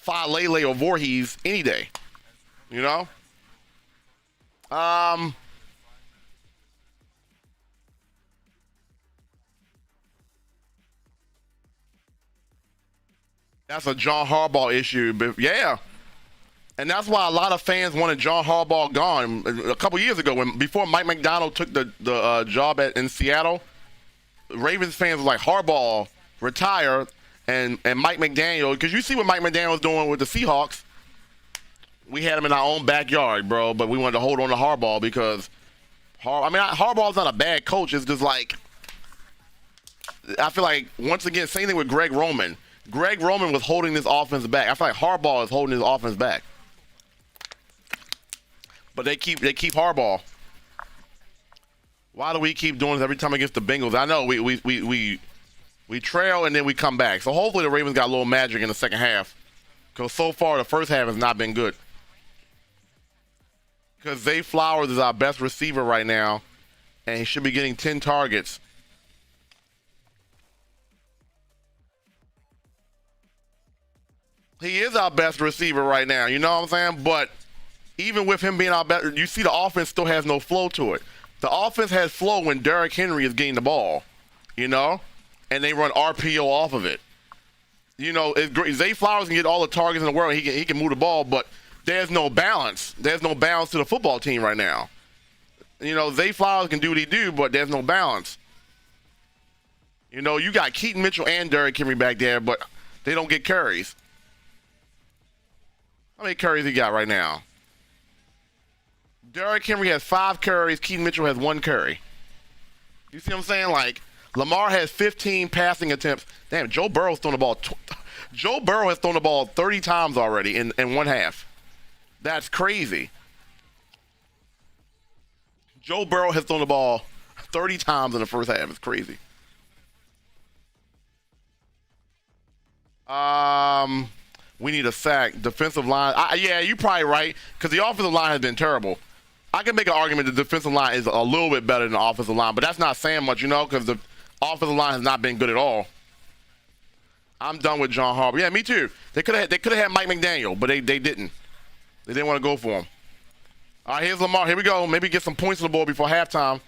Lele or Voorhees any day. You know? That's a John Harbaugh issue, but yeah. And that's why a lot of fans wanted John Harbaugh gone a couple years ago before Mike McDonald took the job in Seattle. Ravens fans were like, Harbaugh, retire, and Mike McDaniel, because you see what Mike McDaniel was doing with the Seahawks. We had him in our own backyard, bro, but we wanted to hold on to Harbaugh because, Harbaugh's not a bad coach. It's just like, I feel like, once again, same thing with Greg Roman. Greg Roman was holding this offense back. I feel like Harbaugh is holding his offense back. But they keep Harbaugh. Why do we keep doing this every time against the Bengals? I know we trail and then we come back. So hopefully the Ravens got a little magic in the second half. Because so far the first half has not been good. Because Zay Flowers is our best receiver right now. And he should be getting 10 targets. He is our best receiver right now, you know what I'm saying? But even with him being our best, you see the offense still has no flow to it. The offense has flow when Derrick Henry is getting the ball, you know? And they run RPO off of it. You know, Zay Flowers can get all the targets in the world. He can move the ball, but there's no balance. There's no balance to the football team right now. You know, Zay Flowers can do what he do, but there's no balance. You know, you got Keaton Mitchell and Derrick Henry back there, but they don't get carries. How many carries he got right now? Derrick Henry has 5 carries. Keaton Mitchell has 1 carry. You see what I'm saying? Like, Lamar has 15 passing attempts. Damn, Joe Burrow has thrown the ball. Joe Burrow has thrown the ball 30 times already in one half. That's crazy. Joe Burrow has thrown the ball 30 times in the first half. It's crazy. We need a sack. Defensive line. Yeah, you're probably right, because the offensive line has been terrible. I can make an argument the defensive line is a little bit better than the offensive line, but that's not saying much, you know, because the offensive line has not been good at all. I'm done with John Harbaugh. Yeah, me too. They could have had Mike McDaniel, but they didn't. They didn't want to go for him. All right, here's Lamar. Here we go. Maybe get some points on the board before halftime.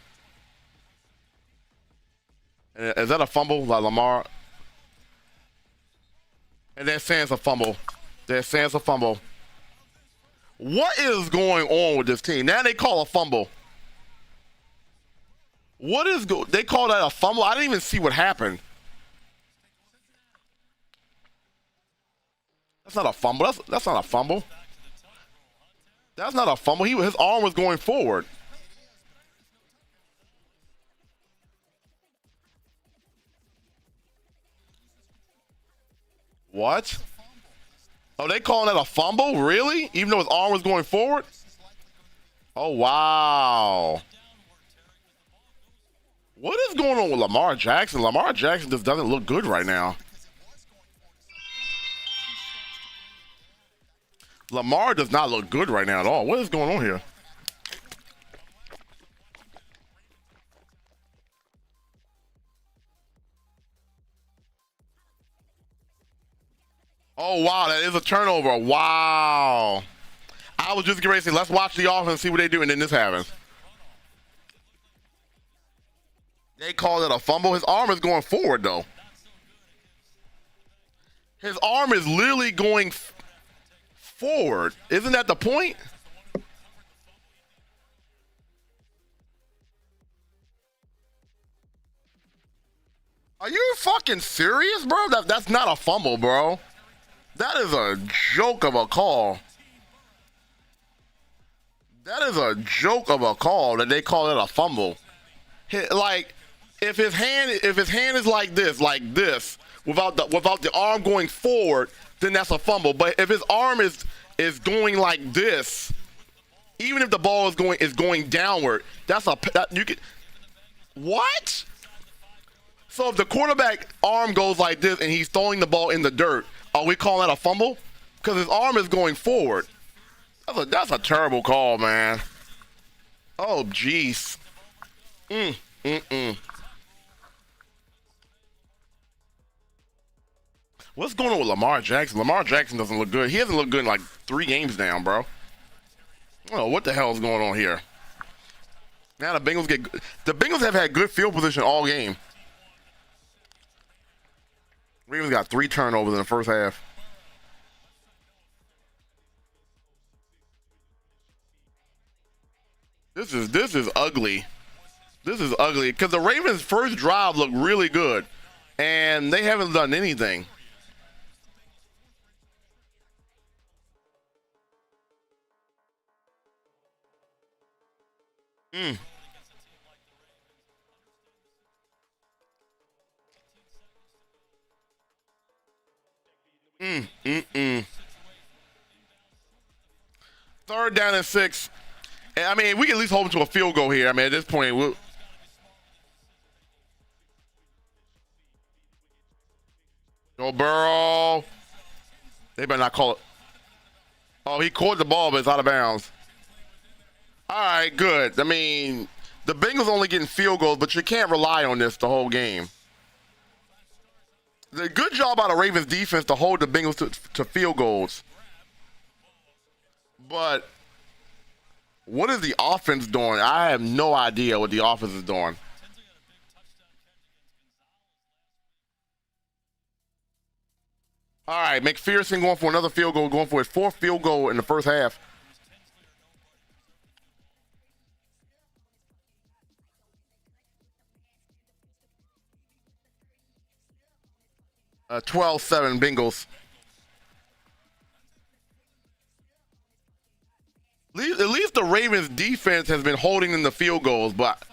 Is that a fumble by Lamar? And they're saying it's a fumble. They're saying it's a fumble. What is going on with this team? Now they call a fumble. What is they call that a fumble? I didn't even see what happened. That's not a fumble. That's not a fumble. That's not a fumble. His arm was going forward. What? Oh, they calling that a fumble? Really? Even though his arm was going forward? Oh, wow. What is going on with Lamar Jackson? Lamar Jackson just doesn't look good right now. Lamar does not look good right now at all. What is going on here? Oh, wow, that is a turnover. Wow. I was just getting ready to say, let's watch the offense and see what they do, and then this happens. They called it a fumble. His arm is going forward, though. His arm is literally going forward. Isn't that the point? Are you fucking serious, bro? That's not a fumble, bro. That is a joke of a call. That is a joke of a call that they call it a fumble. Like, if his hand is like this, without the arm going forward, then that's a fumble. But if his arm is going like this, even if the ball is going downward, you could. What? So if the quarterback arm goes like this and he's throwing the ball in the dirt, are we calling that a fumble? Because his arm is going forward. That's a terrible call, man. Oh, jeez. What's going on with Lamar Jackson? Lamar Jackson doesn't look good. He hasn't looked good in like 3 games now, bro. I don't know what the hell is going on here. Now the Bengals have had good field position all game. Ravens got 3 turnovers in the first half. This is ugly. This is ugly because the Ravens' first drive looked really good, and they haven't done anything. Third down and 6. I mean, we can at least hold them to a field goal here. I mean, at this point, Joe Burrow. They better not call it. Oh, he caught the ball, but it's out of bounds. All right, good. I mean, the Bengals only getting field goals, but you can't rely on this the whole game. The good job by the Ravens defense to hold the Bengals to field goals. But what is the offense doing? I have no idea what the offense is doing. All right, McPherson going for another field goal, going for his 4th field goal in the first half. Uh, 12-7 Bengals. At least the Ravens defense has been holding in the field goals, but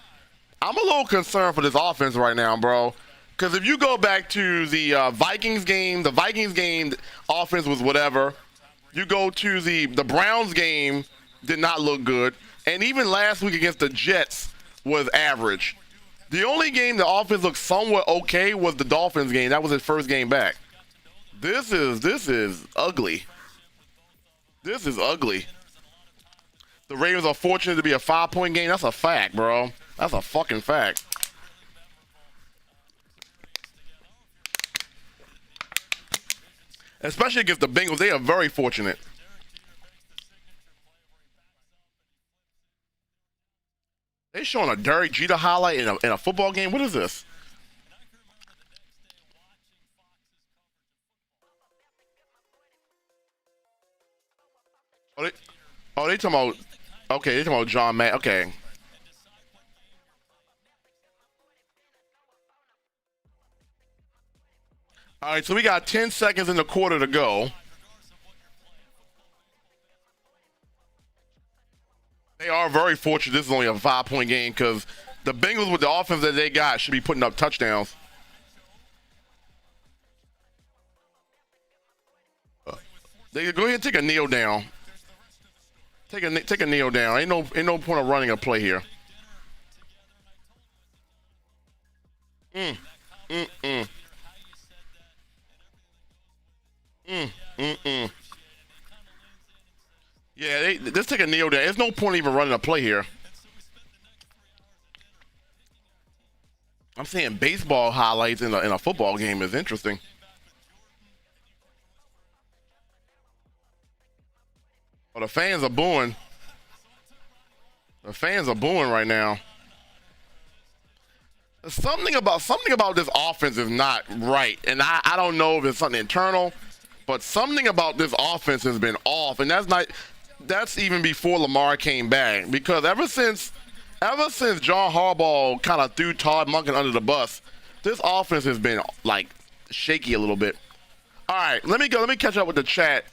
I'm a little concerned for this offense right now, bro. Because if you go back to the Vikings game, the offense was whatever. You go to the Browns game, did not look good. And even last week against the Jets was average. The only game the offense looked somewhat okay was the Dolphins game. That was his first game back. This is ugly. This is ugly. The Ravens are fortunate to be a 5-point game. That's a fact, bro. That's a fucking fact. Especially against the Bengals. They are very fortunate. They showing a Derek Jeter highlight in a football game? What is this? They talking about... Okay, they talking about John Matt. Okay. All right, so we got 10 seconds in the quarter to go. They are very fortunate this is only a 5-point game because the Bengals with the offense that they got should be putting up touchdowns. They go ahead and take a kneel down. Take a kneel down. Ain't no point of running a play here. Yeah, let's take a kneel down. There's no point even running a play here. I'm saying baseball highlights in a football game is interesting. The fans are booing. The fans are booing right now. Something about this offense is not right, and I don't know if it's something internal, but something about this offense has been off, and that's even before Lamar came back, because ever since John Harbaugh kind of threw Todd Monken under the bus, this offense has been like shaky a little bit. All right, let me catch up with the chat.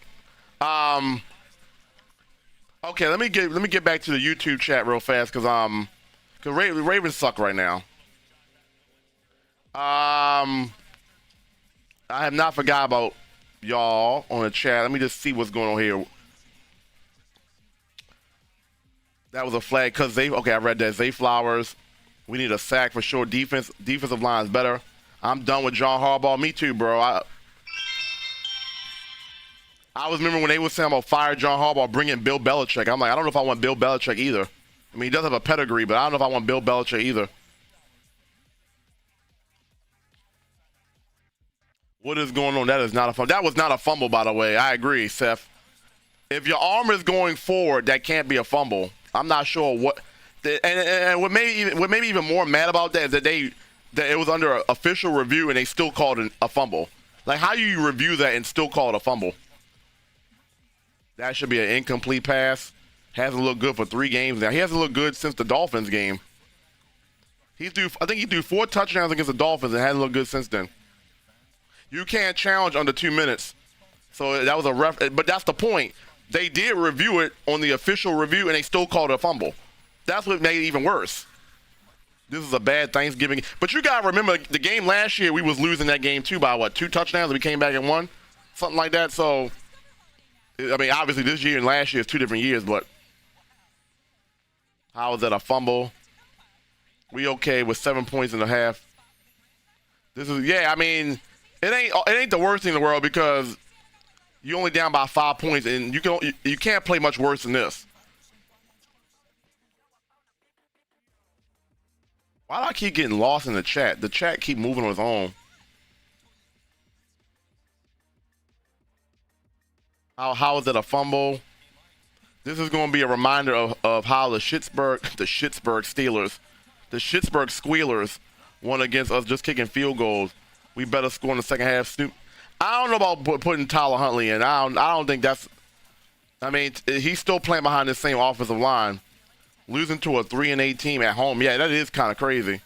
Okay, let me get back to the YouTube chat real fast, because Ravens suck right now. I have not forgot about y'all on the chat. Let me just see what's going on here. That was a flag because okay, I read that. Zay Flowers, we need a sack for sure. Defensive line is better. I'm done with John Harbaugh. Me too, bro. I was remember when they were saying about fire John Harbaugh, bring in Bill Belichick. I'm like, I don't know if I want Bill Belichick either. I mean, he does have a pedigree, but I don't know if I want Bill Belichick either. What is going on? That is not a fumble. That was not a fumble, by the way. I agree, Seth. If your arm is going forward, that can't be a fumble. I'm not sure what. And what made me even more mad about that is that it was under official review and they still called it a fumble. Like, how do you review that and still call it a fumble? That should be an incomplete pass. Hasn't looked good for 3 games now. He hasn't looked good since the Dolphins game. I think he threw 4 touchdowns against the Dolphins and hasn't looked good since then. You can't challenge under 2 minutes. So that was but that's the point. They did review it on the official review and they still called it a fumble. That's what made it even worse. This is a bad Thanksgiving. But you got to remember, the game last year, we was losing that game too by, 2 touchdowns, and we came back and won? Something like that. So, I mean, obviously this year and last year is 2 different years, but how is that a fumble? We okay with 7 points in the half. This is, yeah, I mean, it ain't the worst thing in the world because you're only down by 5 points, and you can't play much worse than this. Why do I keep getting lost in the chat? The chat keep moving on its own. How is it a fumble? This is going to be a reminder of how the Schittsburg Squealers won against us just kicking field goals. We better score in the second half. I don't know about putting Tyler Huntley in. I don't think that's. I mean, he's still playing behind the same offensive line. Losing to a 3-8 team at home, yeah, that is kind of crazy.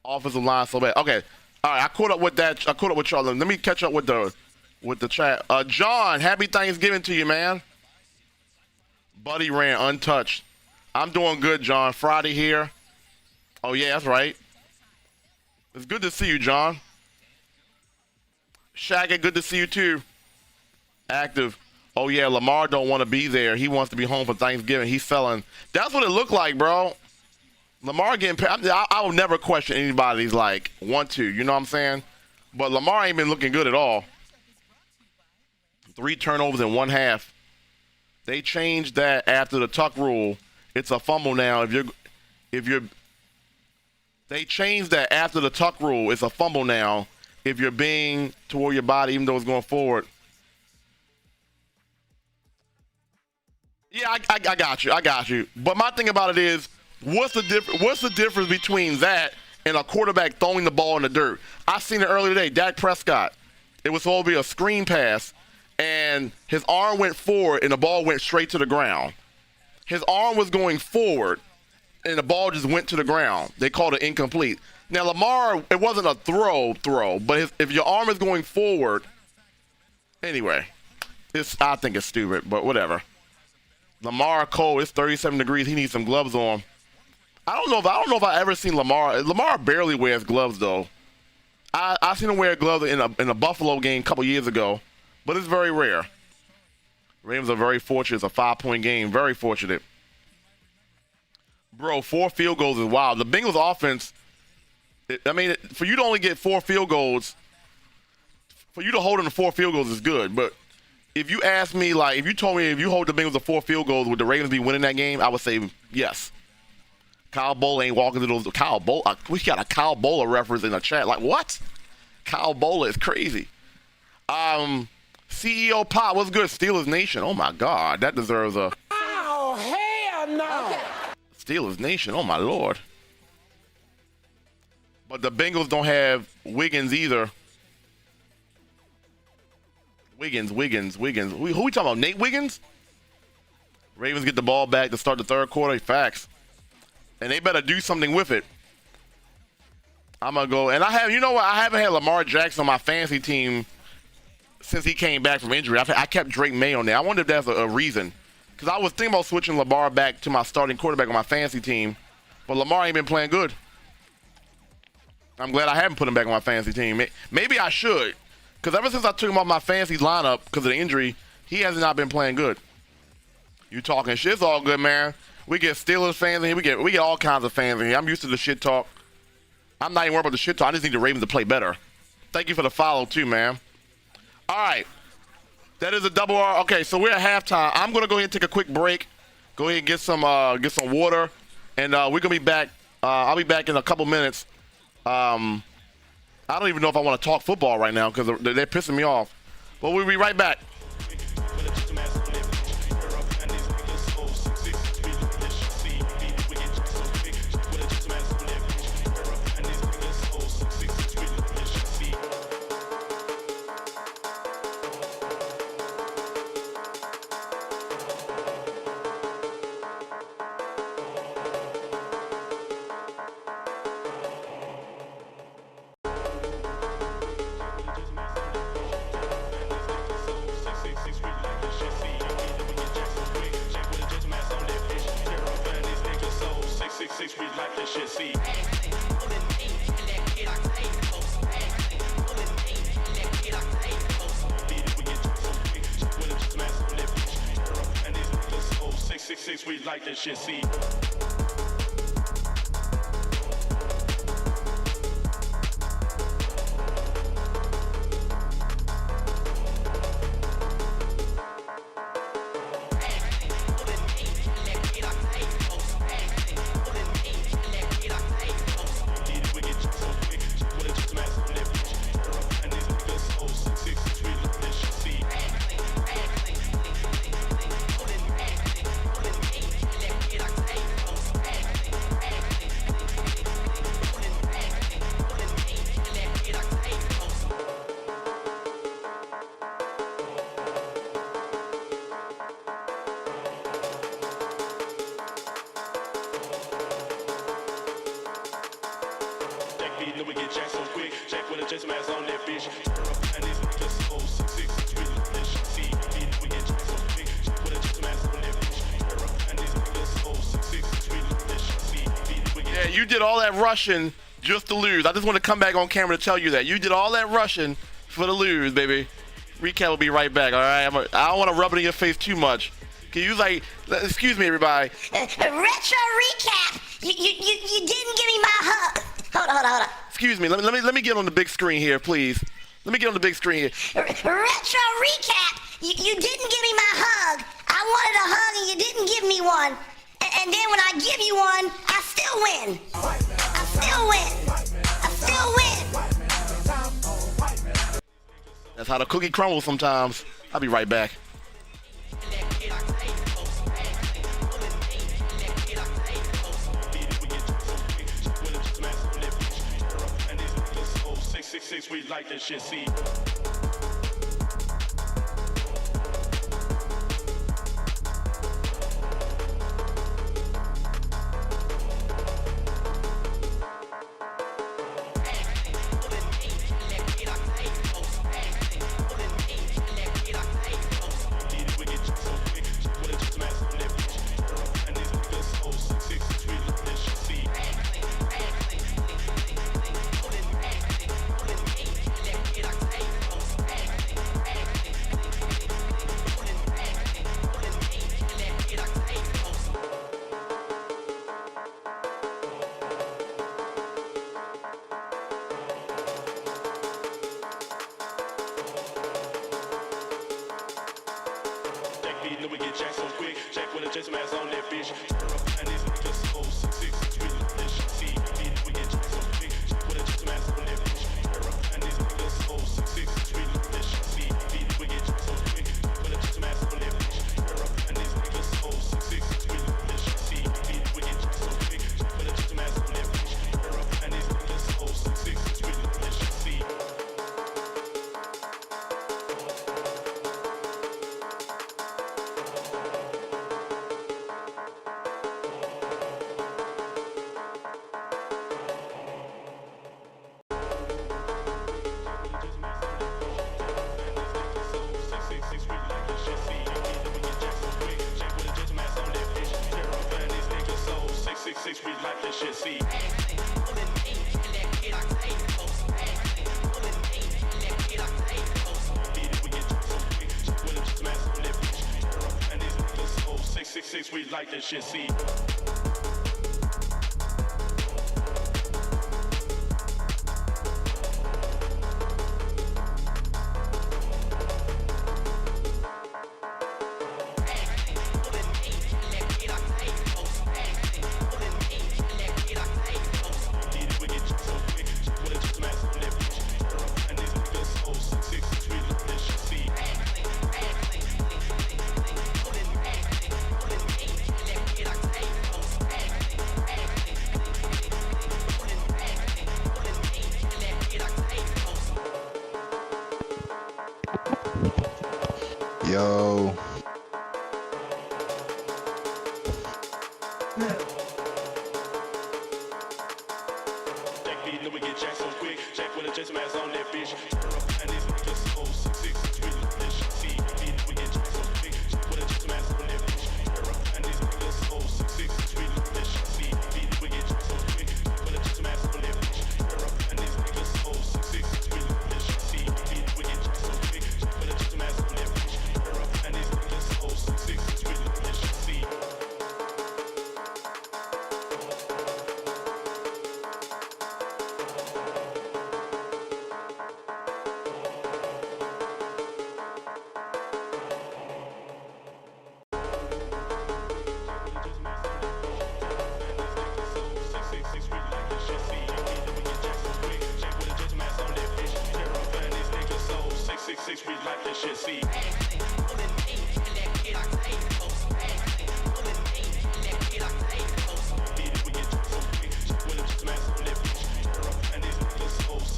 Offensive line so bad. Okay, all right, I caught up with that. I caught up with y'all. Let me catch up with the chat. John, happy Thanksgiving to you, man. Buddy ran untouched. I'm doing good, John. Friday here. Oh yeah, that's right. It's good to see you, John. Shaggy, good to see you too. Active. Oh yeah, Lamar don't want to be there. He wants to be home for Thanksgiving. He's selling. That's what it looked like, bro. Lamar getting paid. I will never question anybody's want to. You know what I'm saying? But Lamar ain't been looking good at all. 3 turnovers in 1 half. They changed that after the tuck rule. It's a fumble now. They changed that after the tuck rule. It's a fumble now if you're being toward your body, even though it's going forward. Yeah, I got you. But my thing about it is, what's the difference between that and a quarterback throwing the ball in the dirt? I seen it earlier today. Dak Prescott. It was supposed to be a screen pass, and his arm went forward, and the ball went straight to the ground. His arm was going forward, and the ball just went to the ground. They called it incomplete. Now, Lamar, it wasn't a throw, but if your arm is going forward, anyway, I think it's stupid, but whatever. Lamar cold. It's 37 degrees. He needs some gloves on. I don't know if I ever seen Lamar. Lamar barely wears gloves though. I seen him wear gloves in a Buffalo game a couple years ago, but it's very rare. Ravens are very fortunate. It's a 5-point game. Very fortunate. Bro, 4 field goals is wild. The Bengals offense. I mean, for you to only get 4 field goals, for you to hold them to 4 field goals is good, but. If you ask me, if you told me if you hold the Bengals to 4 field goals, would the Ravens be winning that game? I would say yes. Kyle Bola ain't walking to those. Kyle Bola, we got a Kyle Bola reference in the chat. Like, what? Kyle Bola is crazy. CEO Pop, what's good? Steelers Nation. Oh my God, that deserves a. Oh, hell no! Steelers Nation. Oh my Lord. But the Bengals don't have Wiggins either. Wiggins. Who we talking about? Nate Wiggins? Ravens get the ball back to start the third quarter. Facts. And they better do something with it. I'm going to go. And I haven't had Lamar Jackson on my fantasy team since he came back from injury. I kept Drake May on there. I wonder if that's a reason. Because I was thinking about switching Lamar back to my starting quarterback on my fantasy team. But Lamar ain't been playing good. I'm glad I haven't put him back on my fantasy team. Maybe I should. Because ever since I took him off my fantasy lineup because of the injury, he has not been playing good. You talking shit. It's all good, man. We get Steelers fans in here. We get all kinds of fans in here. I'm used to the shit talk. I'm not even worried about the shit talk. I just need the Ravens to play better. Thank you for the follow, too, man. All right. That is a double R. Okay, so we're at halftime. I'm going to go ahead and take a quick break. Go ahead and get some water. And we're going to be back. I'll be back in a couple minutes. I don't even know if I want to talk football right now because they're pissing me off. But we'll be right back. We like that shit, see. We get Jack so quick. Jack with a just mask on that bitch. And these niggas so 6'6", we look this shit. See, we get Jack so quick. Jack with a just mask on that bitch. And these niggas so 6'6", we look this shit. See, we get. Yeah, you did all that rushing just to lose. I just want to come back on camera to tell you that. You did all that rushing for the lose, baby. Recap will be right back, all right? I don't want to rub it in your face too much. Can you, like, excuse me, everybody. Retro recap. You didn't give me my hug. Hold on. Excuse me. Let me get on the big screen here, please. Let me get on the big screen here. Retro recap. You didn't give me my hug. I wanted a hug and you didn't give me one. And then when I give you one, I still win. That's how the cookie crumbles sometimes. I'll be right back. We like that shit, see. We get Jack so quick. Jack with a just mask on that bitch. And these niggas so 6'6", we look this shit. See, we get Jack so quick. Jack with a just mask on that bitch. And these niggas so 6'6", we look this shit. See, we get Jack so 666, we like this shit, see. Yo. Jack B, know we get Jack so quick. Jack with a Jason mask on that bitch. And these niggas so 666, we love this shit, see. B, know we get Jack so quick. Jack with a Jason mask on that bitch. And these niggas so 666, we love this shit, see. B, know we get Jack so quick. Jack with a Jason mask on that bitch. And these niggas so 666, we love this shit, see. B, know we get Jack so quick. Jack with a Jason mask on that bitch. And these niggas so 666, we love this shit, see. We like this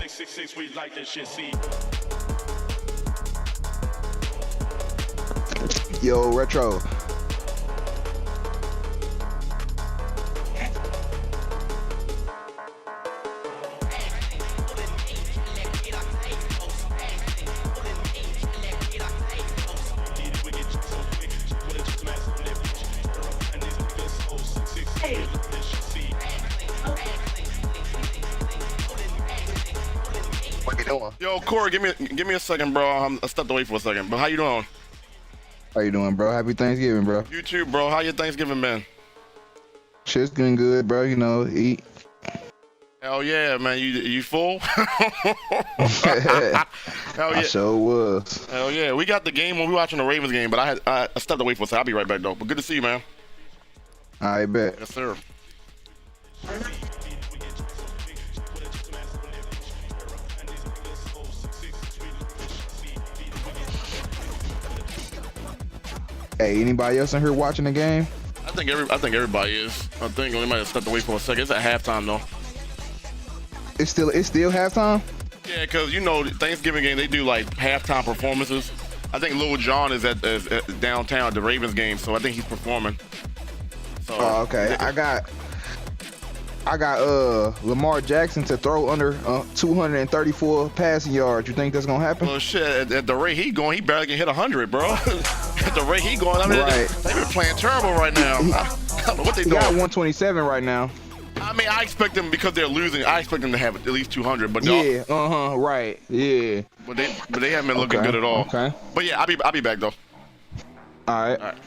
shit, see. We like this shit, see. Yo, Retro. What you doing? Yo, Corey, give me a second, bro. I stepped away for a second. But how you doing? How you doing, bro? Happy Thanksgiving, bro. You too, bro. How your Thanksgiving been? Shit's going good, bro. You know, eat. Hell yeah, man. You full? Hell yeah. I sure was. Hell yeah. We got the game when we watching the Ravens game, but I stepped away for a second. I'll be right back, though. But good to see you, man. I bet. Yes, sir. Hey, anybody else in here watching the game? I think everybody is. I think we might have stepped away for a second. It's at halftime, though. It's still halftime? Yeah, because, you know, Thanksgiving game, they do, like, halftime performances. I think Lil Jon is at downtown at the Ravens game, so I think he's performing. So, Oh, okay. I got Lamar Jackson to throw under 234 passing yards. You think that's gonna happen? Well, shit, at the rate he going, he barely can hit 100, bro. At the rate he going, I mean, Right. they been playing terrible right now. I don't know what they He doing. got 127 right now. I mean, I expect them, because they're losing, I expect them to have at least 200, but Yeah, right. Yeah. but they haven't been looking good at all. Okay. But yeah, I'll be back though. All right. All right.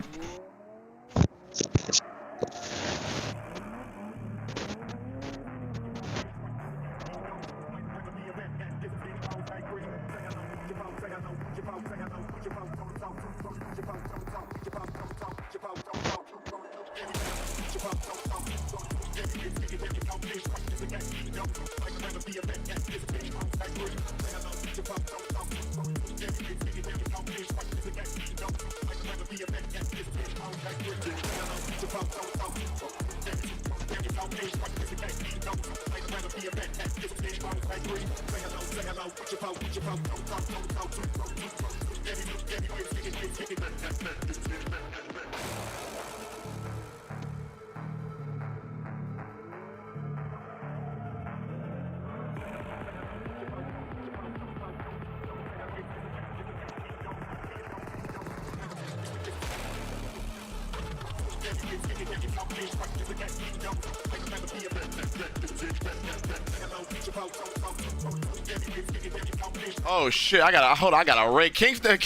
Oh shit! I got a raid. Kingston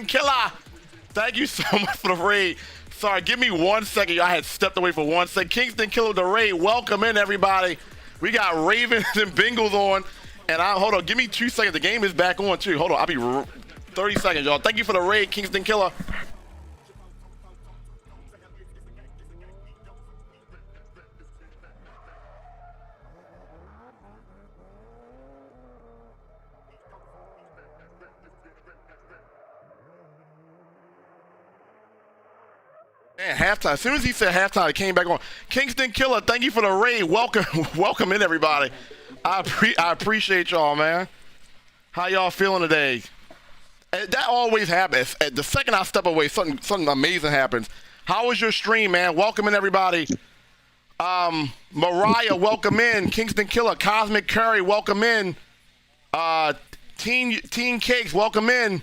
Killer. Thank you so much for the raid. Sorry, give me 1 second. I had stepped away for 1 second. Kingston Killer the Raid, welcome in, everybody. We got Ravens and Bengals on. And hold on, give me 2 seconds. The game is back on, too. Hold on, I'll be 30 seconds, y'all. Thank you for the raid, Kingston Killer. Man, halftime. As soon as he said halftime, it came back on. Kingston Killer, thank you for the raid. Welcome in, everybody. I appreciate y'all, man. How y'all feeling today? That always happens. The second I step away, something amazing happens. How was your stream, man? Welcome in, everybody. Mariah, welcome in. Kingston Killer, Cosmic Curry, welcome in. Teen Cakes, welcome in.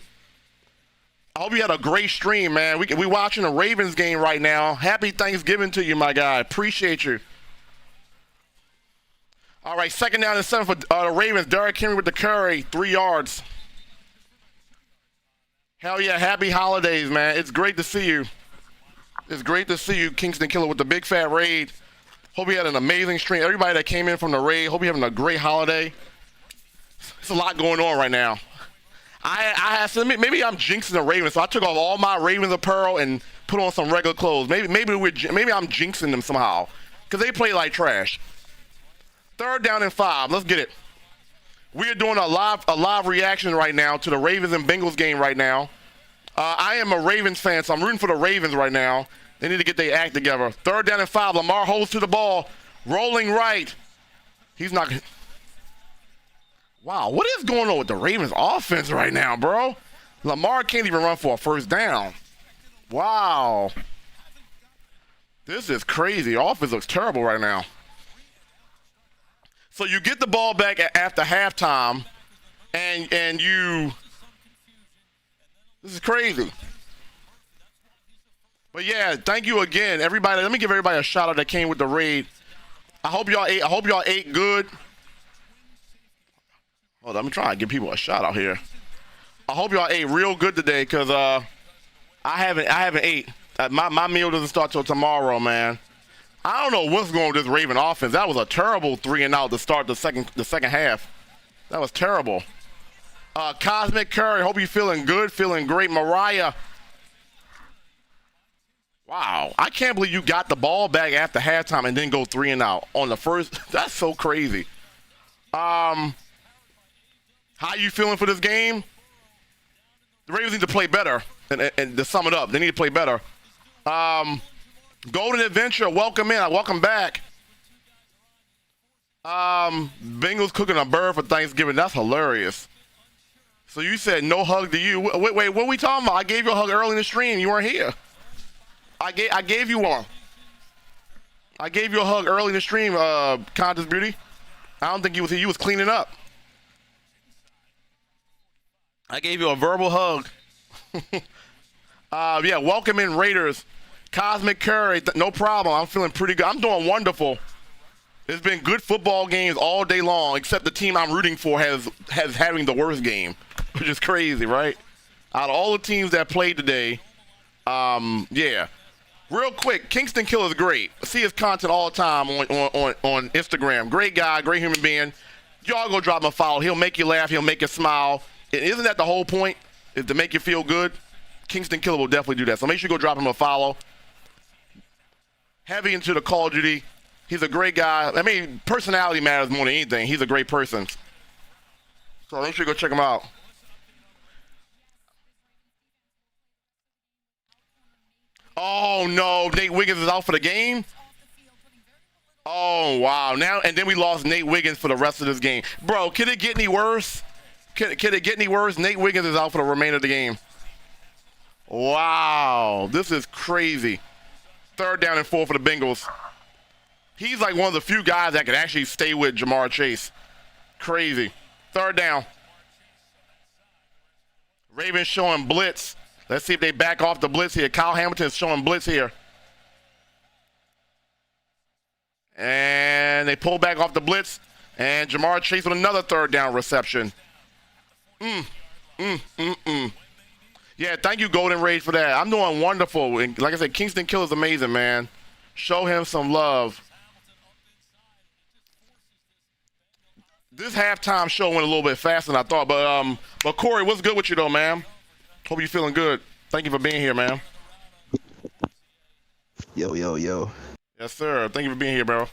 I hope you had a great stream, man. We watching a Ravens game right now. Happy Thanksgiving to you, my guy. Appreciate you. All right, 2nd down and 7 for the Ravens. Derrick Henry with the curry, 3 yards. Hell yeah, happy holidays, man. It's great to see you. It's great to see you, Kingston Killer, with the big fat raid. Hope you had an amazing stream. Everybody that came in from the raid, hope you're having a great holiday. There's a lot going on right now. Maybe I'm jinxing the Ravens, so I took off all my Ravens apparel and put on some regular clothes. Maybe I'm jinxing them somehow, because they play like trash. 3rd down and 5. Let's get it. We are doing a live reaction right now to the Ravens and Bengals game right now. I am a Ravens fan, so I'm rooting for the Ravens right now. They need to get their act together. 3rd down and 5. Lamar holds to the ball, rolling right. He's not. Wow, what is going on with the Ravens offense right now, bro? Lamar can't even run for a 1st down. Wow. This is crazy. Offense looks terrible right now. So you get the ball back after halftime, and you. This is crazy. But yeah, thank you again, everybody. Let me give everybody a shout out that came with the raid. I hope y'all ate good. Hold on, I'm trying to give people a shout out here. I hope y'all ate real good today, cause I haven't ate. My meal doesn't start till tomorrow, man. I don't know what's going on with this Raven offense. That was a terrible 3-and-out to start the second half. That was terrible. Cosmic Curry, hope you're feeling good, feeling great. Mariah. Wow, I can't believe you got the ball back after halftime and then go 3-and-out on the first. That's so crazy. How you feeling for this game? The Ravens need to play better, and to sum it up, they need to play better. Golden Adventure, welcome in. Welcome back. Bengals cooking a bird for Thanksgiving. That's hilarious. So you said no hug to you. Wait, what are we talking about? I gave you a hug early in the stream. You weren't here. I gave you one. I gave you a hug early in the stream, Contest Beauty. I don't think you was here. You was cleaning up. I gave you a verbal hug. Yeah, welcome in, Raiders. Cosmic Curry, no problem. I'm feeling pretty good. I'm doing wonderful. It's been good football games all day long, except the team I'm rooting for has having the worst game, which is crazy, right? Out of all the teams that played today, yeah. Real quick, Kingston Killer is great. I see his content all the time on Instagram. Great guy, great human being. Y'all go drop him a follow. He'll make you laugh. He'll make you smile. Isn't that the whole point? Is to make you feel good? Kingston Killer will definitely do that. So make sure you go drop him a follow. Heavy into the Call of Duty. He's a great guy. I mean, personality matters more than anything. He's a great person. So make sure you go check him out. Oh no, Nate Wiggins is out for the game? Oh wow. Now and then we lost Nate Wiggins for the rest of this game. Bro, can it get any worse? Can it get any worse? Nate Wiggins is out for the remainder of the game. Wow, this is crazy. 3rd down and 4 for the Bengals. He's like one of the few guys that can actually stay with Jamar Chase. Crazy. 3rd down. Ravens showing blitz. Let's see if they back off the blitz here. Kyle Hamilton's showing blitz here. And they pull back off the blitz. And Jamar Chase with another 3rd down reception. Yeah, Yeah, thank you, Golden Rage, for that. I'm doing wonderful. And like I said, Kingston Kill is amazing, man. Show him some love. This halftime show went a little bit faster than I thought, but Corey, what's good with you though, man? Hope you're feeling good. Thank you for being here, man. Yo, yo, yo. Yes, sir. Thank you for being here, bro.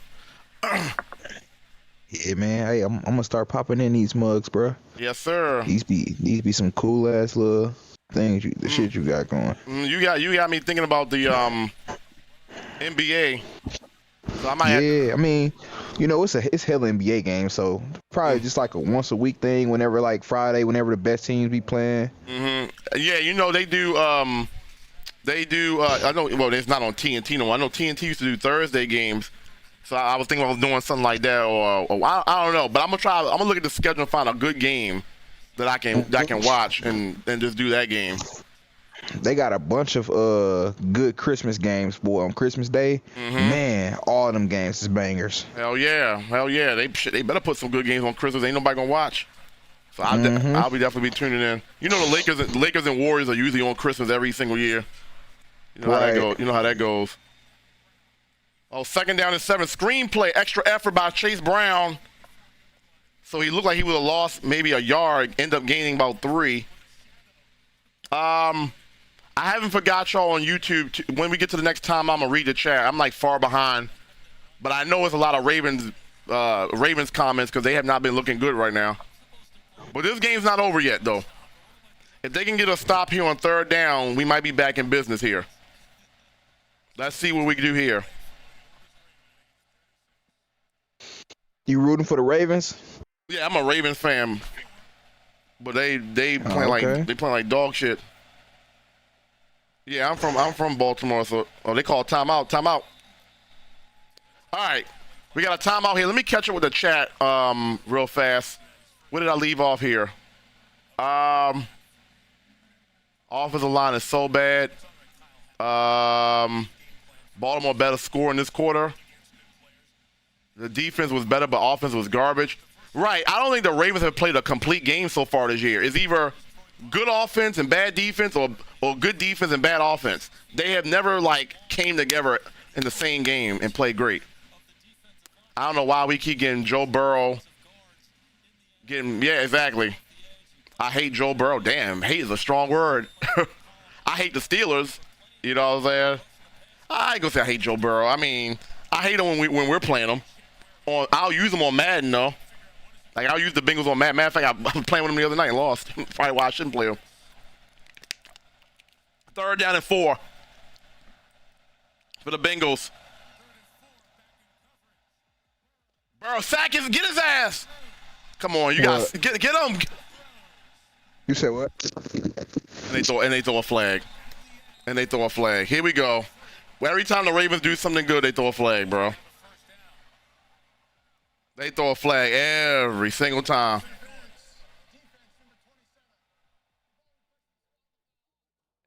Yeah, man. Hey, I'm gonna start popping in these mugs, bro. Yes, sir. These be some cool ass little things. The shit you got going. You got me thinking about the NBA. So I might I mean, you know, it's hella NBA games, so probably just like a once a week thing. Whenever like Friday, whenever the best teams be playing. Yeah, you know they do. I know. Well, it's not on TNT no more. I know TNT used to do Thursday games. So I was thinking about doing something like that, or I don't know. But I'm gonna look at the schedule and find a good game that I can watch and just do that game. They got a bunch of good Christmas games, boy. On Christmas Day, man, all them games is bangers. Hell yeah. They better put some good games on Christmas. Ain't nobody gonna watch. So I'll be definitely be tuning in. You know the Lakers and Warriors are usually on Christmas every single year. You know how that goes. You know how that goes. Oh, 2nd down and 7. Screenplay, extra effort by Chase Brown. So he looked like he would have lost maybe a yard, end up gaining about 3. I haven't forgot y'all on YouTube. When we get to the next time, I'm going to read the chat. I'm like far behind. But I know it's a lot of Ravens comments because they have not been looking good right now. But this game's not over yet, though. If they can get a stop here on 3rd down, we might be back in business here. Let's see what we can do here. You rooting for the Ravens? Yeah, I'm a Ravens fan, but they playing like dog shit. Yeah, I'm from Baltimore, so they call timeout. All right, we got a timeout here. Let me catch up with the chat real fast. Where did I leave off here? Offensive line is so bad. Baltimore better score in this quarter. The defense was better, but offense was garbage. Right. I don't think the Ravens have played a complete game so far this year. It's either good offense and bad defense or good defense and bad offense. They have never, came together in the same game and played great. I don't know why we keep getting Joe Burrow. Yeah, exactly. I hate Joe Burrow. Damn, hate is a strong word. I hate the Steelers. You know what I'm saying? I ain't gonna say I hate Joe Burrow. I mean, I hate him when we're playing him. I'll use them on Madden, though. I'll use the Bengals on Madden. Matter of fact, I was playing with them the other night and lost. Probably why I shouldn't play them. 3rd down and 4 for the Bengals. Burrow, sack his, get his ass. Come on, you guys, get him. You said what? And they throw a flag. Here we go. Every time the Ravens do something good, they throw a flag, bro. They throw a flag every single time.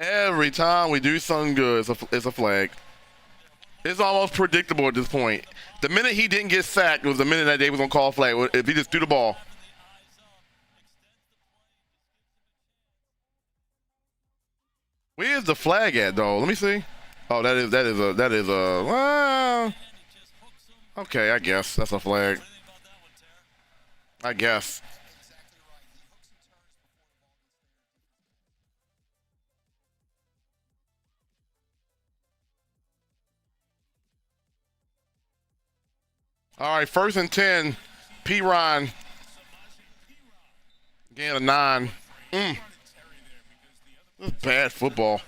Every time we do something good, it's a flag. It's almost predictable at this point. The minute he didn't get sacked was the minute that they was going to call a flag. If he just threw the ball. Where's the flag at, though? Let me see. Oh, that is a. Well, okay, I guess that's a flag. I guess. All right, 1st and 10. P-Ron. Gain of 9. This is bad football.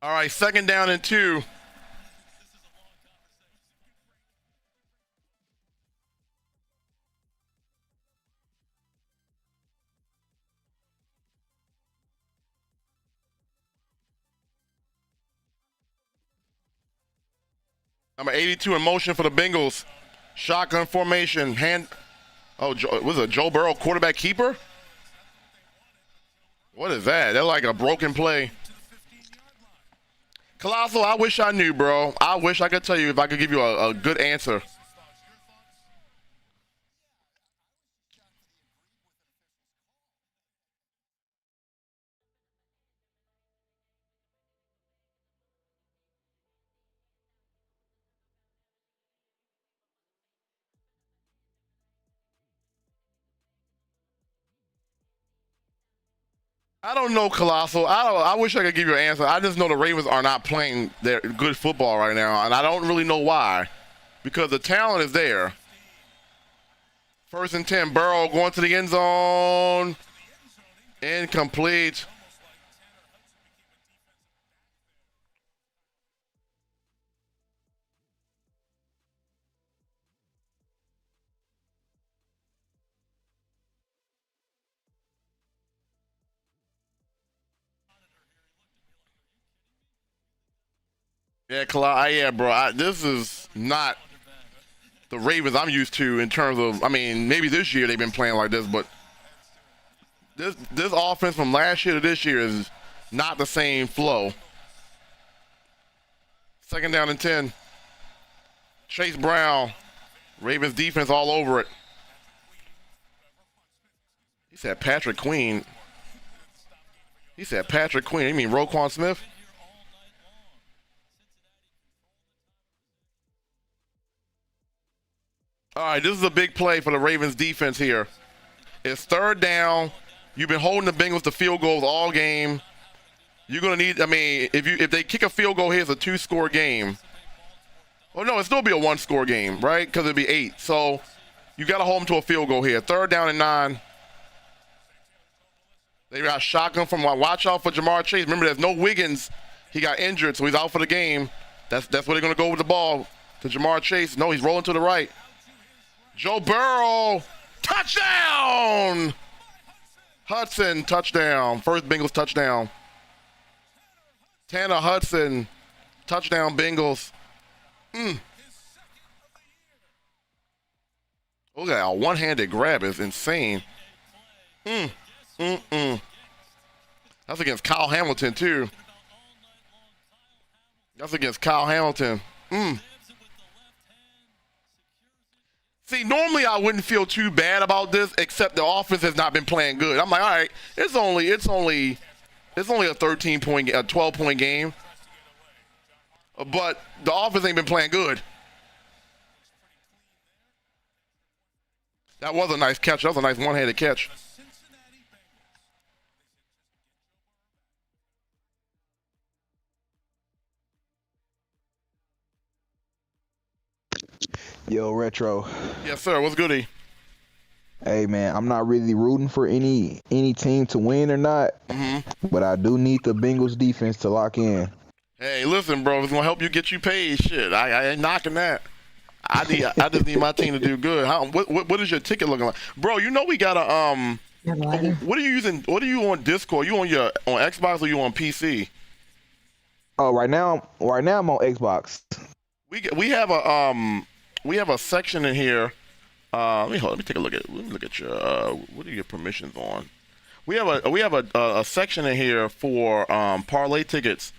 All right, 2nd down and 2. Number 82 in motion for the Bengals. Shotgun formation. Was it Joe Burrow quarterback keeper? What is that? They're like a broken play. Colossal, I wish I knew, bro. I wish I could tell you if I could give you a good answer. I don't know, Colossal. I wish I could give you an answer. I just know the Ravens are not playing their good football right now, and I don't really know why. Because the talent is there. 1st and 10, Burrow going to the end zone. Incomplete. Yeah, bro. This is not the Ravens I'm used to in terms of, I mean, maybe this year they've been playing like this, but this offense from last year to this year is not the same flow. 2nd down and 10. Chase Brown. Ravens defense all over it. He said Patrick Queen. You mean Roquan Smith? All right, this is a big play for the Ravens defense here. It's 3rd down. You've been holding the Bengals to field goals all game. You're gonna need. I mean, if they kick a field goal here, it's a 2-score game. Well, no, it'll still be a 1-score game, right? Because it'll be 8. So you got to hold them to a field goal here. 3rd down and 9. They got shotgun from. Watch out for Jamar Chase. Remember, there's no Wiggins. He got injured, so he's out for the game. That's where they're gonna go with the ball to Jamar Chase. No, he's rolling to the right. Joe Burrow, touchdown! Hudson, touchdown. First Bengals touchdown. Tanner Hudson, touchdown Bengals. Look at that, a one-handed grab is insane. That's against Kyle Hamilton, too. See, normally I wouldn't feel too bad about this, except the offense has not been playing good. I'm like, all right, it's only a 12-point game, but the offense ain't been playing good. That was a nice catch. That was a nice one-handed catch. Yo, Retro. Yes, sir. What's goody? Hey, man, I'm not really rooting for any team to win or not, but I do need the Bengals defense to lock in. Hey, listen, bro. It's gonna help you get you paid. Shit, I ain't knocking that. I just need my team to do good. What is your ticket looking like, bro? You know we got a What are you using? What are you on Discord? You on Xbox or you on PC? Oh, right now I'm on Xbox. We have a section in here. Let me take a look at. Let me look at your. What are your permissions on? We have a section in here for parlay tickets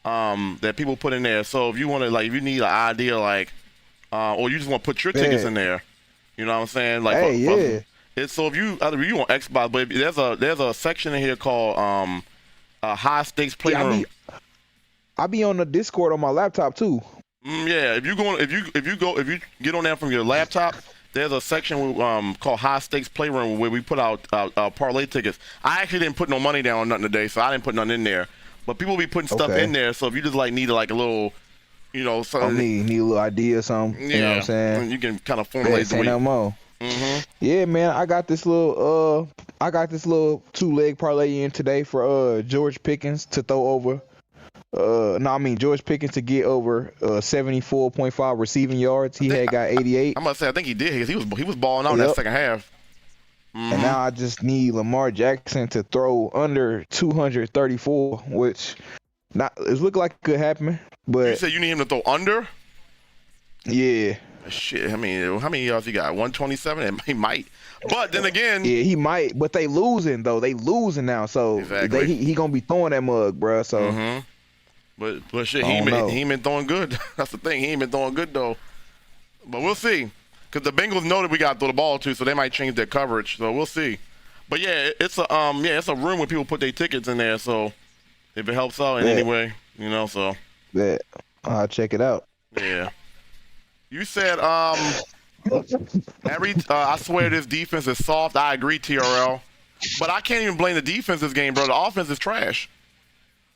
that people put in there. So if you want to if you need an idea or you just want to put your tickets in there, you know what I'm saying? It's so if you on Xbox, but there's a section in here called high stakes playroom. I be on the Discord on my laptop too. Yeah, if you get on there from your laptop, there's a section called High Stakes Playroom where we put out parlay tickets. I actually didn't put no money down on nothing today, so I didn't put nothing in there. But people be putting stuff in there, so if you just need a little, something. Need a little idea or something. Yeah, you know what I'm saying? You can kind of formulate the week. Yeah, man, I got this little 2-leg parlay in today for George Pickens to throw over. George Pickens to get over 74.5 receiving yards. He got 88. I'm about to say, I think he did. He was balling out in that second half. And now I just need Lamar Jackson to throw under 234, which it's looking like it could happen. But you said you need him to throw under? Yeah. Shit, how many yards he got? 127? He might. But then again, yeah, he might. But they losing though. They losing now, so he gonna be throwing that mug, bro. So. But shit, he ain't been throwing good. That's the thing. He ain't been throwing good though. But we'll see. Because the Bengals know that we got to throw the ball too, so they might change their coverage. So we'll see. But yeah, it's a room where people put their tickets in there. So if it helps out in any way, you know, so. Yeah, I'll check it out. Yeah. You said I swear this defense is soft. I agree, TRL. But I can't even blame the defense this game, bro. The offense is trash.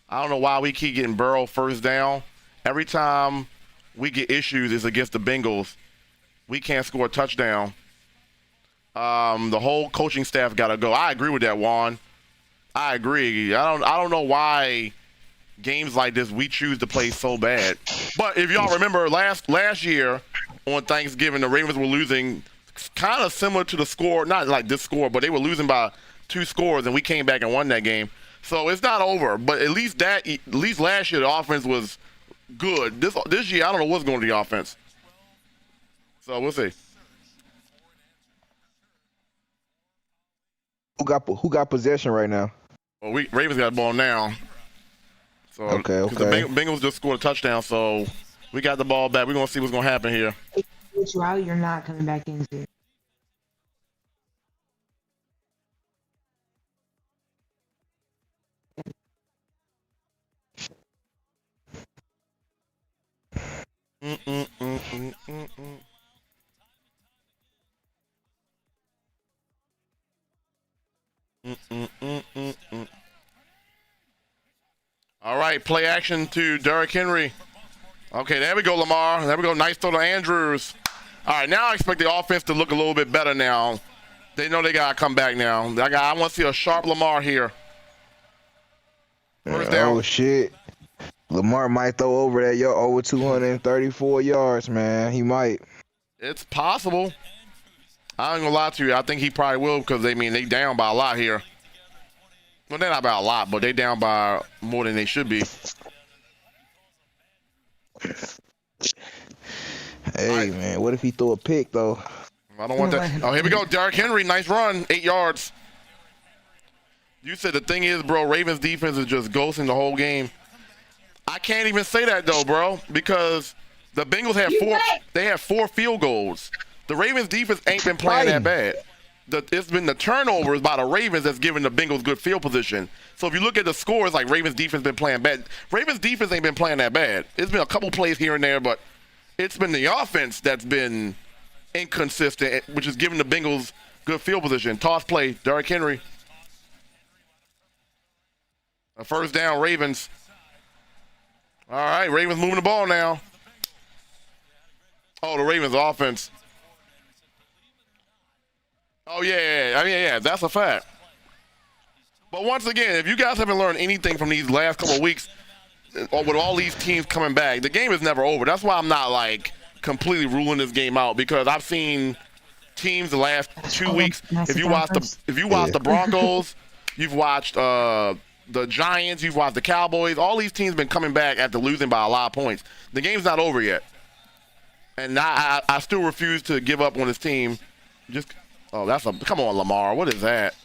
I don't know why we keep getting Burrow first down. Every time we get issues, it's against the Bengals. We can't score a touchdown. The whole coaching staff got to go. I agree with that, Juan. I agree. I don't know why games like this we choose to play so bad. But if y'all remember last year on Thanksgiving, the Ravens were losing kind of similar to the score, not like this score, but they were losing by 2 scores, and we came back and won that game. So it's not over. But at least last year the offense was good. This year I don't know what's going to the offense. So we'll see. Who got possession right now? Well, Ravens got the ball now. So okay. The Bengals just scored a touchdown, so we got the ball back. We're gonna see what's gonna happen here. Which route you're not coming back into? All right, play action to Derrick Henry. Okay, there we go, Lamar. There we go. Nice throw to Andrews. All right, now I expect the offense to look a little bit better now. They know they got to come back now. I want to see a sharp Lamar here. First down. Oh, shit. Lamar might throw over that over 234 yards, man. He might. It's possible. I ain't going to lie to you. I think he probably will because, they down by a lot here. Well, they're not by a lot, but they down by more than they should be. Hey, man, what if he throw a pick, though? I don't want that. Oh, here we go. Derrick Henry, nice run. 8 yards. You said the thing is, bro, Ravens defense is just ghosting the whole game. I can't even say that, though, bro, because the Bengals had 4 field goals. The Ravens defense ain't been playing that bad. It's been the turnovers by the Ravens that's giving the Bengals good field position. So if you look at the scores, like Ravens defense been playing bad. Ravens defense ain't been playing that bad. It's been a couple plays here and there, but it's been the offense that's been inconsistent, which is giving the Bengals good field position. Toss play, Derrick Henry. A first down, Ravens. All right, Ravens moving the ball now. Oh, the Ravens offense. Oh, yeah, that's a fact. But once again, if you guys haven't learned anything from these last couple of weeks, or with all these teams coming back, the game is never over. That's why I'm not, completely ruling this game out, because I've seen teams the last 2 weeks. If you watch the Broncos, you've watched the Giants, you've watched the Cowboys, all these teams been coming back after losing by a lot of points. The game's not over yet. And I still refuse to give up on this team. Come on, Lamar. What is that?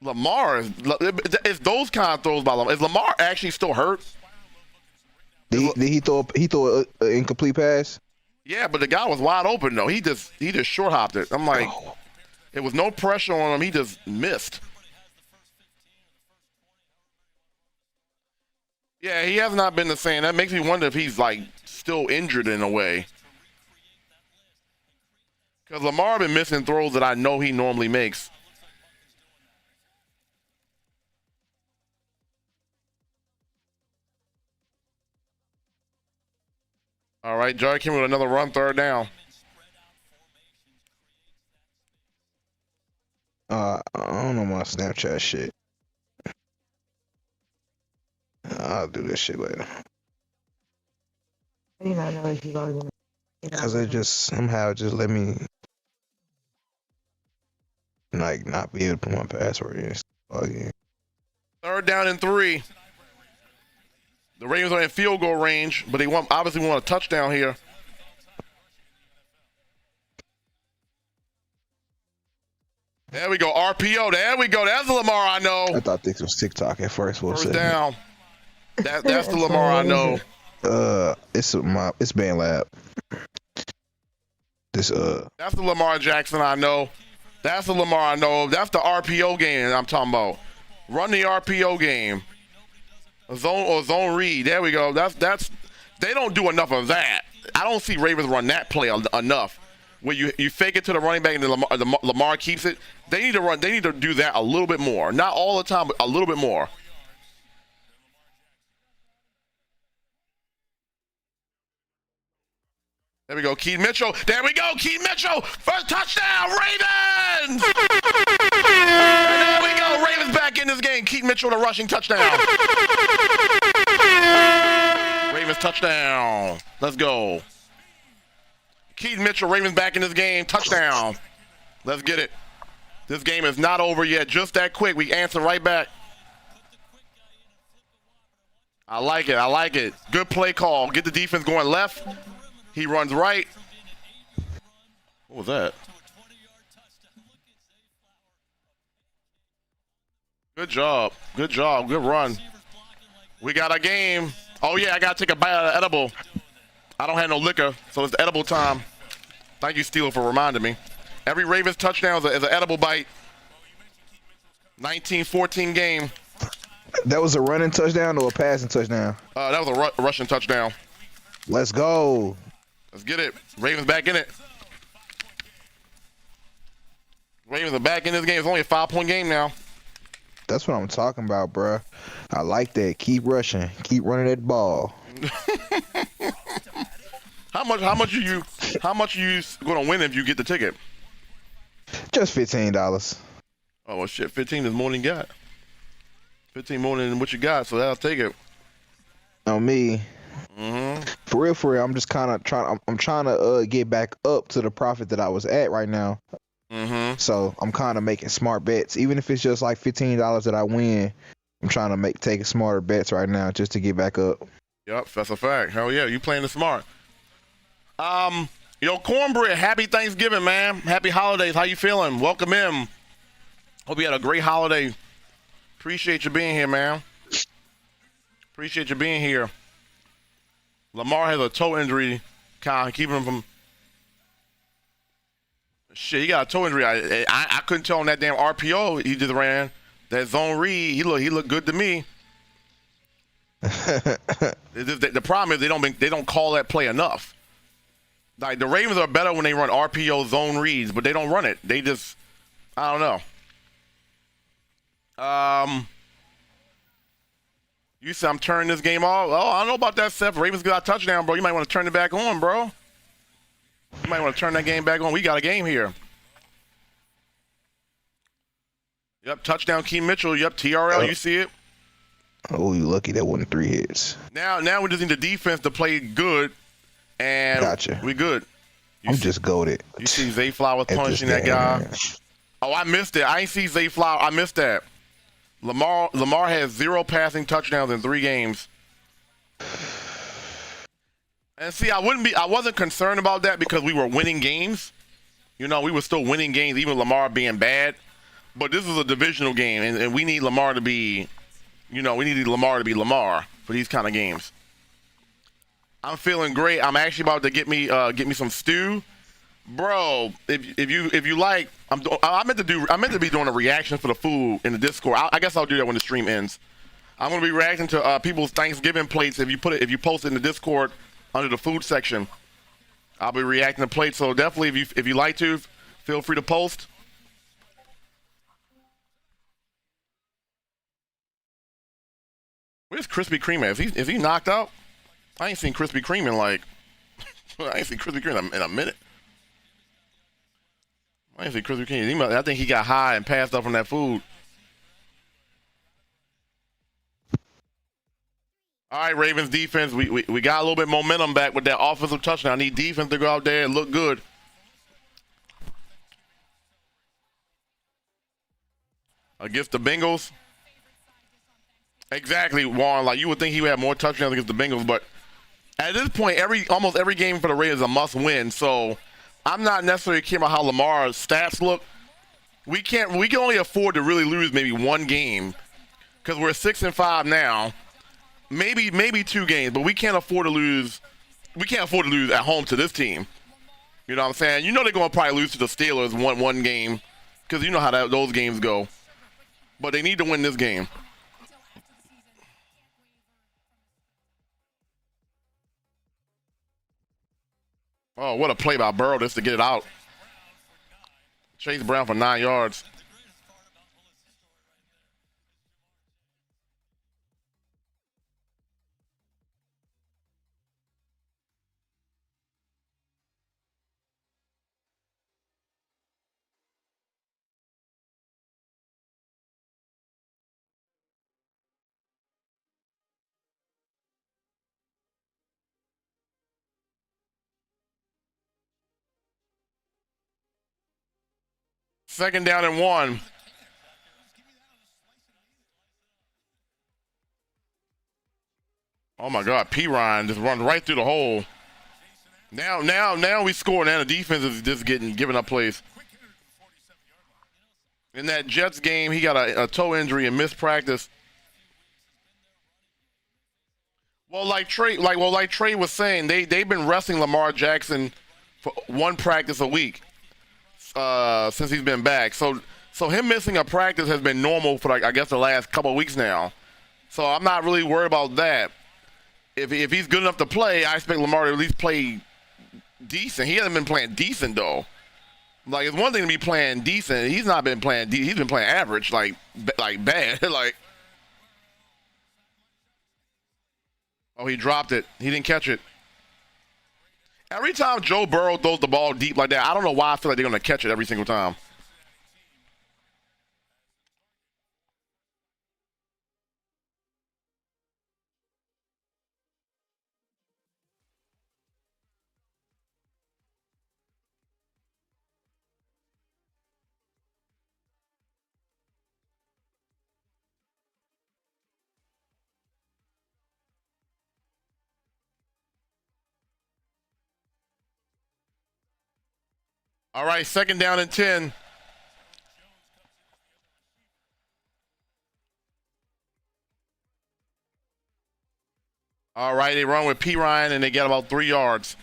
Lamar is those kind of throws by Lamar. Is Lamar actually still hurt? Did he throw an incomplete pass? Yeah, but the guy was wide open though. He just short hopped it. I'm like, It was no pressure on him. He just missed. Yeah, he has not been the same. That makes me wonder if he's still injured in a way. Because Lamar been missing throws that I know he normally makes. All right, Derrick Henry with another run, third down. I don't know my Snapchat shit. I'll do this shit later. I do not know if you guys. Because it just somehow just let me not be able to put my password in. Again. Third down and 3. The Ravens are in field goal range, but they obviously want a touchdown here. There we go, RPO. There we go. That's the Lamar I know. I thought this was TikTok at first. First down. That's the Lamar I know. It's Band Lab. That's the Lamar Jackson I know. That's the Lamar I know. That's the RPO game I'm talking about. Run the RPO game. Zone read. There we go. That's. They don't do enough of that. I don't see Ravens run that play enough. Where you fake it to the running back and then Lamar keeps it. They need to run. They need to do that a little bit more. Not all the time, but a little bit more. There we go, 𝐀𝐚𝐬𝐡 𝐀𝐩𝐸. There we go, 𝐀𝐚𝐬𝐡 𝐀𝐻𝐸. First touchdown, Ravens! And there we go, Ravens back in this game. 𝐀𝐚𝐬𝐡 with a rushing touchdown. Ravens touchdown. Let's go. 𝐀𝐚𝐬𝐡, Ravens back in this game. Touchdown. Let's get it. This game is not over yet. Just that quick. We answer right back. I like it. I like it. Good play call. Get the defense going left. He runs right. What was that? Good job. Good job. Good run. We got a game. Oh, yeah, I got to take a bite out of the edible. I don't have no liquor, so it's the edible time. Thank you, Steele, for reminding me. Every Ravens touchdown is an edible bite. 19-14 game. That was a running touchdown or a passing touchdown? That was a rushing touchdown. Let's go. Let's get it. Ravens back in it. Ravens are back in this game. It's only a 5-point game now. That's what I'm talking about, bro. I like that. Keep rushing. Keep running that ball. How much are you gonna win if you get the ticket? Just $15. Oh well, shit. 15 is more than you got. 15 more than what you got, so I'll take it. On me. Mm-hmm. For real, I'm just kind of trying. I'm trying to get back up to the profit that I was at right now. Mm-hmm. So I'm kind of making smart bets, even if it's just like $15 that I win. I'm trying to take smarter bets right now just to get back up. Yep, that's a fact. Hell yeah, you playing it smart. Cornbread, happy Thanksgiving, man. Happy holidays. How you feeling? Welcome in. Hope you had a great holiday. Appreciate you being here, man. Appreciate you being here. Lamar has a toe injury, kind of keeping him from. Shit, he got a toe injury. I couldn't tell on that damn RPO he just ran. That zone read, he looked good to me. The problem is they don't call that play enough. Like the Ravens are better when they run RPO zone reads, but they don't run it. They just, I don't know. You said I'm turning this game off. Oh, I don't know about that, Seth. Ravens got a touchdown, bro. You might want to turn it back on, bro. You might want to turn that game back on. We got a game here. Yep, touchdown, 𝐀𝐚𝐬𝐡. Yep, TRL. You see it. Oh, you lucky that wasn't 3 hits. Now we just need the defense to play good, and gotcha. We good. I'm just goated. You see Zay Flowers punching that guy. Oh, I missed it. I ain't see Zay Flowers. I missed that. Lamar has 0 passing touchdowns in 3 games. And see, I wasn't concerned about that because we were winning games. We were still winning games, even Lamar being bad. But this is a divisional game, and we need Lamar to be, we need Lamar to be Lamar for these kind of games. I'm feeling great. I'm actually about to get me some stew, bro. If you like, I meant to be doing a reaction for the food in the Discord. I guess I'll do that when the stream ends. I'm gonna be reacting to people's Thanksgiving plates. If you post it in the Discord under the food section, I'll be reacting to plates. So definitely, if you like to, feel free to post. Where's Krispy Kreme at? Is he knocked out? I ain't seen Krispy Kreme in I ain't seen Krispy Kreme in a minute. I ain't seen Krispy Kreme. I think he got high and passed up from that food. All right, Ravens defense. We got a little bit momentum back with that offensive touchdown. I need defense to go out there and look good. Against the Bengals. Exactly, Warren. Like you would think he would have more touchdowns against the Bengals, but at this point, almost every game for the Ravens is a must-win. So I'm not necessarily caring about how Lamar's stats look. We can only afford to really lose maybe one game because we're 6-5 now. maybe 2 games, but we can't afford to lose. We can't afford to lose at home to this team. You know what I'm saying? You know they're going to probably lose to the Steelers one game because you know how those games go. But they need to win this game. Oh, what a play by Burrow just to get it out. Chase Brown for 9 yards. Second down and 1. Oh my God, P. Ryan just runs right through the hole. Now we score, and the defense is just giving up plays. In that Jets game, he got a toe injury and missed practice. Well, like Trey was saying, they've been resting Lamar Jackson for 1 practice a week since he's been back. So him missing a practice has been normal for I guess the last couple of weeks now. So I'm not really worried about that. If he's good enough to play, I expect Lamar to at least play decent. He hasn't been playing decent though. Like it's one thing to be playing decent. He's not been playing. He's been playing average, like bad. Like, oh, he dropped it. He didn't catch it. Every time Joe Burrow throws the ball deep like that, I don't know why I feel like they're gonna catch it every single time. All right, second down and 10. All right, they run with P. Ryan, and they get about 3 yards.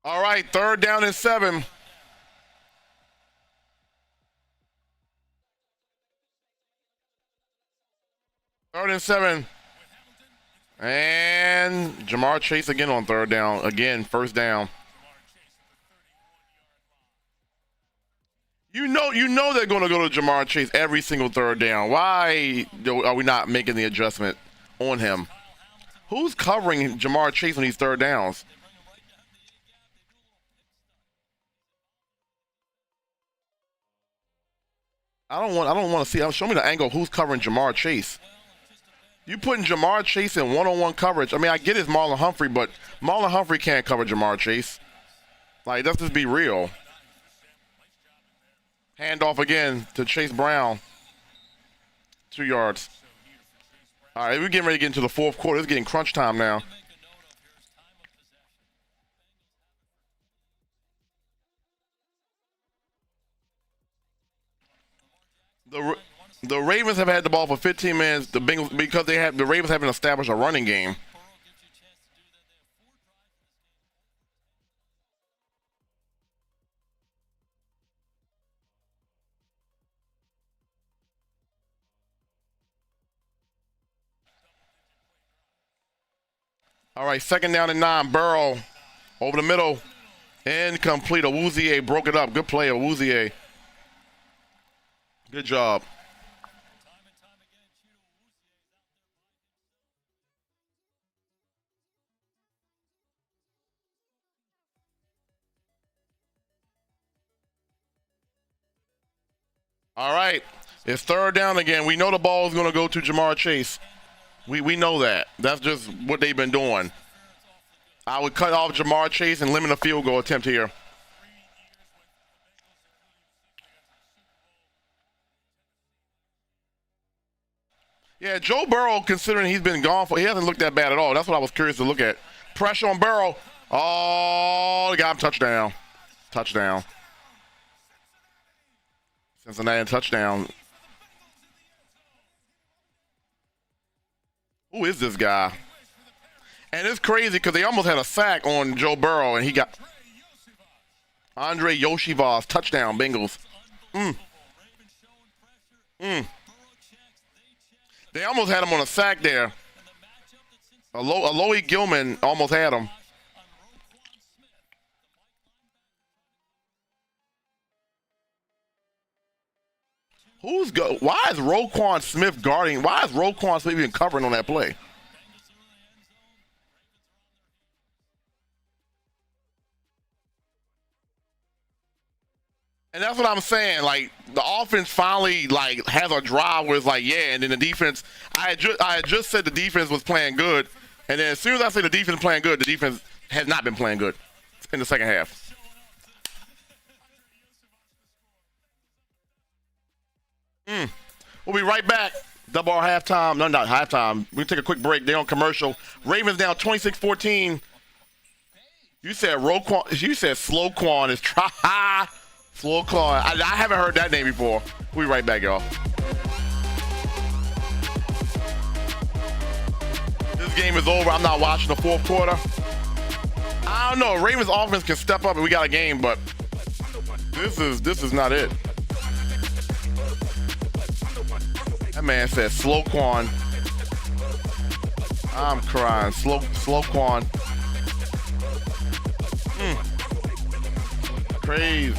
All right, third down and 7. Third and 7. And Ja'Marr Chase again on third down. Again, first down. You know they're going to go to Ja'Marr Chase every single third down. Why are we not making the adjustment on him? Who's covering Ja'Marr Chase on these third downs? I don't want to see. Show me the angle. Who's covering Ja'Marr Chase? You putting Ja'Marr Chase in one-on-one coverage. I mean, I get it's Marlon Humphrey, but Marlon Humphrey can't cover Ja'Marr Chase. Like, let's just be real. Handoff again to Chase Brown. 2 yards. All right, we're getting ready to get into the fourth quarter. It's getting crunch time now. The Ravens have had the ball for 15 minutes. The Bengals, because the Ravens haven't established a running game. All right, second down and 9. Burrow over the middle. Incomplete. 𝐂𝐚𝐲𝐩𝐴 broke it up. Good play, 𝐂𝐚𝐲𝐴. Good job. All right, it's third down again. We know the ball is going to go to Ja'Marr Chase. We know that. That's just what they've been doing. I would cut off Jamar Chase and limit a field goal attempt here. Yeah, Joe Burrow, considering he's been gone he hasn't looked that bad at all. That's what I was curious to look at. Pressure on Burrow. Oh, they got him. Touchdown. Touchdown. Cincinnati touchdown. Who is this guy? And it's crazy because they almost had a sack on Joe Burrow, and he got 𝐂𝐚𝐲𝐩𝐴 touchdown, Bengals. They almost had him on a sack there. 𝐂𝐚𝐲𝐻𝐿 Gilman almost had him. Why is Roquan Smith guarding? Why is Roquan Smith even covering on that play? And that's what I'm saying. Like, the offense finally like has a drive where it's like, yeah, and then the defense. I had just said the defense was playing good, and then as soon as I say the defense is playing good, the defense has not been playing good in the second half. We'll be right back. Double our halftime. No, not halftime. We'll take a quick break. They're on commercial. Ravens down 26-14. You said Roquan. You said Sloquan is try. Sloquan. I haven't heard that name before. We'll be right back, y'all. This game is over. I'm not watching the fourth quarter. I don't know. Ravens offense can step up and we got a game, but this is not it. That man said Sloquan. I'm crying. Sloquan. Crazy.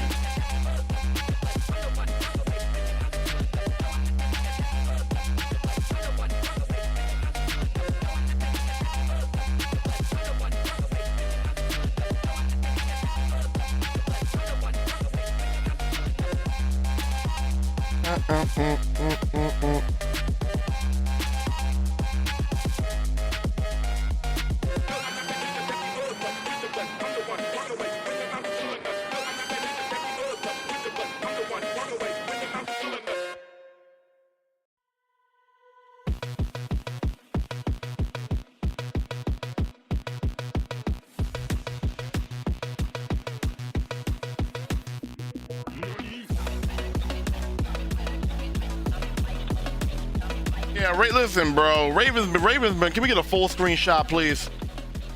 Yeah, listen, bro. Ravens been. Can we get a full screen shot, please?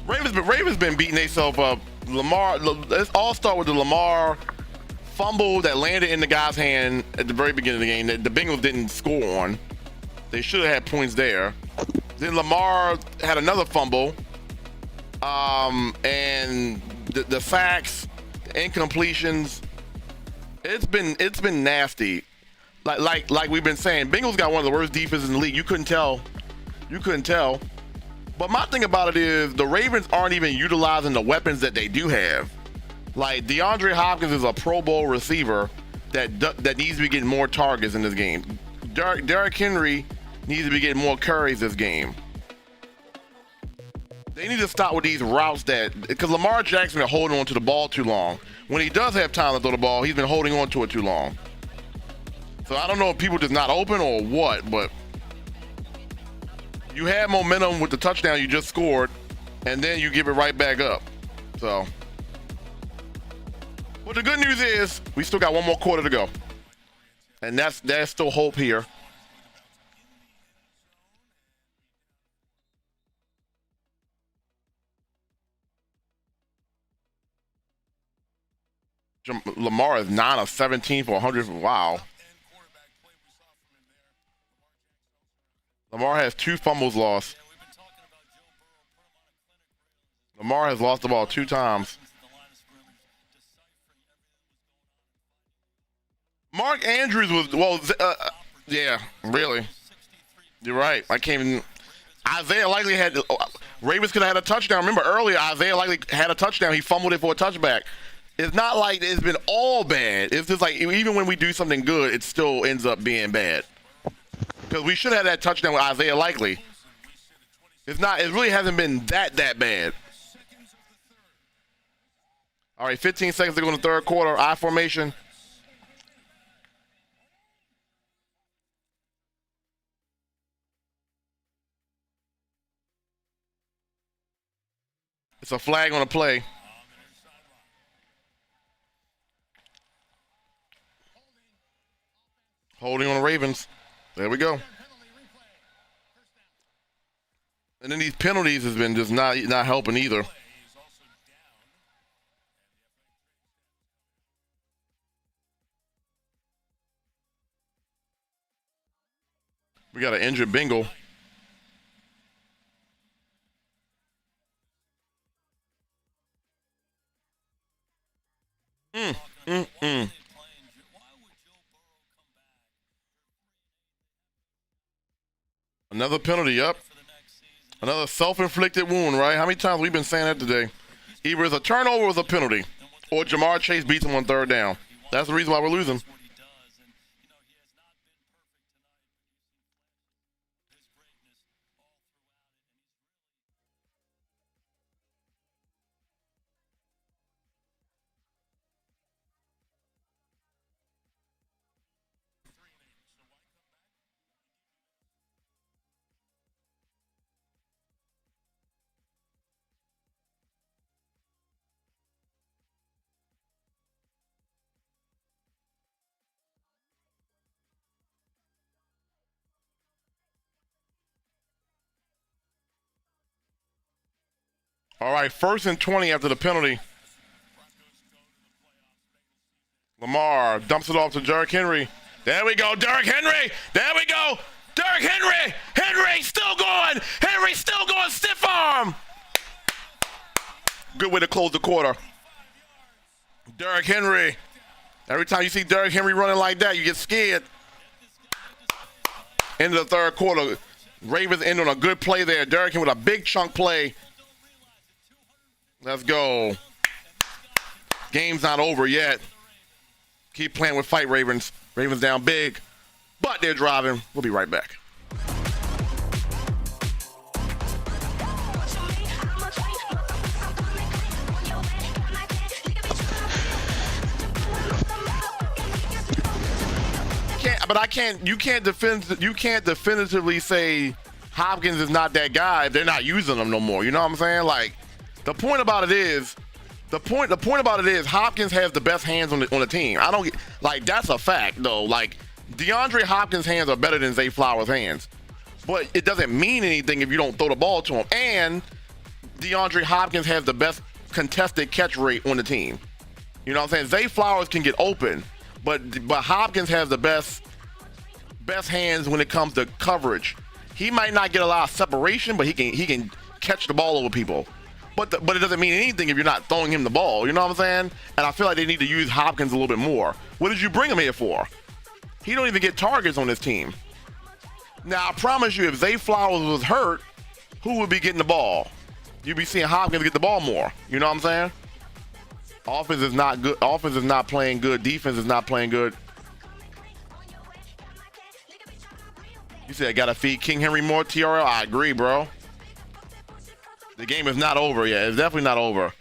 Ravens been beating themselves up. Lamar. Let's all start with the Lamar fumble that landed in the guy's hand at the very beginning of the game that the Bengals didn't score on. They should have had points there. Then Lamar had another fumble, and the sacks, the incompletions. It's been nasty. Like we've been saying, Bengals got one of the worst defenses in the league. You couldn't tell. But my thing about it is the Ravens aren't even utilizing the weapons that they do have. Like DeAndre Hopkins is a Pro Bowl receiver that needs to be getting more targets in this game. Derrick Henry needs to be getting more carries this game. They need to stop with these routes because Lamar Jackson been holding on to the ball too long. When he does have time to throw the ball, he's been holding on to it too long. So I don't know if people just not open or what, but you had momentum with the touchdown you just scored, and then you give it right back up. So, but the good news is we still got one more quarter to go, and there's still hope here. Lamar is 9 of 17 for 100. Wow. Lamar has 2 fumbles lost. Lamar has lost the ball 2 times. Mark Andrews was, yeah, really. You're right. I can't even. Isaiah Likely had, Ravens could have had a touchdown. Remember earlier, Isaiah Likely had a touchdown. He fumbled it for a touchback. It's not like it's been all bad. It's just like even when we do something good, it still ends up being bad. Because we should have that touchdown with Isaiah Likely. It's not. It really hasn't been that bad. All right, 15 seconds to go in the third quarter. I formation. It's a flag on a play. Holding on the Ravens. There we go. And then these penalties has been just not helping either. We got an injured Bengal. Another penalty, up. Another self-inflicted wound, right? How many times we've been saying that today? Either it's a turnover or it's a penalty. Or Jamar Chase beats him on third down. That's the reason why we're losing. All right, 1st and 20 after the penalty. Lamar dumps it off to Derrick Henry. There we go, Derrick Henry. There we go, Derrick Henry. Henry still going. Henry still going, stiff arm. Good way to close the quarter. Derrick Henry. Every time you see Derrick Henry running like that, you get scared. Into the third quarter. Ravens end on a good play there. Derrick Henry with a big chunk play. Let's go. Game's not over yet. Keep playing with fight, Ravens. Ravens down big, but they're driving. We'll be right back. You can't definitively say Hopkins is not that guy if they're not using him no more. You know what I'm saying? Like, the point about it is Hopkins has the best hands on the team. I don't get, like, that's a fact though. Like, DeAndre Hopkins' hands are better than Zay Flowers' hands, but it doesn't mean anything if you don't throw the ball to him. And DeAndre Hopkins has the best contested catch rate on the team. You know what I'm saying? Zay Flowers can get open, but Hopkins has the best hands when it comes to coverage. He might not get a lot of separation, but he can catch the ball over people. But it doesn't mean anything if you're not throwing him the ball. You know what I'm saying? And I feel like they need to use Hopkins a little bit more. What did you bring him here for? He don't even get targets on this team. Now, I promise you, if Zay Flowers was hurt, who would be getting the ball? You'd be seeing Hopkins get the ball more. You know what I'm saying? Offense is not good. Offense is not playing good. Defense is not playing good. You said I got to feed King Henry more, TRL? I agree, bro. The game is not over yet. It's definitely not over.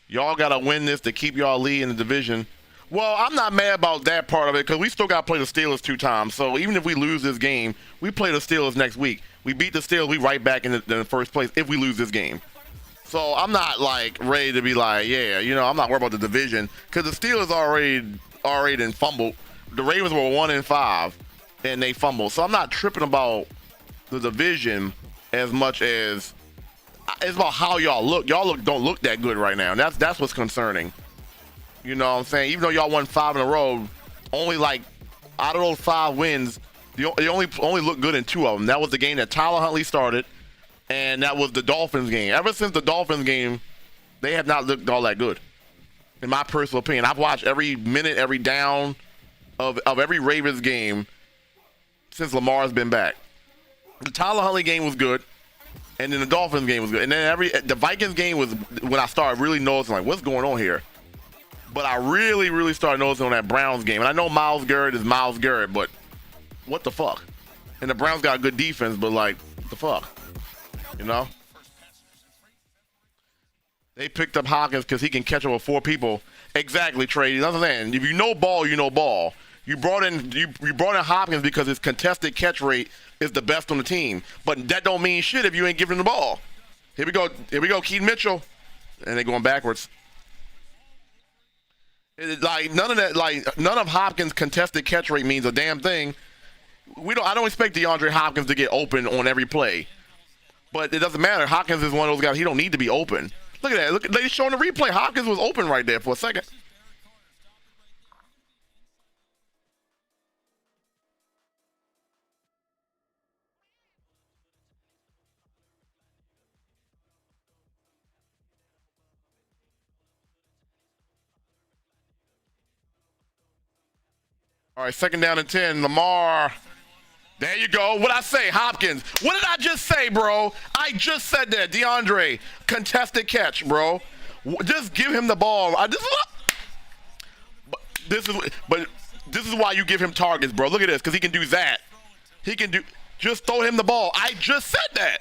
Y'all got to win this to keep y'all lead in the division. Well, I'm not mad about that part of it because we still got to play the Steelers 2 times. So even if we lose this game, we play the Steelers next week. We beat the Steelers, we right back in the first place if we lose this game. So I'm not, like, ready to be like, yeah, you know, I'm not worried about the division because the Steelers already done fumbled. The Ravens were 1-5 and they fumbled. So I'm not tripping about the division as much as it's about how y'all look. Y'all don't look that good right now. And that's what's concerning. You know what I'm saying? Even though y'all won 5 in a row, only, like, out of those 5 wins, you only look good in 2 of them. That was the game that Tyler Huntley started, and that was the Dolphins game. Ever since the Dolphins game, they have not looked all that good, in my personal opinion. I've watched every minute, every down of every Ravens game since Lamar's been back. The Tyler Huntley game was good. And then the Dolphins game was good. And then the Vikings game was when I started really noticing, like, what's going on here? But I really, really started noticing on that Browns game. And I know Myles Garrett is Myles Garrett, but what the fuck? And the Browns got a good defense, but, like, what the fuck? You know? They picked up Hopkins because he can catch over 4 people. Exactly, Trey. You know what I'm saying? If you know ball, you know ball. You brought in Hopkins because his contested catch rate is the best on the team. But that don't mean shit if you ain't giving him the ball. Here we go, 𝐂𝐚𝐤𝐻. And they're going backwards. Like none of Hopkins' contested catch rate means a damn thing. I don't expect DeAndre Hopkins to get open on every play. But it doesn't matter. Hopkins is one of those guys, he don't need to be open. Look at that. They're showing the replay. Hopkins was open right there for a second. All right, 2nd down and 10. Lamar. There you go. What I say, Hopkins. What did I just say, bro? I just said that. DeAndre, contested catch, bro. Just give him the ball. This is why you give him targets, bro. Look at this, because he can do that. He can do. Just throw him the ball. I just said that.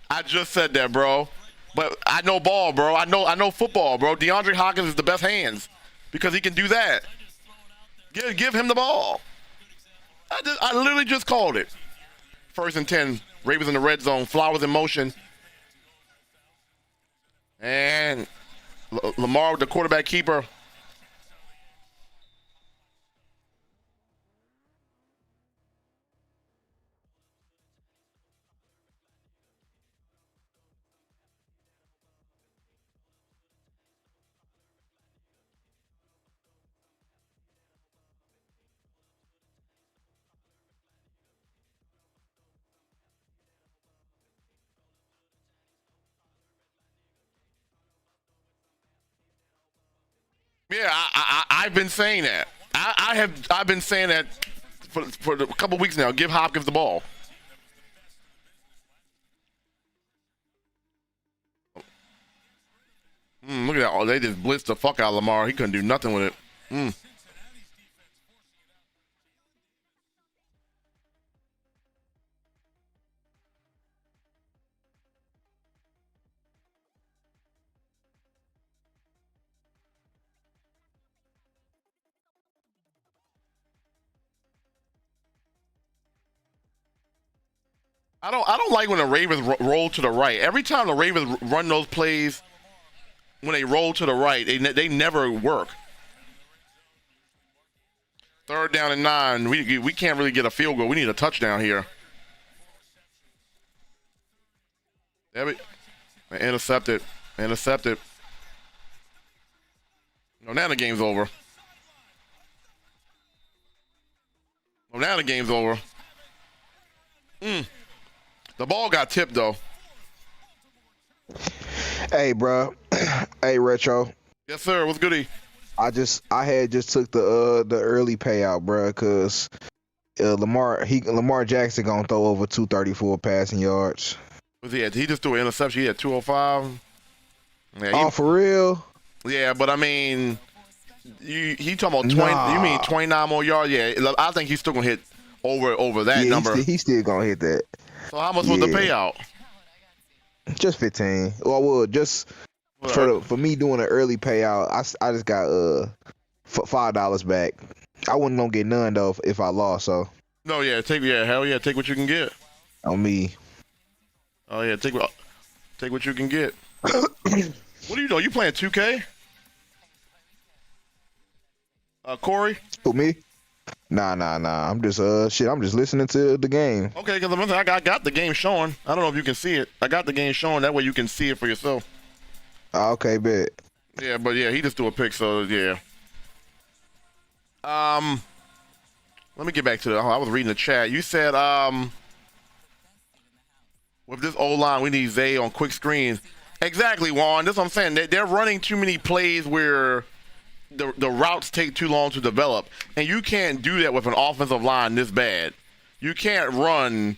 I just said that, bro. But I know ball, bro. I know football, bro. DeAndre Hopkins is the best hands because he can do that. Give him the ball. I literally just called it. 1st and 10. Ravens in the red zone. Flowers in motion. And Lamar with the quarterback keeper. Yeah, I've been saying that. I've been saying that for a couple weeks now. Give Hopkins the ball. Look at that. Oh, they just blitzed the fuck out of Lamar. He couldn't do nothing with it. I don't like when the Ravens roll to the right. Every time the Ravens run those plays, when they roll to the right, they never work. 3rd down and 9. We can't really get a field goal. We need a touchdown here. Intercepted. No, now the game's over. The ball got tipped though. Hey, bro. Hey, Retro. Yes, sir. What's goody? I had just took the early payout, bro, because Lamar Jackson gonna throw over 234 passing yards. He just threw an interception. He had 205. Yeah, for real? Yeah, but I mean, he talking about 20. Nah. You mean 29 more yards? Yeah, I think he's still gonna hit over that number. He's still gonna hit that. So how much was the payout? Just 15. Well, just for me doing an early payout, I just got $5 back. I wasn't gonna get none though if I lost. So. No, hell yeah, take what you can get. On me. Oh yeah, take what you can get. What are you doing? You playing 2K? Corey? Who, me? Nah. I'm just I'm just listening to the game. Okay, because I got the game showing. I don't know if you can see it. I got the game showing. That way you can see it for yourself. Okay, bet. Yeah, but yeah, he just threw a pick, so yeah. Let me get back to the. I was reading the chat. You said with this O-line, we need Zay on quick screens. Exactly, Juan. That's what I'm saying. They're running too many plays where the routes take too long to develop, and you can't do that with an offensive line this bad. You can't run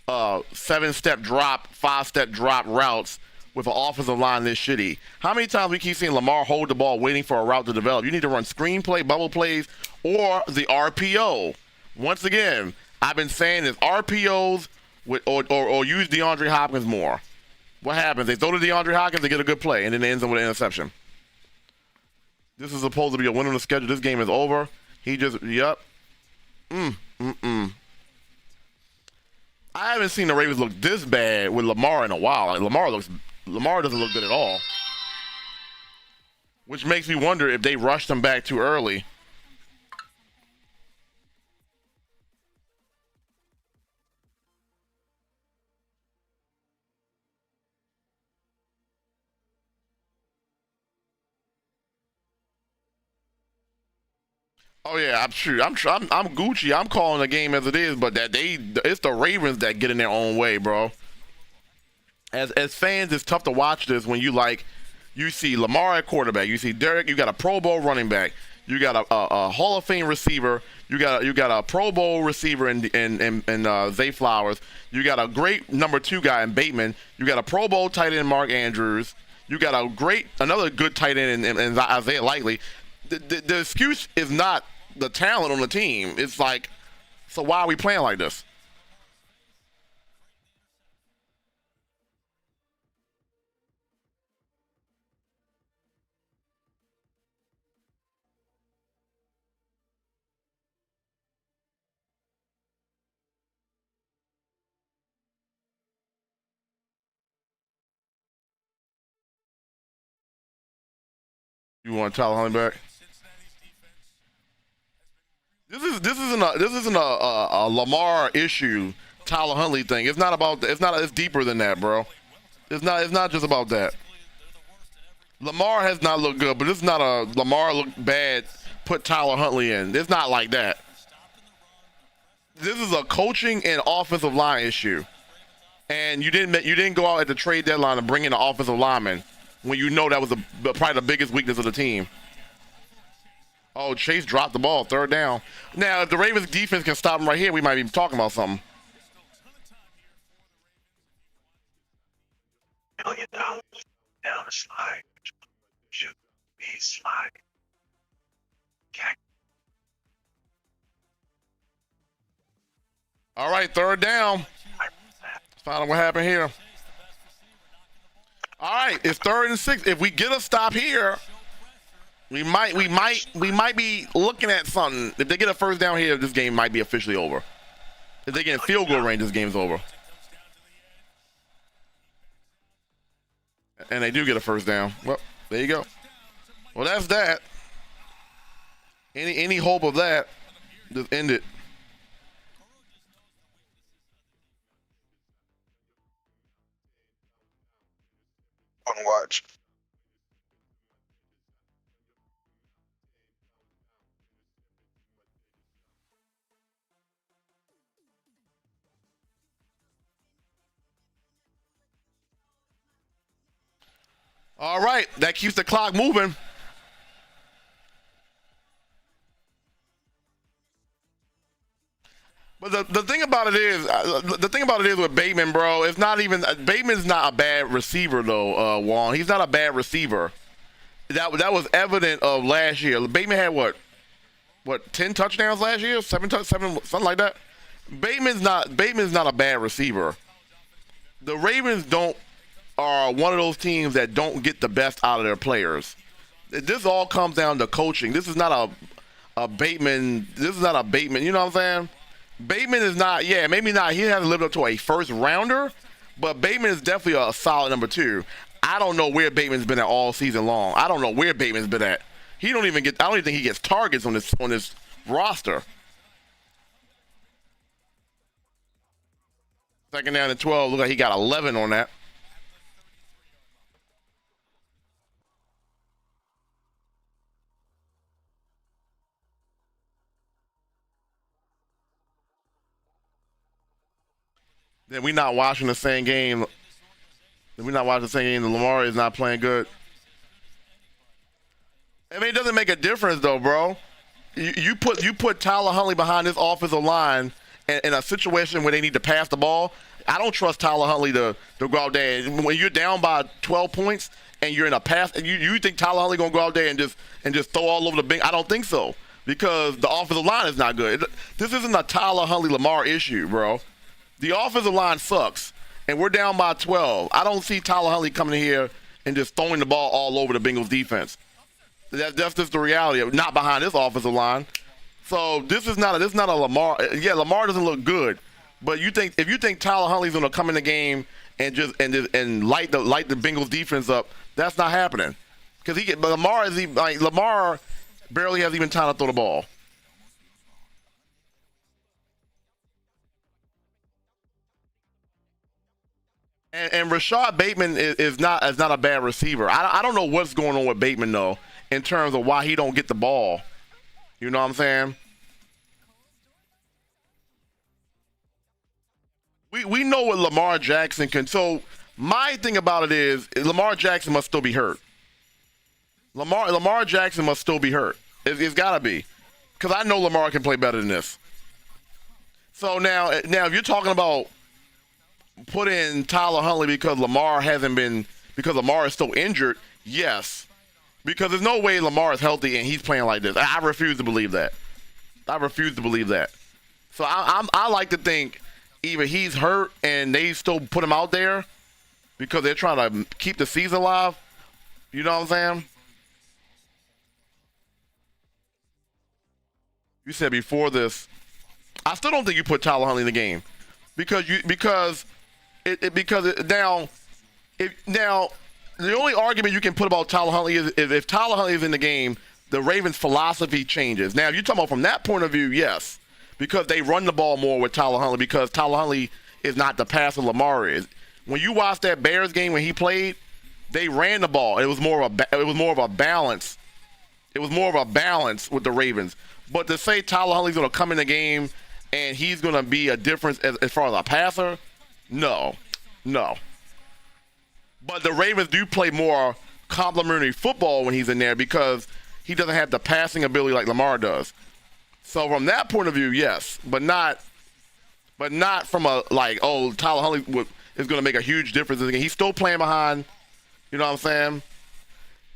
7-step drop, 5-step drop routes with an offensive line this shitty. How many times we keep seeing Lamar hold the ball waiting for a route to develop? You need to run screen play, bubble plays, or the RPO. Once again, I've been saying is RPOs or use DeAndre Hopkins more. What happens? They throw to DeAndre Hopkins, they get a good play, and then it ends up with an interception. This is supposed to be a win on the schedule. This game is over. He just, yep. I haven't seen the Ravens look this bad with Lamar in a while. Like Lamar doesn't look good at all. Which makes me wonder if they rushed him back too early. Oh yeah, I'm sure. I'm Gucci. I'm calling the game as it is, but it's the Ravens that get in their own way, bro. As fans, it's tough to watch this when you see Lamar at quarterback, you see Derek, you got a Pro Bowl running back, you got a Hall of Fame receiver, you got a Pro Bowl receiver in Zay Flowers, you got a great number 2 guy in Bateman, you got a Pro Bowl tight end Mark Andrews, you got another good tight end in Isaiah Likely. The excuse is not the talent on the team. It's like, so why are we playing like this? You want Tyler Huntley back? This isn't a Lamar issue. Tyler Huntley thing. It's not about. It's deeper than that, bro. It's not just about that. Lamar has not looked good, but it's not a Lamar looked bad. Put Tyler Huntley in. It's not like that. This is a coaching and offensive line issue, and you didn't go out at the trade deadline and bring in an offensive lineman when you know that was probably the biggest weakness of the team. Oh, Chase dropped the ball, 3rd down. Now, if the Ravens defense can stop him right here, we might be talking about something. $1 million down the slide. Should be slide. All right, 3rd down. Let's find out what happened here. All right, it's 3rd and 6. If we get a stop here, we might be looking at something. If they get a 1st down here, this game might be officially over. If they get in field goal range, this game's over. And they do get a 1st down. Well, there you go. Well, that's that. Any hope of that just end it. On watch. All right, that keeps the clock moving. But the thing about it is, with Bateman, bro, it's not even Bateman's not a bad receiver though, Juan. He's not a bad receiver. That was evident of last year. Bateman had what 10 touchdowns last year, 7 something like that. Bateman's not a bad receiver. The Ravens are one of those teams that don't get the best out of their players. This all comes down to coaching. This is not a Bateman. This is not a Bateman. You know what I'm saying? Bateman is not. Yeah, maybe not. He hasn't lived up to a 1st rounder, but Bateman is definitely a solid number 2. I don't know where Bateman's been at all season long. I don't know where Bateman's been at. I don't even think he gets targets on this roster. 2nd down and 12. Look like he got 11 on that. Then we're not watching the same game. Lamar is not playing good. I mean, it doesn't make a difference though, bro. You put Tyler Huntley behind this offensive line in a situation where they need to pass the ball. I don't trust Tyler Huntley to go out there. When you're down by 12 points and you're in a pass, and you think Tyler Huntley gonna go out there and just throw all over the bench? I don't think so, because the offensive line is not good. This isn't a Tyler Huntley Lamar issue, bro. The offensive line sucks, and we're down by 12. I don't see Tyler Huntley coming in here and just throwing the ball all over the Bengals defense. That's just the reality of not behind this offensive line. So this is not a Lamar. Yeah, Lamar doesn't look good, but if you think Tyler Huntley's going to come in the game and light the Bengals defense up, that's not happening. Because Lamar barely has even time to throw the ball. And Rashad Bateman is not a bad receiver. I don't know what's going on with Bateman though, in terms of why he don't get the ball. You know what I'm saying? We know what Lamar Jackson can. So my thing about it is Lamar Jackson must still be hurt. Lamar Jackson must still be hurt. It's got to be, because I know Lamar can play better than this. So now if you're talking about put in Tyler Huntley because Lamar is still injured, yes. Because there's no way Lamar is healthy and he's playing like this. I refuse to believe that. So I like to think either he's hurt and they still put him out there because they're trying to keep the season alive. You know what I'm saying? You said before this, I still don't think you put Tyler Huntley in the game because the only argument you can put about Tyler Huntley is if Tyler Huntley is in the game, the Ravens' philosophy changes. Now, if you're talking about from that point of view, yes, because they run the ball more with Tyler Huntley because Tyler Huntley is not the passer Lamar is. When you watch that Bears game when he played, they ran the ball. It was more of a balance. It was more of a balance with the Ravens. But to say Tyler Huntley's going to come in the game and he's going to be a difference as far as a passer, no. But the Ravens do play more complementary football when he's in there because he doesn't have the passing ability like Lamar does. So from that point of view, yes, but not from a Tyler Huntley is going to make a huge difference. He's still playing behind, you know what I'm saying?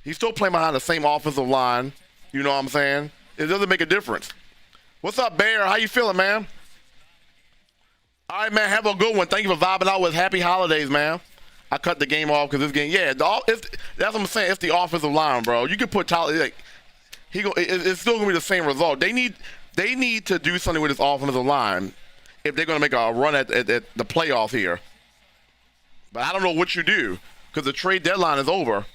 He's still playing behind the same offensive line, you know what I'm saying? It doesn't make a difference. What's up, Bear? How you feeling, man? All right, man, have a good one. Thank you for vibing out with happy holidays, man. I cut the game off because this game, that's what I'm saying. It's the offensive line, bro. You can put Tyler, it's still gonna be the same result. They need to do something with this offensive line if they're gonna make a run at the playoffs here. But I don't know what you do because the trade deadline is over.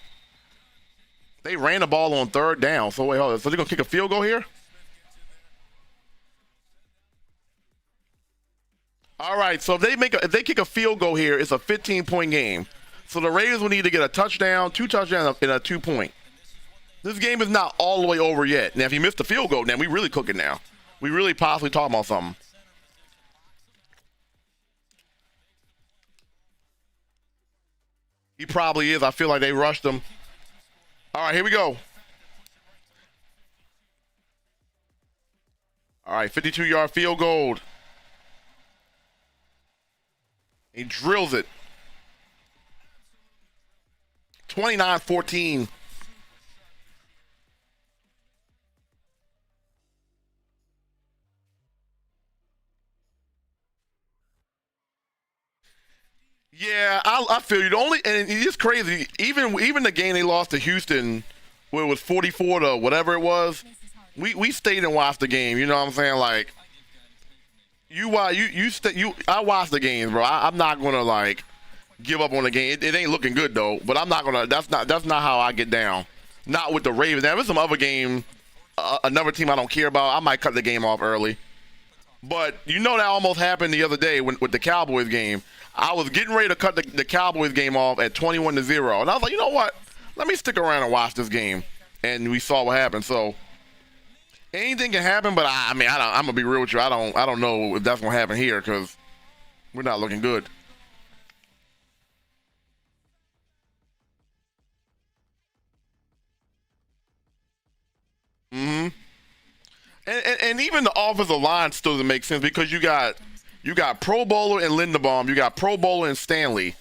They ran the ball on third down. So wait, hold on. So they're gonna kick a field goal here? All right, so if they kick a field goal here, it's a 15-point game. So the Ravens will need to get a touchdown, 2 touchdowns, and a 2-point. This game is not all the way over yet. Now, if you missed the field goal, then we really cooking now. We really possibly talking about something. He probably is. I feel like they rushed him. All right, here we go. All right, 52-yard field goal. He drills it. 29-14. Yeah, I feel you. And it's crazy. Even the game they lost to Houston, where it was 44 to whatever it was, we stayed and watched the game. You know what I'm saying? Like, I watched the games, bro. I'm not gonna give up on the game. It ain't looking good though. But I'm not gonna. That's not how I get down. Not with the Ravens. Now, if it's some other game, another team I don't care about, I might cut the game off early. But you know that almost happened the other day with the Cowboys game. I was getting ready to cut the Cowboys game off at 21-0, and I was like, you know what? Let me stick around and watch this game. And we saw what happened. So anything can happen, but I'm gonna be real with you. I don't know if that's gonna happen here because we're not looking good. Mm-hmm. And even the offensive line still doesn't make sense because you got Pro Bowler and Linderbaum, you got Pro Bowler and Stanley.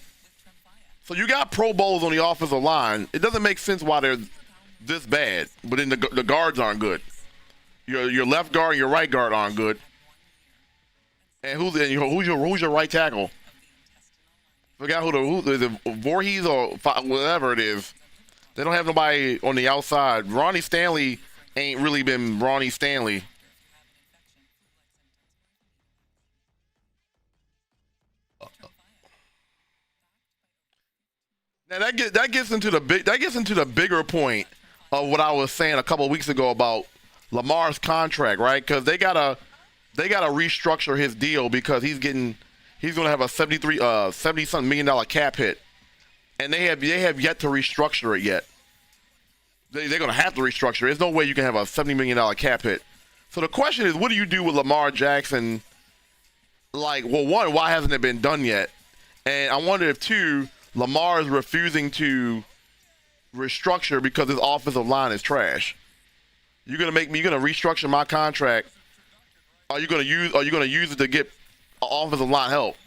So you got Pro Bowlers on the offensive line. It doesn't make sense why they're this bad, but then the guards aren't good. Your left guard and your right guard aren't good. And who's your right tackle? Forgot who is it, Voorhees or whatever it is. They don't have nobody on the outside. Ronnie Stanley ain't really been Ronnie Stanley. Now that gets into the bigger point of what I was saying a couple of weeks ago about Lamar's contract, right? Because they gotta restructure his deal because he's gonna have a $70-something million cap hit, and they have yet to restructure it yet. They're gonna have to restructure it. There's no way you can have a $70 million cap hit. So the question is, what do you do with Lamar Jackson? Like, well, one, why hasn't it been done yet? And I wonder if two, Lamar is refusing to restructure because his offensive line is trash. You're gonna restructure my contract. Are you gonna use it to get offensive line help?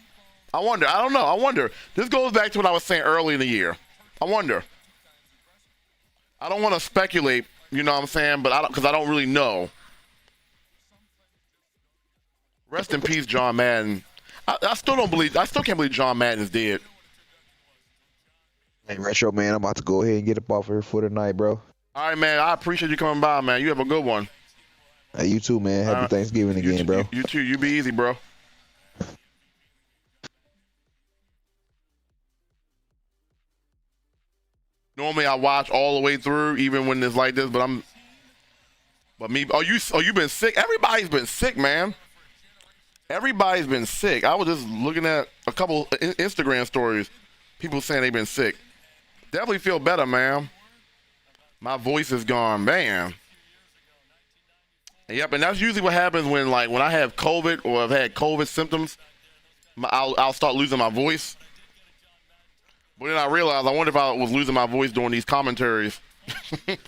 I wonder. I don't know. I wonder. This goes back to what I was saying early in the year. I wonder. I don't want to speculate, you know what I'm saying, but because I don't really know. Rest in peace, John Madden. I still can't believe John Madden is dead. Hey, Retro, man, I'm about to go ahead and get up off here for tonight, bro. All right, man. I appreciate you coming by, man. You have a good one. Hey, you too, man. Happy Thanksgiving again, bro. You too. You be easy, bro. Normally I watch all the way through, even when it's like this, but you've been sick? Everybody's been sick, man. Everybody's been sick. I was just looking at a couple Instagram stories. People saying they've been sick. Definitely feel better, man. My voice is gone, man. Yep, and that's usually what happens when I have COVID or I've had COVID symptoms. I'll start losing my voice. But then I realized, I wonder if I was losing my voice during these commentaries. I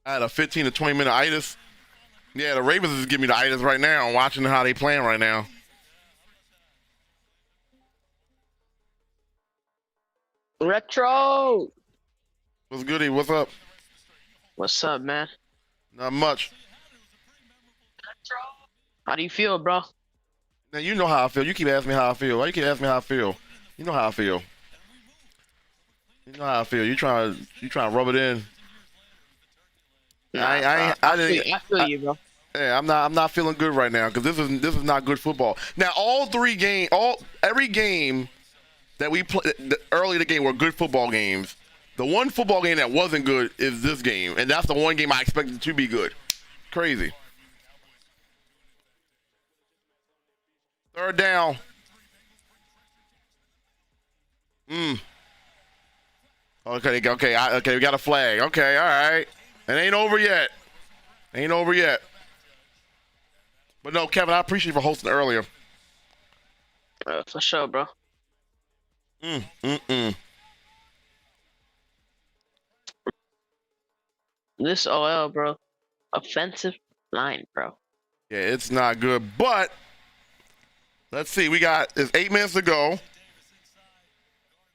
had a 15 to 20 minute itis. Yeah, the Ravens is giving me the itis right now. I'm watching how they playing right now. Retro! What's goody? What's up? What's up, man? Not much. How do you feel, bro? Now, you know how I feel. You keep asking me how I feel. Why you keep asking me how I feel? You know how I feel. You know how I feel. You trying to rub it in. I feel you, bro. Yeah, I'm not feeling good right now because this is not good football. Now, every game that we played early in the game were good football games. The one football game that wasn't good is this game, and that's the one game I expected to be good. Crazy. Third down. Okay, we got a flag. Okay, all right. It ain't over yet. Ain't over yet. But no, Kevin, I appreciate you for hosting earlier. For sure, bro. This OL, bro. Offensive line, bro. Yeah, it's not good, but let's see. It's 8 minutes to go.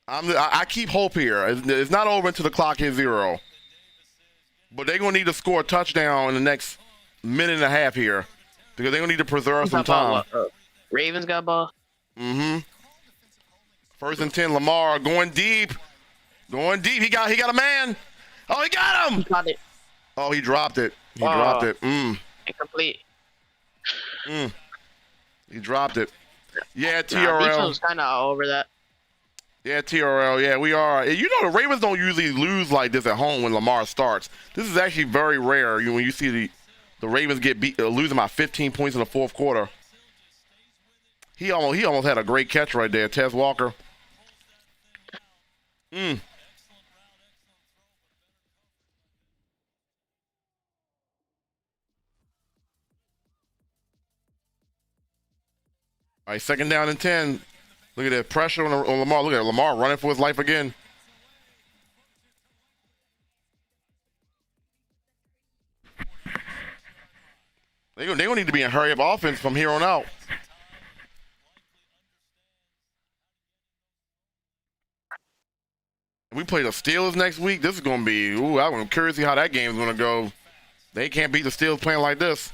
I keep hope here. It's not over until the clock hits 0. But they're going to need to score a touchdown in the next minute and a half here because they're going to need to preserve some time. Ravens got ball. First and 10, Lamar going deep. Going deep. He got a man. Oh, he got him. He caught it. Oh, he dropped it. He dropped it. Incomplete. He dropped it. Yeah, TRL. TRL. Was kind of over that. Yeah, TRL. Yeah, we are. You know, the Ravens don't usually lose like this at home when Lamar starts. This is actually very rare when you see the Ravens get losing by 15 points in the fourth quarter. He almost had a great catch right there, Tez Walker. All right, second down and 10. Look at that pressure on Lamar. Look at Lamar running for his life again. They're gonna need to be in hurry-up offense from here on out. If we play the Steelers next week, this is gonna be. I'm curious to see how that game is gonna go. They can't beat the Steelers playing like this.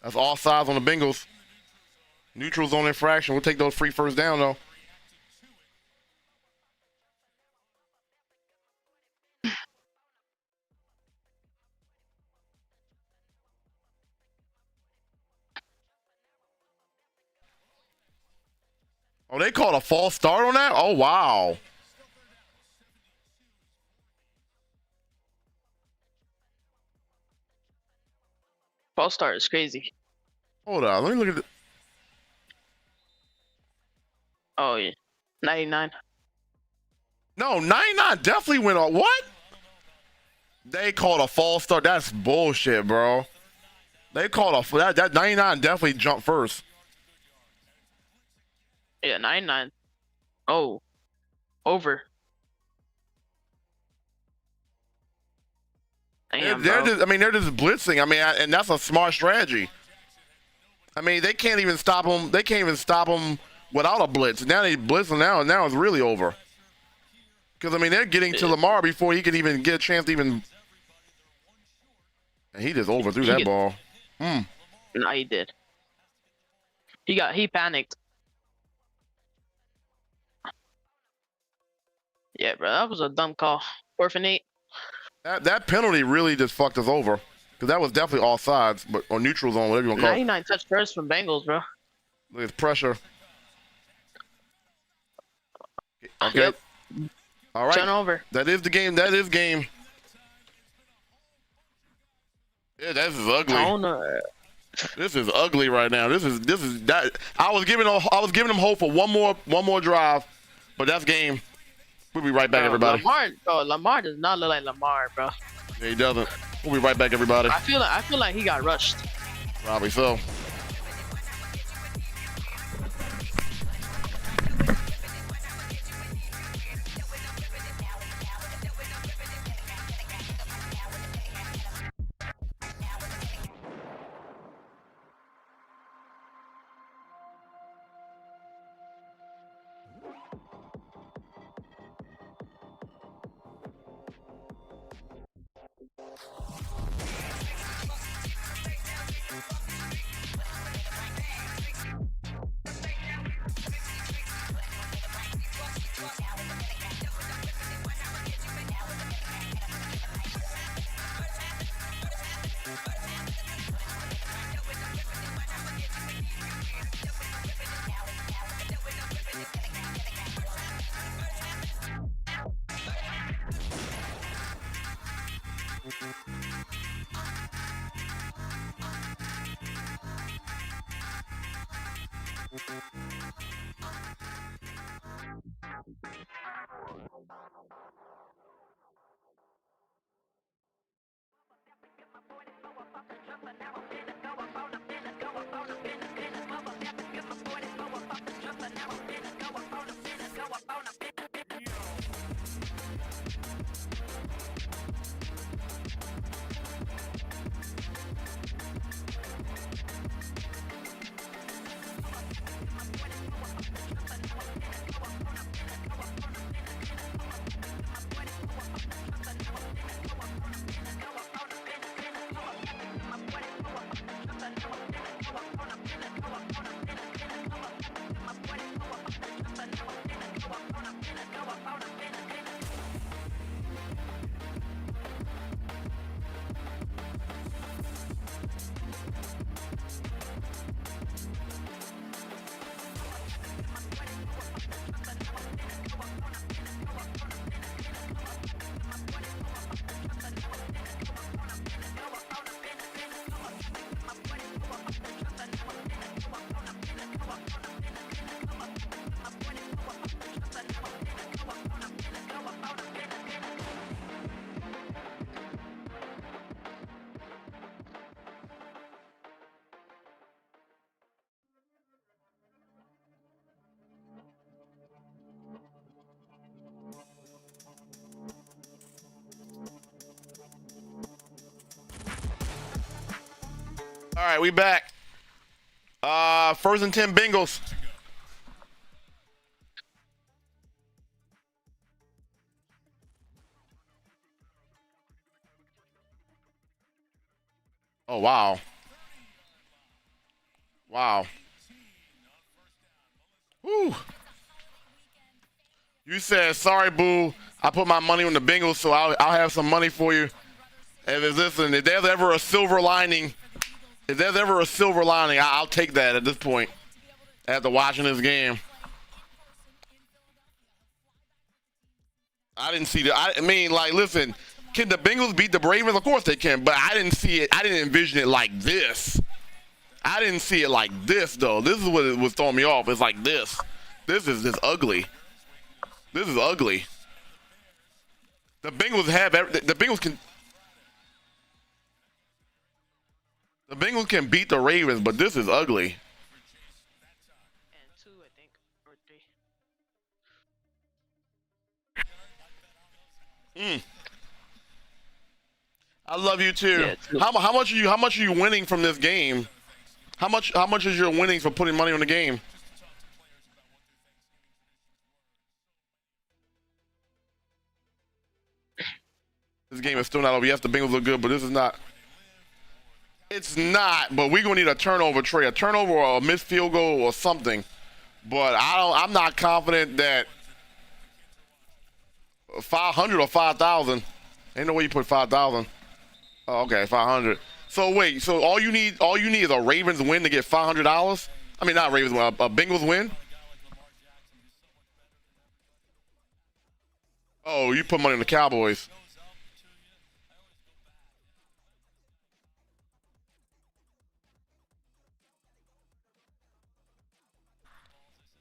That's all sides on the Bengals. Neutral zone infraction. We'll take those free first down, though. Oh, they called a false start on that? Oh, wow. False start is crazy. Hold on. Let me look at it. Oh, yeah. 99. No, 99 definitely went on. What? They called a false start. That's bullshit, bro. They called a that 99 definitely jumped first. Yeah, 99. Oh, over. Damn, They're bro. just, I mean, they're just blitzing. I mean, and that's a smart strategy. I mean, they can't even stop them. They can't even stop them without a blitz. Now they blitzing now, and now it's really over. Because, I mean, they're getting to Lamar before he can even get a chance to even. And he just overthrew that ball. No, he did. He panicked. Yeah, bro, that was a dumb call. 4th and 8. That penalty really just fucked us over. Because that was definitely all sides, but or neutral zone, whatever you want to call it. 99 touch first from Bengals, bro. Look at pressure. Okay. Yep. All right. Turnover. That is the game. That is game. Yeah, this is ugly. This is ugly right now. This is that. I was giving them hope for one more drive, but that's game. We'll be right back, everybody. Lamar does not look like Lamar, bro. Yeah, he doesn't. We'll be right back, everybody. I feel like he got rushed. Probably so. All right, we back. 1st and 10 Bengals. Oh, wow. Wow. Whew. You said, sorry, boo. I put my money on the Bengals, so I'll have some money for you. And listen, if there's ever a silver lining, I'll take that at this point after watching this game. I didn't see that. I mean, like, listen, can the Bengals beat the Ravens? Of course they can, but I didn't see it. I didn't envision it like this. I didn't see it like this, though. This is what it was throwing me off. It's like this. This is just ugly. This is ugly. The Bengals have the Bengals can beat the Ravens, but this is ugly. And 2, I think, or 3. I love you too. Yeah, how much are you winning from this game? How much is your winnings for putting money on the game? This game is still not over. Yes, the Bengals look good, but this is not. It's not, but we're gonna need a turnover, Trey. A turnover or a missed field goal or something. But I'm not confident that 500 or 5,000. Ain't no way you put 5,000. Oh, okay, 500. So wait, so all you need is a Ravens win to get $500? I mean, not Ravens win, a Bengals win? Oh, you put money on the Cowboys.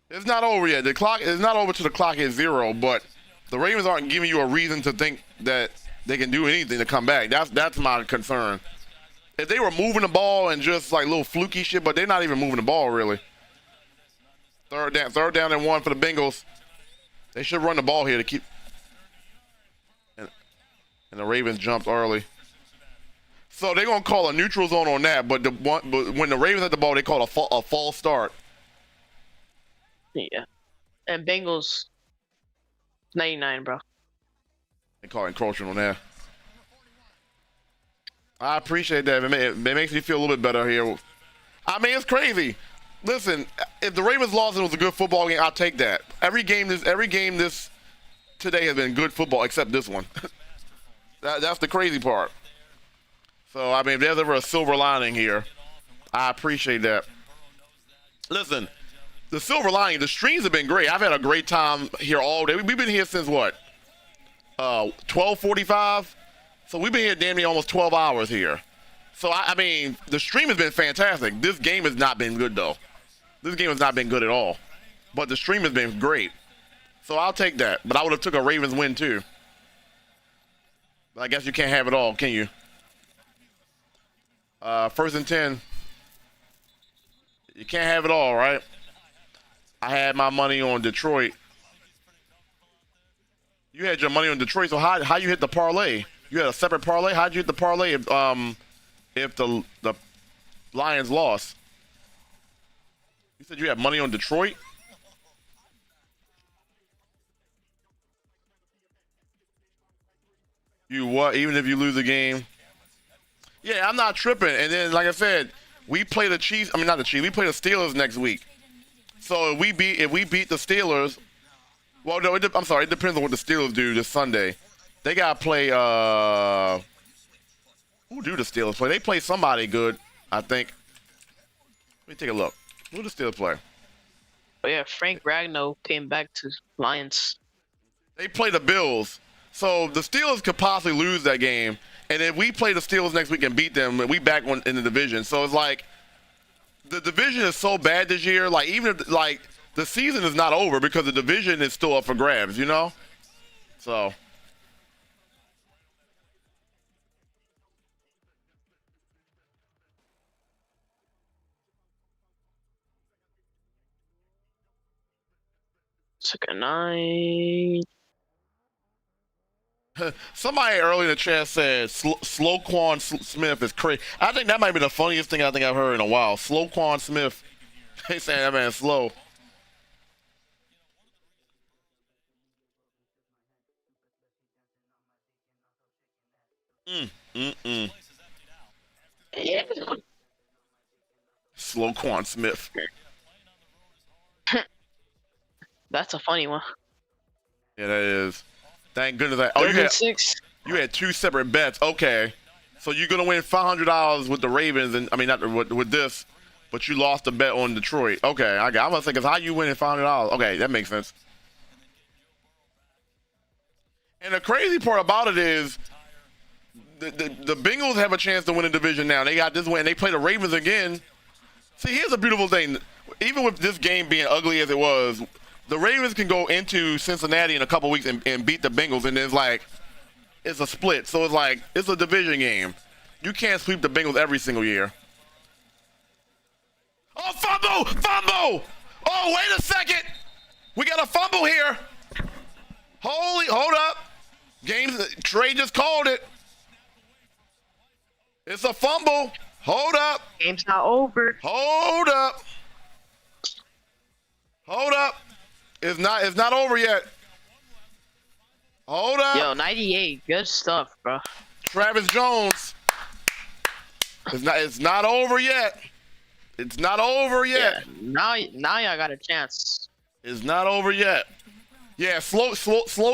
It's not over yet. The clock is not over till the clock hits 0, but the Ravens aren't giving you a reason to think that they can do anything to come back. That's my concern. If they were moving the ball and just like little fluky shit, but they're not even moving the ball really. Third down and 1 for the Bengals. They should run the ball here to keep. And the Ravens jumped early. So they're gonna call a neutral zone on that, but when the Ravens had the ball, they called a false start. Yeah. And Bengals 99, bro. They call encroaching on that. I appreciate that. It makes me feel a little bit better here. I mean, it's crazy. Listen, if the Ravens lost and it was a good football game, I'll take that. Every game this today has been good football except this one. That's the crazy part. So, I mean, if there's ever a silver lining here, I appreciate that. Listen, the silver lining, the streams have been great. I've had a great time here all day. We've been here since what? 12:45. So we've been here damn near almost 12 hours here. So, I mean, the stream has been fantastic. This game has not been good, though. This game has not been good at all. But the stream has been great. So I'll take that. But I would have took a Ravens win, too. But I guess you can't have it all, can you? 1st and 10. You can't have it all, right? I had my money on Detroit. You had your money on Detroit, so how you hit the parlay? You had a separate parlay? How'd you hit the parlay if the Lions lost? You said you had money on Detroit? You what? Even if you lose a game? Yeah, I'm not tripping. And then, like I said, we play the Chiefs. I mean, not the Chiefs. We play the Steelers next week. So if we beat the Steelers, well, no, I'm sorry. It depends on what the Steelers do this Sunday. They gotta play. Who do the Steelers play? They play somebody good, I think. Let me take a look. Who do the Steelers play? Oh yeah, Frank Ragnow came back to Lions. They play the Bills. So the Steelers could possibly lose that game. And if we play the Steelers next week and beat them, we back in the division. So it's like the division is so bad this year. Like even if like the season is not over because the division is still up for grabs, you know? So Second night. somebody earlier in the chat said Sloquan Smith is crazy. I think that might be the funniest thing I think I've heard in a while. Sloquan Smith. They saying that man's slow. Slow Quan Smith. That's a funny one. Yeah, that is. Thank goodness that. Oh, you had 2 separate bets. Okay, so you're gonna win $500 with the Ravens, and I mean not with this, but you lost a bet on Detroit. Okay, I got. I'm gonna think, how you winning $500? Okay, that makes sense. And the crazy part about it is, the Bengals have a chance to win the division now. They got this win. They play the Ravens again. See, here's a beautiful thing. Even with this game being ugly as it was, the Ravens can go into Cincinnati in a couple weeks and beat the Bengals, and it's like, it's a split. So it's like, it's a division game. You can't sweep the Bengals every single year. Oh, fumble! Fumble! Oh, wait a second! We got a fumble here. Hold up. Trey just called it. It's a fumble. Hold up. Game's not over. Hold up. Hold up. It's not over yet. Hold up. Yo, 98. Good stuff, bro. Travis Jones. It's not over yet. It's not over yet. Yeah, now y'all got a chance. It's not over yet. Yeah, slow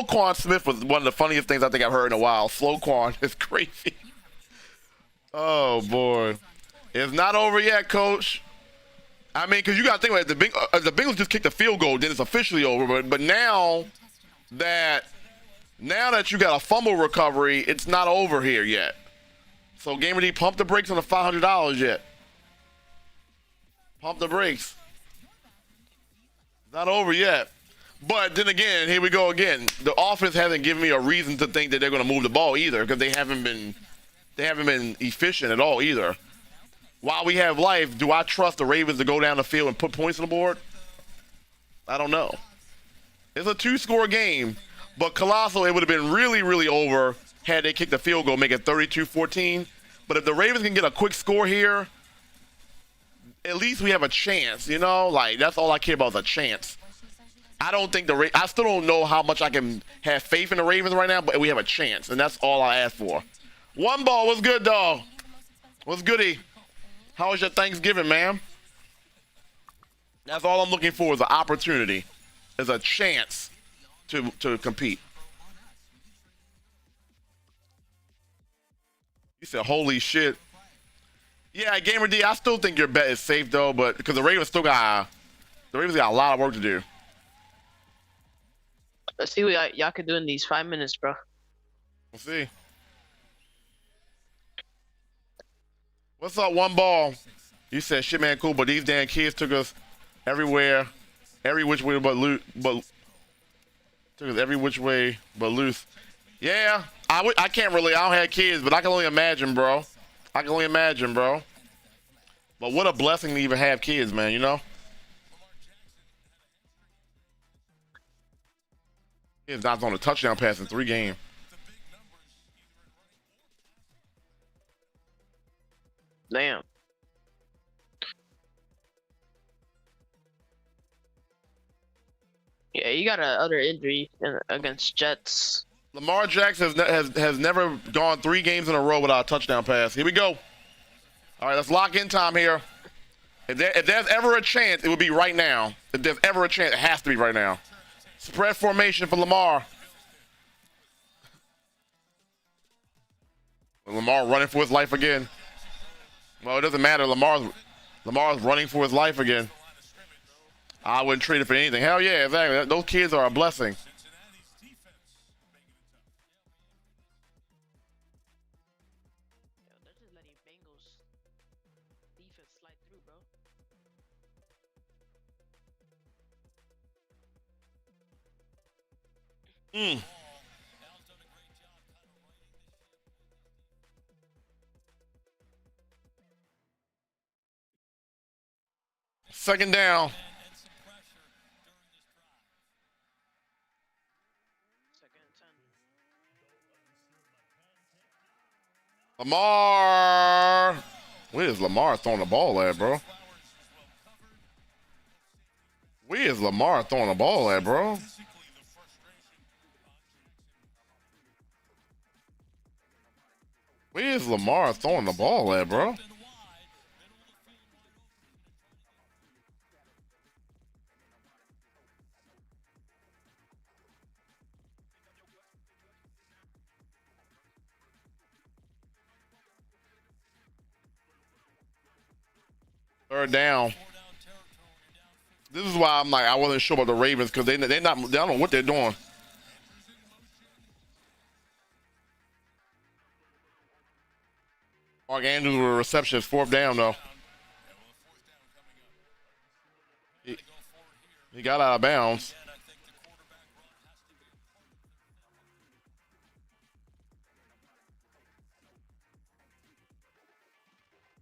Quan Smith was one of the funniest things I think I've heard in a while. Slow Quan is crazy. Oh boy, it's not over yet, Coach. I mean, because you got to think about it. The Bengals just kicked a field goal, then it's officially over. But now that you got a fumble recovery, it's not over here yet. So Gamer D, pump the brakes on the $500 yet. Pump the brakes. It's not over yet. But then again, here we go again. The offense hasn't given me a reason to think that they're going to move the ball either, because they haven't been efficient at all either. While we have life, do I trust the Ravens to go down the field and put points on the board? I don't know. It's a 2-score game, but Colossal, it would have been really, really over had they kicked the field goal, make it 32-14. But if the Ravens can get a quick score here, at least we have a chance, you know? Like, that's all I care about is a chance. I still don't know how much I can have faith in the Ravens right now, but we have a chance, and that's all I ask for. One ball, what's good, dog? What's goody? How was your Thanksgiving, man? That's all I'm looking for is an opportunity, is a chance to compete. You said, holy shit. Yeah, Gamer D, I still think your bet is safe, though, but because the Ravens got a lot of work to do. Let's see what y'all can do in these 5 minutes, bro. We'll see. What's up, one ball? You said shit, man, cool, but these damn kids took us everywhere, every which way but took us every which way but loose. Yeah, I can't really. I don't have kids, but I can only imagine, bro. I can only imagine, bro. But what a blessing to even have kids, man. You know. He's not on a touchdown pass in 3 games. Damn. Yeah, you got another injury against Jets. Lamar Jackson has never gone 3 games in a row without a touchdown pass. Here we go. All right, let's lock in time here. If there's ever a chance, it would be right now. If there's ever a chance, it has to be right now. Spread formation for Lamar. Lamar running for his life again. Well, it doesn't matter. Lamar's running for his life again. I wouldn't trade it for anything. Hell yeah, exactly. Those kids are a blessing. They're just letting Bengals defense slide through, bro. Second down. Lamar. Where is Lamar throwing the ball at, bro? Where is Lamar throwing the ball at, bro? Where is Lamar throwing the ball at, bro? Third down. This is why I'm like, I wasn't sure about the Ravens because they don't know what they're doing. Mark Andrews with a reception. It's 4th down though. He got out of bounds.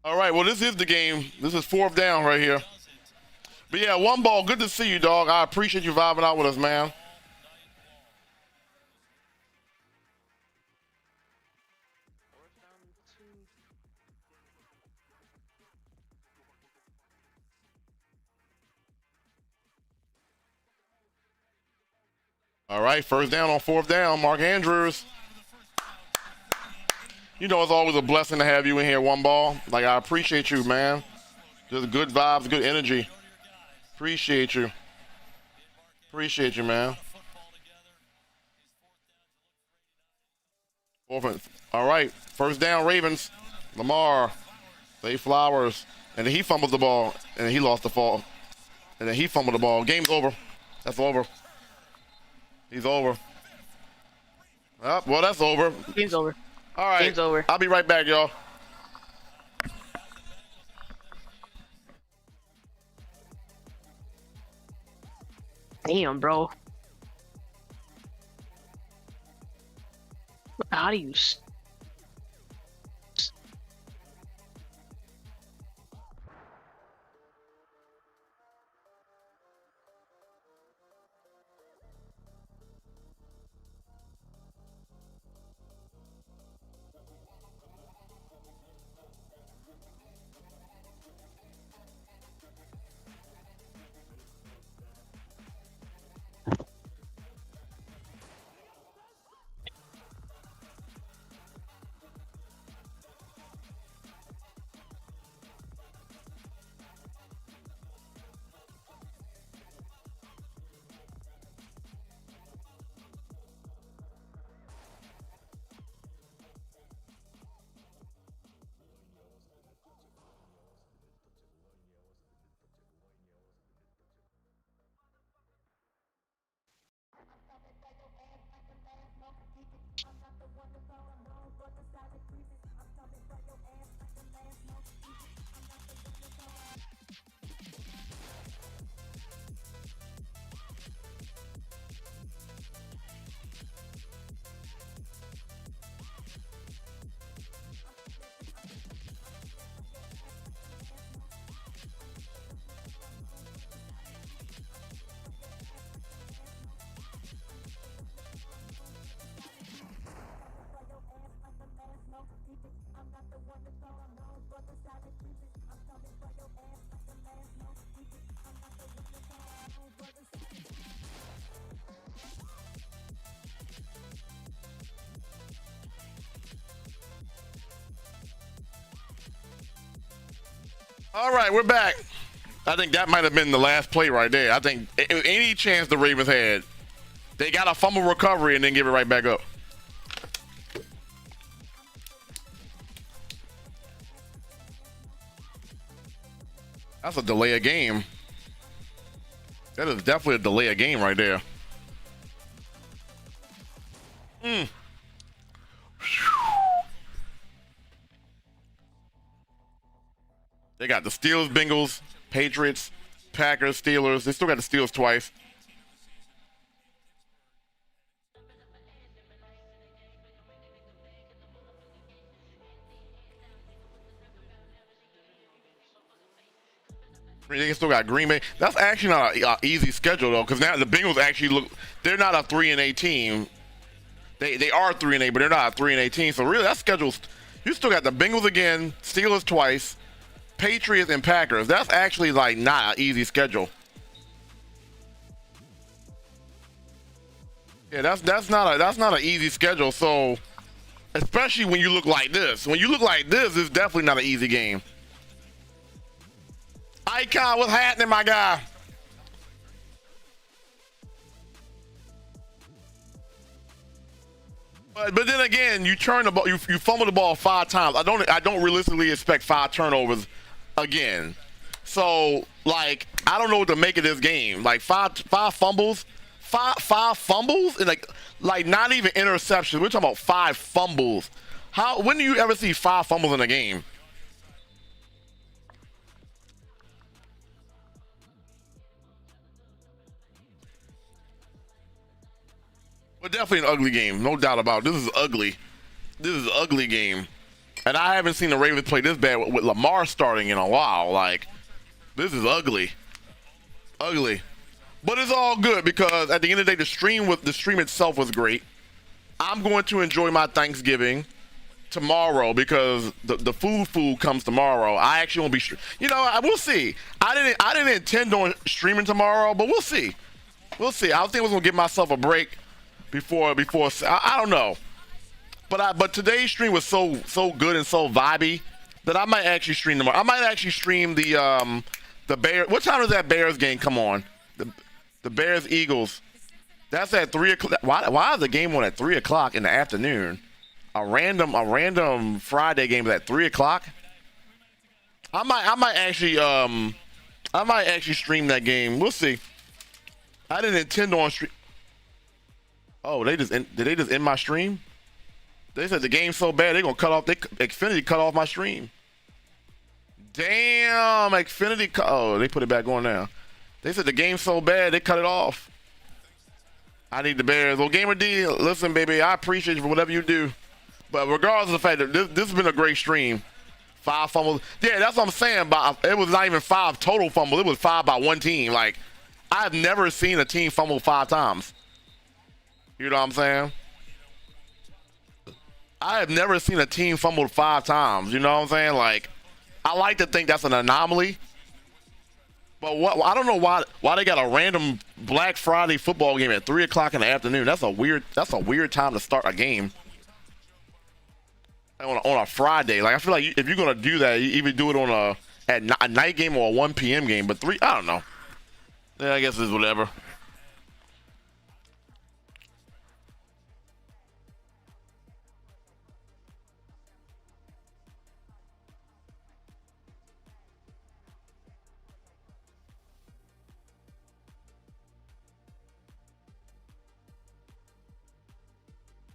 All right, well, this is the game. This is 4th down right here. But yeah, one ball. Good to see you, dog. I appreciate you vibing out with us, man. All right, 1st down on 4th down. Mark Andrews. You know, it's always a blessing to have you in here, one ball. Like, I appreciate you, man. Just good vibes, good energy. Appreciate you. Appreciate you, man. All right, 1st down, Ravens. Lamar, Zay Flowers, and then he fumbles the ball, and then he lost the fall. And then he fumbled the ball. Game's over. That's over. He's over. Oh, well, that's over. Game's over. All right. Game's over. I'll be right back, y'all. Damn, bro. How do you? All right, we're back. I think that might have been the last play right there. I think any chance the Ravens had, they got a fumble recovery and then give it right back up. That's a delay of game. That is definitely a delay of game right there. They got the Steelers, Bengals, Patriots, Packers, Steelers. They still got the Steelers twice. They still got Green Bay. That's actually not an easy schedule though, because now the Bengals actually look—they're not a 3-8 team. They are 3-8, but they're not a 3-8 team. So really, that schedule's, you still got the Bengals again, Steelers twice, Patriots and Packers. That's actually like not an easy schedule. Yeah, that's not an easy schedule. So especially when you look like this. When you look like this, it's definitely not an easy game. 𝐂𝐚𝐬𝐡, what's happening, my guy? But then again, you turn the ball, you fumble the ball 5 times. I don't realistically expect 5 turnovers again. So, like, I don't know what to make of this game. Like, five fumbles, five fumbles, and like not even interceptions. We're talking about 5 fumbles. When do you ever see 5 fumbles in a game? But definitely an ugly game, no doubt about it. This is ugly. This is an ugly game. And I haven't seen the Ravens play this bad with Lamar starting in a while. Like, this is ugly. Ugly. But it's all good because at the end of the day, the stream itself was great. I'm going to enjoy my Thanksgiving tomorrow because the food comes tomorrow. I actually won't be we'll see. I didn't intend on streaming tomorrow, but we'll see. We'll see. I think I was gonna give myself a break before I don't know. But today's stream was so good and so vibey that I might actually stream tomorrow. I might actually stream the Bears. What time does that Bears game come on? The Bears Eagles. That's at 3 o'clock. Why is the game on at 3 o'clock in the afternoon? A random Friday game is at 3 o'clock. I might actually stream that game. We'll see. I didn't intend on stream. Oh, did they just end my stream? They said the game's so bad they're gonna Xfinity cut off my stream. Damn, Xfinity oh, they put it back on now. They said the game's so bad they cut it off. I need the Bears. Well, Gamer D, listen, baby, I appreciate you for whatever you do. But regardless of the fact that this has been a great stream. 5 fumbles. Yeah, that's what I'm saying. But it was not even 5 total fumbles. It was 5 by one team. Like, I've never seen a team fumble 5 times. You know what I'm saying? I have never seen a team fumble 5 times. You know what I'm saying? Like, I like to think that's an anomaly. But I don't know why they got a random Black Friday football game at 3 o'clock in the afternoon. That's a weird time to start a game. On a Friday. Like, I feel like if you're gonna do that, you either do it on a night game or a 1 p.m. game. But 3, I don't know. Yeah, I guess it's whatever.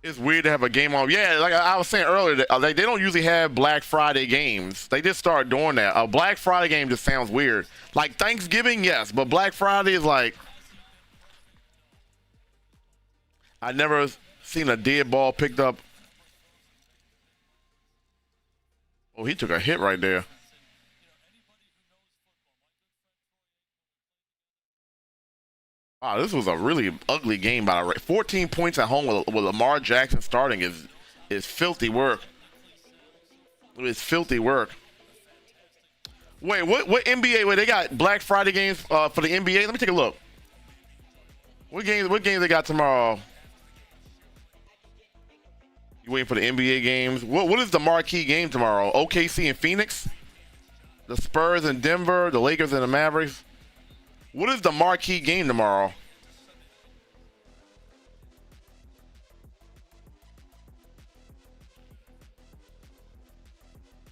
It's weird to have a game on. Yeah, like I was saying earlier, they don't usually have Black Friday games. They just started doing that. A Black Friday game just sounds weird. Like Thanksgiving, yes, but Black Friday is like... I never seen a dead ball picked up. Oh, he took a hit right there. Wow, this was a really ugly game by the way. 14 points at home with Lamar Jackson starting is filthy work. It's filthy work. Wait, what NBA? Wait, they got Black Friday games for the NBA? Let me take a look. What games they got tomorrow? You waiting for the NBA games? What is the marquee game tomorrow? OKC and Phoenix? The Spurs and Denver? The Lakers and the Mavericks? What is the marquee game tomorrow?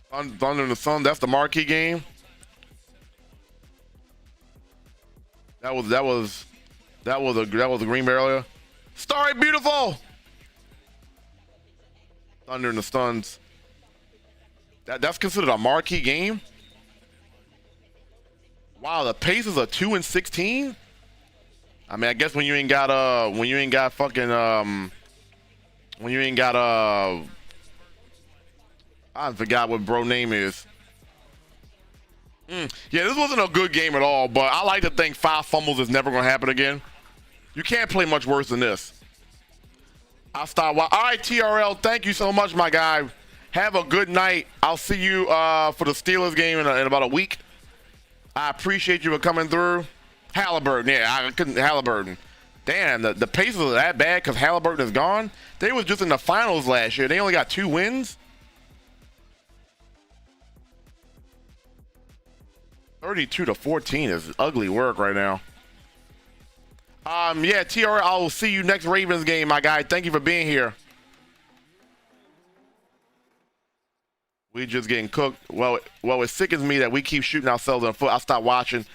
Thunder and the Sun, that's the marquee game. That was a Green Bay earlier. Starry Beautiful. Thunder and the Suns. That's considered a marquee game. Wow, the Pacers are 2-16. I mean, I guess when you ain't got I forgot what bro name is. Yeah, this wasn't a good game at all, but I like to think 5 fumbles is never gonna happen again. You can't play much worse than this. I'll stop. All right, TRL, thank you so much, my guy. Have a good night. I'll see you for the Steelers game in about a week. I appreciate you for coming through. Halliburton, yeah, I couldn't. Halliburton. Damn, the Pacers are that bad because Halliburton is gone. They was just in the finals last year. They only got 2 wins. 32-14 is ugly work right now. Yeah, TR, I will see you next Ravens game, my guy. Thank you for being here. We just getting cooked. Well, it sickens me that we keep shooting ourselves in the foot. I stopped watching.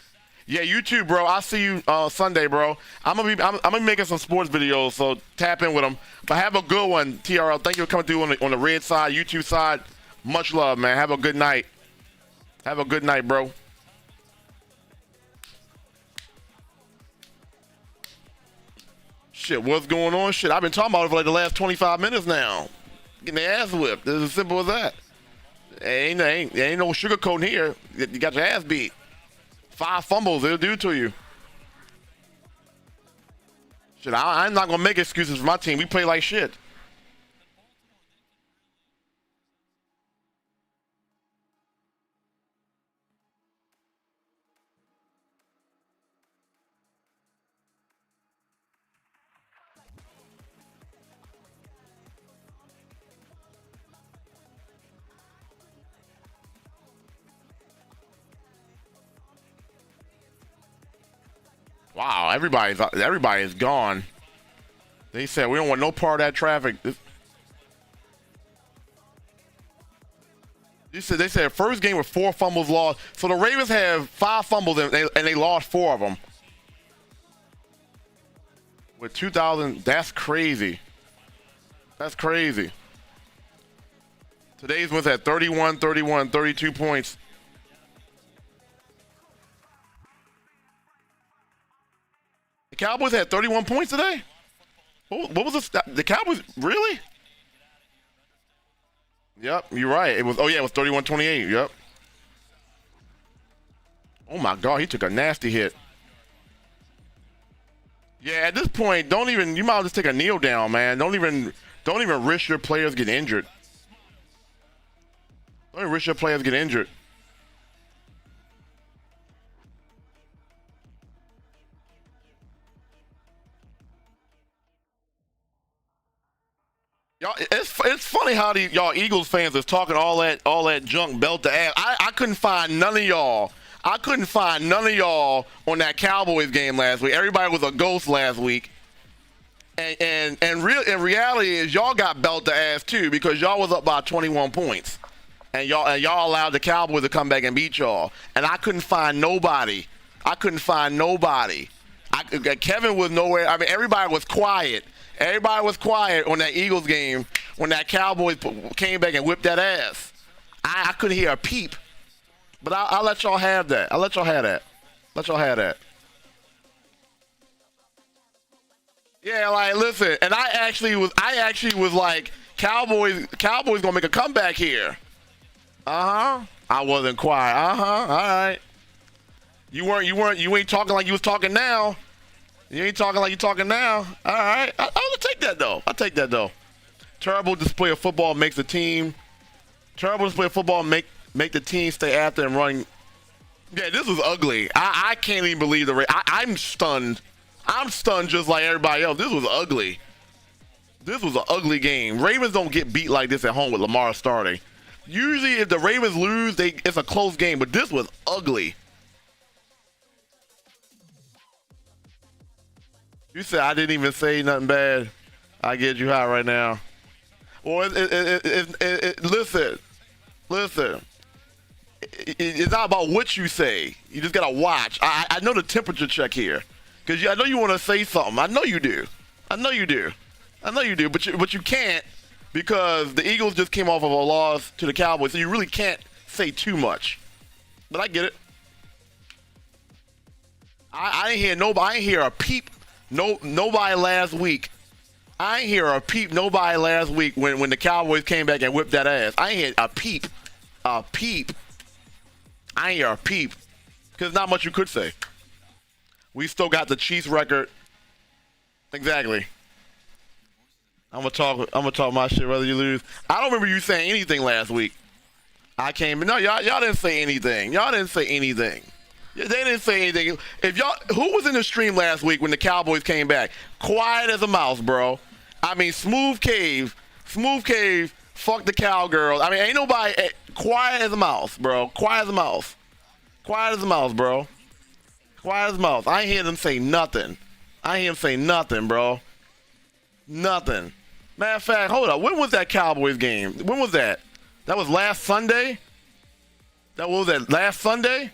Yeah, you too, bro. I'll see you Sunday, bro. I'm gonna be making some sports videos, so tap in with them. But have a good one, TRL. Thank you for coming through on the red side, YouTube side. Much love, man. Have a good night. Have a good night, bro. Shit, what's going on? Shit, I've been talking about it for like the last 25 minutes now. Getting their ass whipped. It's as simple as that. Ain't no sugarcoating here. You got your ass beat. 5 fumbles, it'll do it to you. Shit, I'm not gonna make excuses for my team. We play like shit. Wow, everybody is gone. They said we don't want no part of that traffic. They said first game with 4 fumbles lost. So the Ravens have 5 fumbles and they lost 4 of them. With 2,000, that's crazy. That's crazy. Today's one's at 31, 31, 32 points. The Cowboys had 31 points today? What was the Cowboys, really? Yep, you're right. It was 31-28, yep. Oh my God, he took a nasty hit. Yeah, at this point, you might as well just take a kneel down, man. Don't even risk your players getting injured. Don't even risk your players getting injured. Y'all, it's funny how y'all Eagles fans is talking all that junk belt to ass. I couldn't find none of y'all. I couldn't find none of y'all on that Cowboys game last week. Everybody was a ghost last week. And reality is y'all got belt to ass too because y'all was up by 21 points. And y'all allowed the Cowboys to come back and beat y'all. And I couldn't find nobody. Kevin was nowhere. I mean, everybody was quiet. Everybody was quiet on that Eagles game when that Cowboys came back and whipped that ass. I couldn't hear a peep. But I'll let y'all have that. Let y'all have that. Yeah, like listen, and I actually was like, Cowboys gonna make a comeback here. I wasn't quiet. All right. You ain't talking like you was talking now. You ain't talking like you talking now. All right. I'll take that though. Terrible display of football makes the team. Terrible display of football make the team stay after and run. Yeah, this was ugly. I can't even believe I'm stunned. I'm stunned just like everybody else. This was ugly. This was an ugly game. Ravens don't get beat like this at home with Lamar starting. Usually if the Ravens lose, it's a close game, but this was ugly. You said I didn't even say nothing bad. I get you high right now. Well, listen. It's not about what you say. You just gotta watch. I know the temperature check here, because I know you want to say something. I know you do. But you can't, because the Eagles just came off of a loss to the Cowboys, so you really can't say too much. But I get it. I ain't hear nobody. I ain't hear a peep. Nobody last week. I ain't hear a peep. Nobody last week when the Cowboys came back and whipped that ass. I ain't hear a peep. I ain't hear a peep. Because not much you could say. We still got the Chiefs record. Exactly. I'm gonna talk my shit whether you lose. I don't remember you saying anything last week. Y'all didn't say anything. They didn't say anything. Who was in the stream last week when the Cowboys came back? Quiet as a mouse, bro. I mean, Smooth Cave, fuck the cowgirl. I mean, ain't nobody quiet as a mouse, bro. Quiet as a mouse, bro. Quiet as a mouse. I ain't hear them say nothing. Bro. Nothing. Matter of fact, hold up. When was that Cowboys game? When was that? That was last Sunday? That was that last Sunday?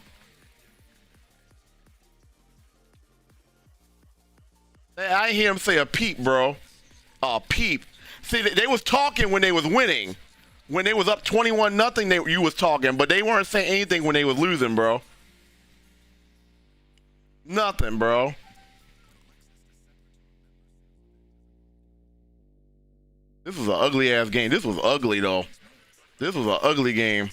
I hear him say a peep, bro. A peep. See, they was talking when they was winning. When they was up 21-0, you was talking, but they weren't saying anything when they was losing, bro. Nothing, bro. This was an ugly ass game. This was ugly though. This was an ugly game.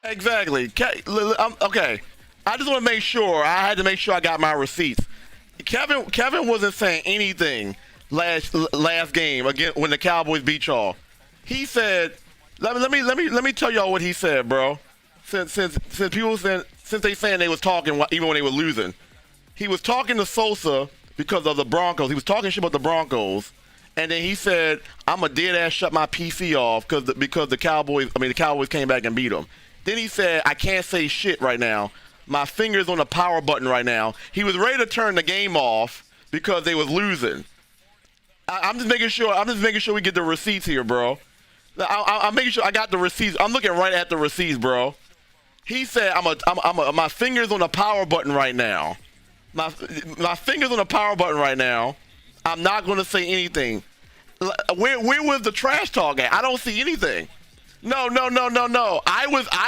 Exactly. Okay. I just want to make sure. I had to make sure I got my receipts. Kevin wasn't saying anything last game again when the Cowboys beat y'all. He said, let me tell y'all what he said, bro. Since they saying they was talking even when they were losing, he was talking to Sosa because of the Broncos. He was talking shit about the Broncos, and then he said, "I'm a dead ass shut my PC off because the Cowboys came back and beat them." Then he said, "I can't say shit right now. My finger's on the power button right now." He was ready to turn the game off because they was losing. I'm just making sure we get the receipts here, bro. I'm making sure I got the receipts. I'm looking right at the receipts, bro. He said, my finger's on the power button right now. My finger's on the power button right now. I'm not going to say anything. Where was the trash talk at? I don't see anything. No. I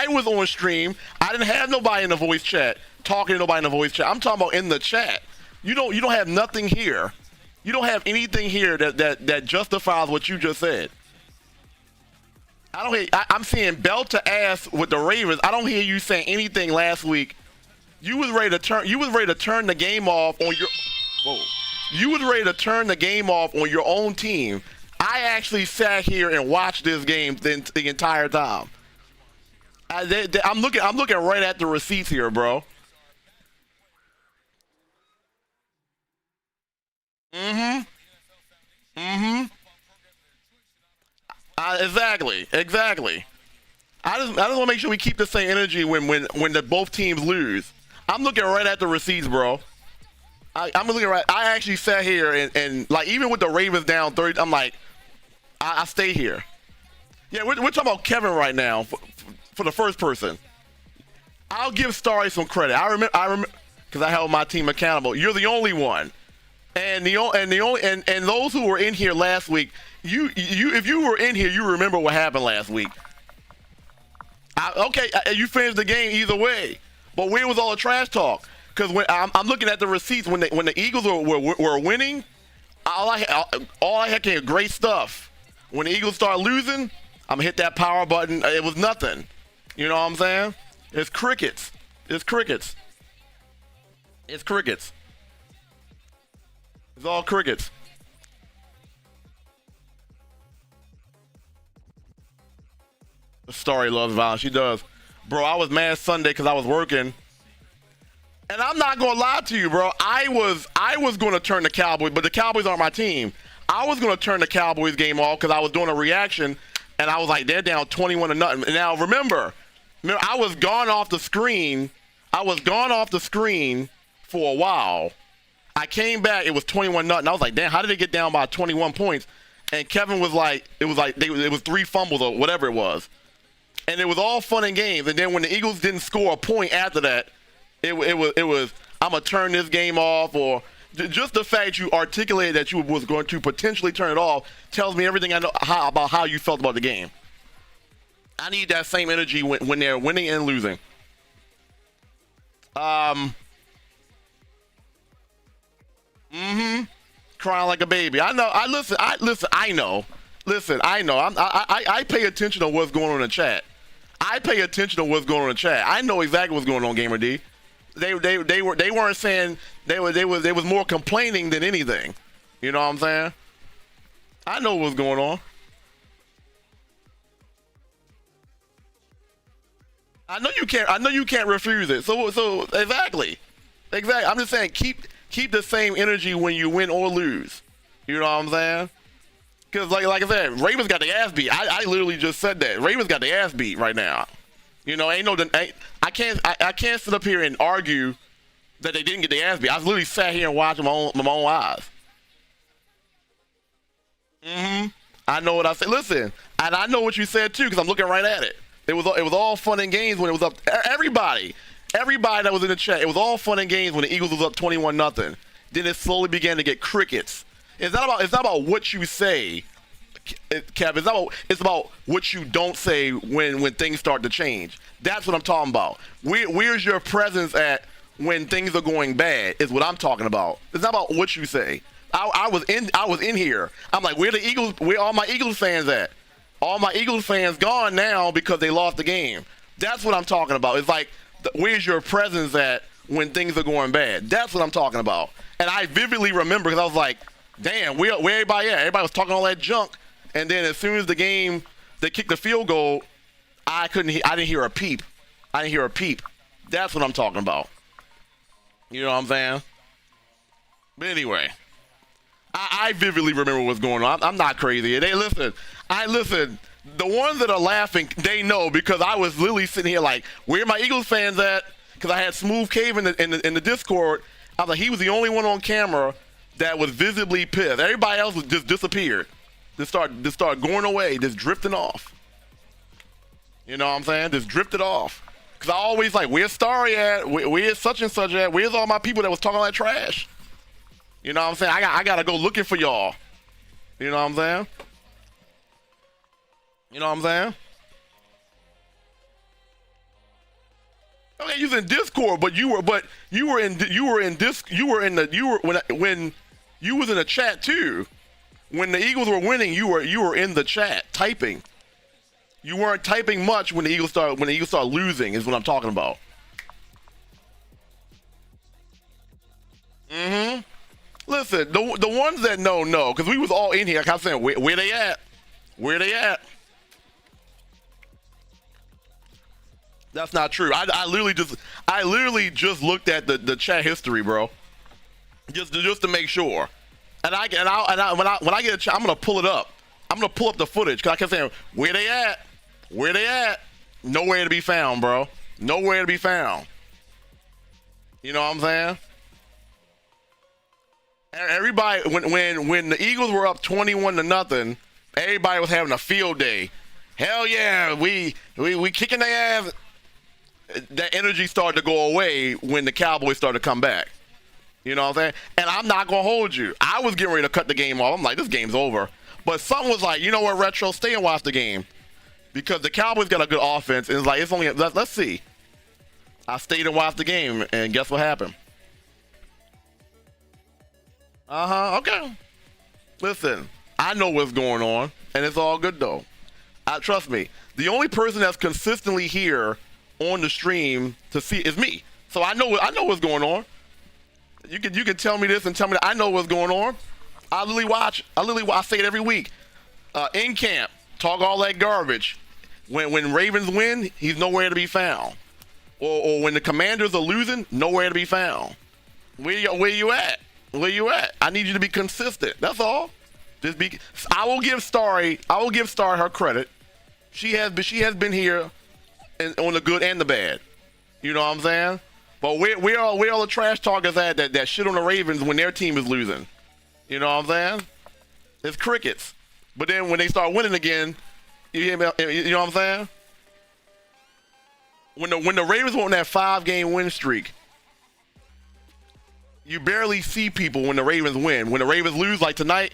was on stream. I didn't have nobody in the voice chat talking to nobody in the voice chat. I'm talking about in the chat. You don't have nothing here. You don't have anything here that justifies what you just said. I'm seeing belt to ass with the Ravens. I don't hear you saying anything last week. You was ready to turn the game off on your. Whoa. You was ready to turn the game off on your own team. I actually sat here and watched this game the entire time. I'm looking right at the receipts here, bro. Exactly. I just want to make sure we keep the same energy when both teams lose. I'm looking right at the receipts, bro. I'm looking right. I actually sat here and like even with the Ravens down 30, I'm like, I stay here. Yeah, we're talking about Kevin right now for the first person. I'll give Starry some credit. I remember because I held my team accountable. You're the only one, and those who were in here last week. If you were in here, you remember what happened last week. You finished the game either way, but where was all the trash talk? Because when I'm looking at the receipts when the Eagles were winning, all I had came great stuff. When the Eagles start losing, I'm gonna hit that power button. It was nothing. You know what I'm saying? It's crickets. It's all crickets. Starry loves violence. She does. Bro, I was mad Sunday because I was working. And I'm not going to lie to you, bro. I was going to turn the Cowboys, but the Cowboys aren't my team. I was going to turn the Cowboys game off because I was doing a reaction, and I was like, they're down 21-0. Now, remember, I was gone off the screen. For a while. I came back. It was 21-0. I was like, damn, how did they get down by 21 points? And Kevin was like, it was 3 fumbles or whatever it was. And it was all fun and games. And then when the Eagles didn't score a point after that, it was I'm going to turn this game off, or Just the fact you articulated that you was going to potentially turn it off tells me everything I know about how you felt about the game. I need that same energy when they're winning and losing. Crying like a baby. I know. I know. I pay attention to what's going on in the chat. I know exactly what's going on, Gamer D. They weren't saying they was more complaining than anything. You know what I'm saying? I know what's going on. I know you can't refuse it. So exactly. I'm just saying keep the same energy when you win or lose. You know what I'm saying? Because like I said, Ravens got the ass beat. I literally just said that. Ravens got the ass beat right now. You know, I can't sit up here and argue that they didn't get the ass beat. I literally sat here and watched my own eyes. I know what I said. Listen, and I know what you said too, because I'm looking right at it. It was all fun and games when it was up. Everybody that was in the chat, it was all fun and games when the Eagles was up 21-0. Then it slowly began to get crickets. It's not about what you say, Kev. It's about what you don't say when things start to change. That's what I'm talking about. Where's your presence at when things are going bad? Is what I'm talking about. It's not about what you say. I was in here. I'm like, where all my Eagles fans at? All my Eagles fans gone now because they lost the game. That's what I'm talking about. It's like, where's your presence at when things are going bad? That's what I'm talking about. And I vividly remember because I was like, damn, where everybody at? Everybody was talking all that junk. And then as soon as the game, they kicked the field goal, I didn't hear a peep. That's what I'm talking about. You know what I'm saying? But anyway, I vividly remember what's going on. I'm not crazy. Listen. The ones that are laughing, they know, because I was literally sitting here like, where are my Eagles fans at? Because I had Smooth Cave in the Discord. I was like, he was the only one on camera that was visibly pissed. Everybody else was just disappeared. Just start going away, just drifting off. You know what I'm saying? Just drifted off. Because I always like, where's Starry at? Where's such and such at? Where's all my people that was talking all that trash? You know what I'm saying? I gotta go looking for y'all. You know what I'm saying? Okay, you was in Discord, but you were in the chat too. When the Eagles were winning, you were in the chat typing. You weren't typing much when the Eagles start losing, is what I'm talking about. Listen, the ones that know, because we was all in here. Like I'm saying, where they at? Where they at? That's not true. I literally just looked at the chat history, bro, just to make sure. And when I get a chance, I'm gonna pull it up. I'm gonna pull up the footage because I kept saying, where they at? Where they at? Nowhere to be found, bro. Nowhere to be found. You know what I'm saying? Everybody, when the Eagles were up 21-0, everybody was having a field day. Hell yeah, we kicking their ass. That energy started to go away when the Cowboys started to come back. You know what I'm saying? And I'm not going to hold you. I was getting ready to cut the game off. I'm like, this game's over. But something was like, you know what, Retro, stay and watch the game. Because the Cowboys got a good offense. And it's like, let's see. I stayed and watched the game. And guess what happened? Okay. Listen, I know what's going on. And it's all good, though. Trust me. The only person that's consistently here on the stream to see is me. So I know what's going on. You can tell me this and tell me that. I know what's going on. I literally watch. I say it every week. In camp, talk all that garbage. When Ravens win, he's nowhere to be found. Or when the Commanders are losing, nowhere to be found. Where you at? Where you at? I need you to be consistent. That's all. Just be. I will give Starry her credit. She has been here, on the good and the bad. You know what I'm saying? But where all the trash talkers at that shit on the Ravens when their team is losing? You know what I'm saying? It's crickets. But then when they start winning again, you know what I'm saying? When the Ravens went on that 5-game win streak, You barely see people when the Ravens win. When the Ravens lose, like tonight,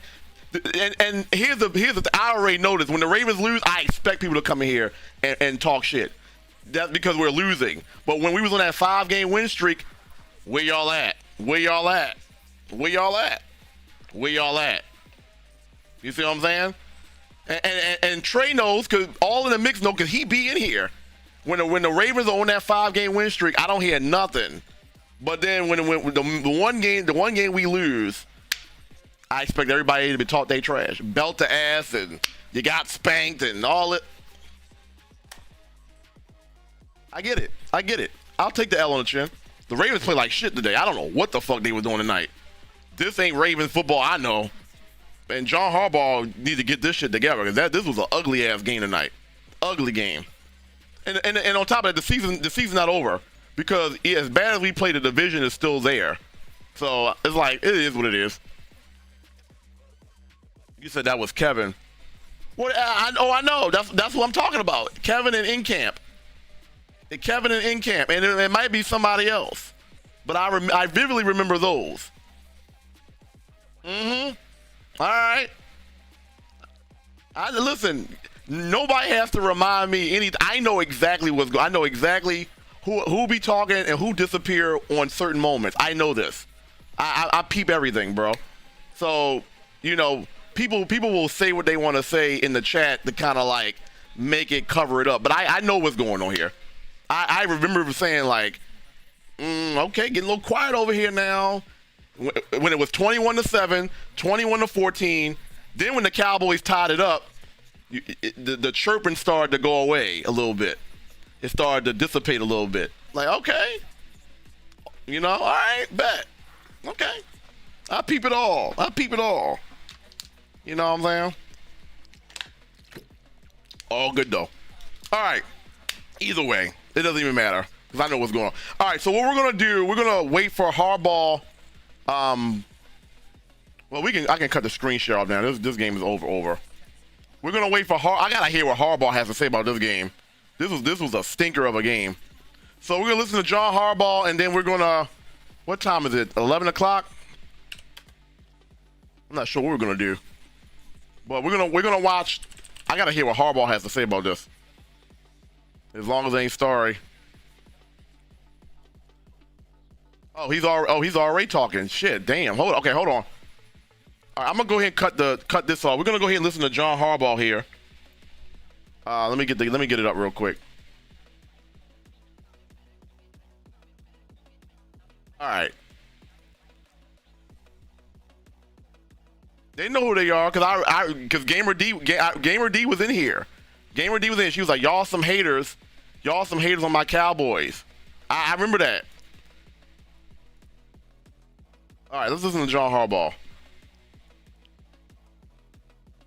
and here's the I already noticed when the Ravens lose, I expect people to come in here and talk shit. That's because we're losing. But when we was on that 5-game win streak, where y'all at? Where y'all at? Where y'all at? Where y'all at? You see what I'm saying? And Trey knows, because all in the mix know, because he be in here. When the Ravens are on that 5-game win streak, I don't hear nothing. But then when the one game we lose, I expect everybody to be taught they trash, belt to ass, and you got spanked and all it. I get it. I'll take the L on the chin. The Ravens play like shit today. I don't know what the fuck they were doing tonight. This ain't Ravens football, I know. And John Harbaugh need to get this shit together, because this was an ugly ass game tonight. Ugly game. And on top of that, the season's not over, because as bad as we play, the division is still there. So it's like, it is what it is. You said that was Kevin. What? I know. That's what I'm talking about. Kevin and Encamp. Kevin and Encamp, and it might be somebody else, but I vividly remember those. All right. Listen. Nobody has to remind me anything. I know exactly what's going. I know exactly who be talking and who disappear on certain moments. I know this. I peep everything, bro. So people will say what they want to say in the chat to kind of like make it cover it up. But I know what's going on here. I remember saying like, okay, getting a little quiet over here now. When it was 21-7, 21-14, then when the Cowboys tied it up, the chirping started to go away a little bit. It started to dissipate a little bit. Like, okay, all right, bet. Okay, I peep it all. You know what I'm saying? All good though. All right. Either way, it doesn't even matter, because I know what's going on. All right, so what we're gonna do? We're gonna wait for Harbaugh. Well, I can cut the screen share off now. This game is over. We're gonna wait for I gotta hear what Harbaugh has to say about this game. This was a stinker of a game. So we're gonna listen to John Harbaugh, and then we're gonna. What time is it? 11 o'clock. I'm not sure what we're gonna do, but we're gonna watch. I gotta hear what Harbaugh has to say about this. As long as it ain't Starry. Oh, he's already talking. Shit, damn. Hold on. All right, I'm gonna go ahead and cut this off. We're gonna go ahead and listen to John Harbaugh here. Let me get it up real quick. All right. They know who they are, because Gamer D was in here. Gamer D was in. She was like, y'all some haters on my Cowboys. I remember that. All right, let's listen to John Harbaugh.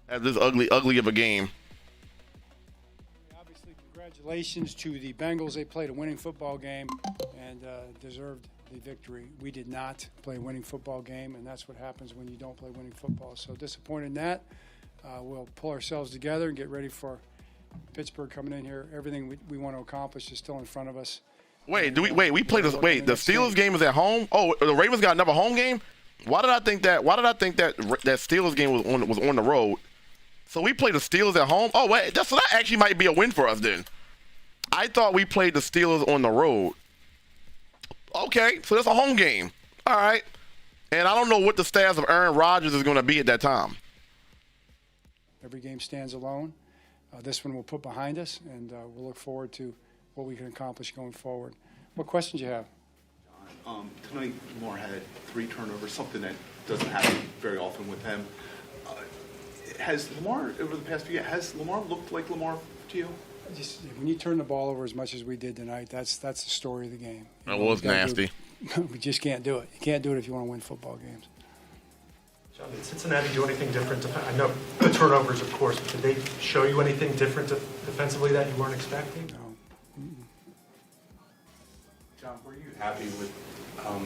At this ugly of a game. Obviously, congratulations to the Bengals. They played a winning football game and deserved the victory. We did not play a winning football game, and that's what happens when you don't play winning football. So disappointed in that. We'll pull ourselves together and get ready for Pittsburgh coming in here. Everything we want to accomplish is still in front of us. We played the Steelers game is at home? Oh, the Ravens got another home game? Why did I think that Steelers game was on the road? So we played the Steelers at home? Oh, wait, that actually might be a win for us then. I thought we played the Steelers on the road. Okay, so that's a home game. All right. And I don't know what the status of Aaron Rodgers is going to be at that time. Every game stands alone. This one we'll put behind us, and we'll look forward to what we can accomplish going forward. What questions do you have? Tonight, Lamar had 3 turnovers, something that doesn't happen very often with him. Has Lamar, over the past few years, has Lamar looked like Lamar to you? When you turn the ball over as much as we did tonight, that's the story of the game. That was nasty. We just can't do it. You can't do it if you want to win football games. John, did Cincinnati do anything different? I know the turnovers, of course, but did they show you anything different defensively that you weren't expecting? No. John, were you happy with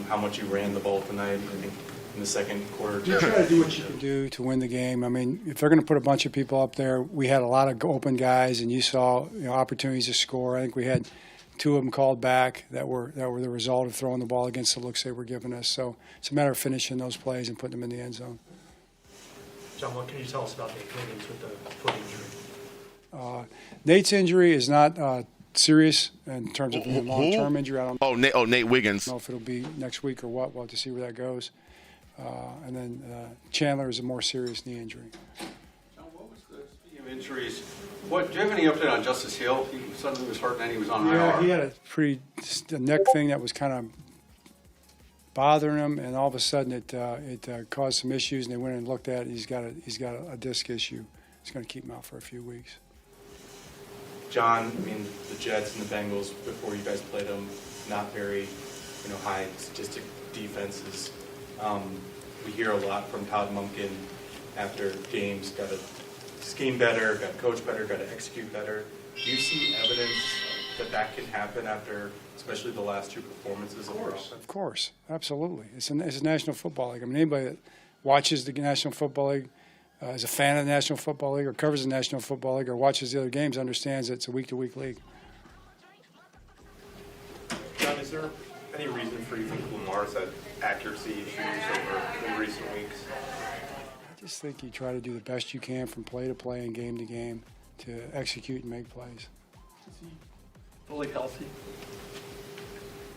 how much you ran the ball tonight? I think in the second quarter. You try to do what you can do to win the game. I mean, if they're going to put a bunch of people up there, we had a lot of open guys, and you saw opportunities to score. I think we had 2 of them called back that were the result of throwing the ball against the looks they were giving us. So it's a matter of finishing those plays and putting them in the end zone. John, what can you tell us about Nate Wiggins with the foot injury? Nate's injury is not serious in terms of long-term injury. I don't Nate Wiggins. know if it'll be next week or what. We'll have to see where that goes. And then Chandler is a more serious knee injury. John, what was the, speaking of injuries, do you have any update on Justice Hill? He suddenly was hurt and he was on IR. He had a neck thing that was kind of bothering him, and all of a sudden it caused some issues, and they went and looked at it. He's got a disc issue. It's going to keep him out for a few weeks. John, I mean, the Jets and the Bengals, before you guys played them, not very, high statistic defenses. We hear a lot from Todd Monken after games, got to scheme better, got to coach better, got to execute better. Do you see evidence that can happen after, especially the last 2 performances? Of course, absolutely. It's a National Football League. I mean, anybody that watches the National Football League, is a fan of the National Football League, or covers the National Football League, or watches the other games, understands that it's a week-to-week league. John, is there any reason for you think Lamar's had accuracy issues over in recent weeks? I just think you try to do the best you can from play to play and game to game to execute and make plays. Is he fully healthy?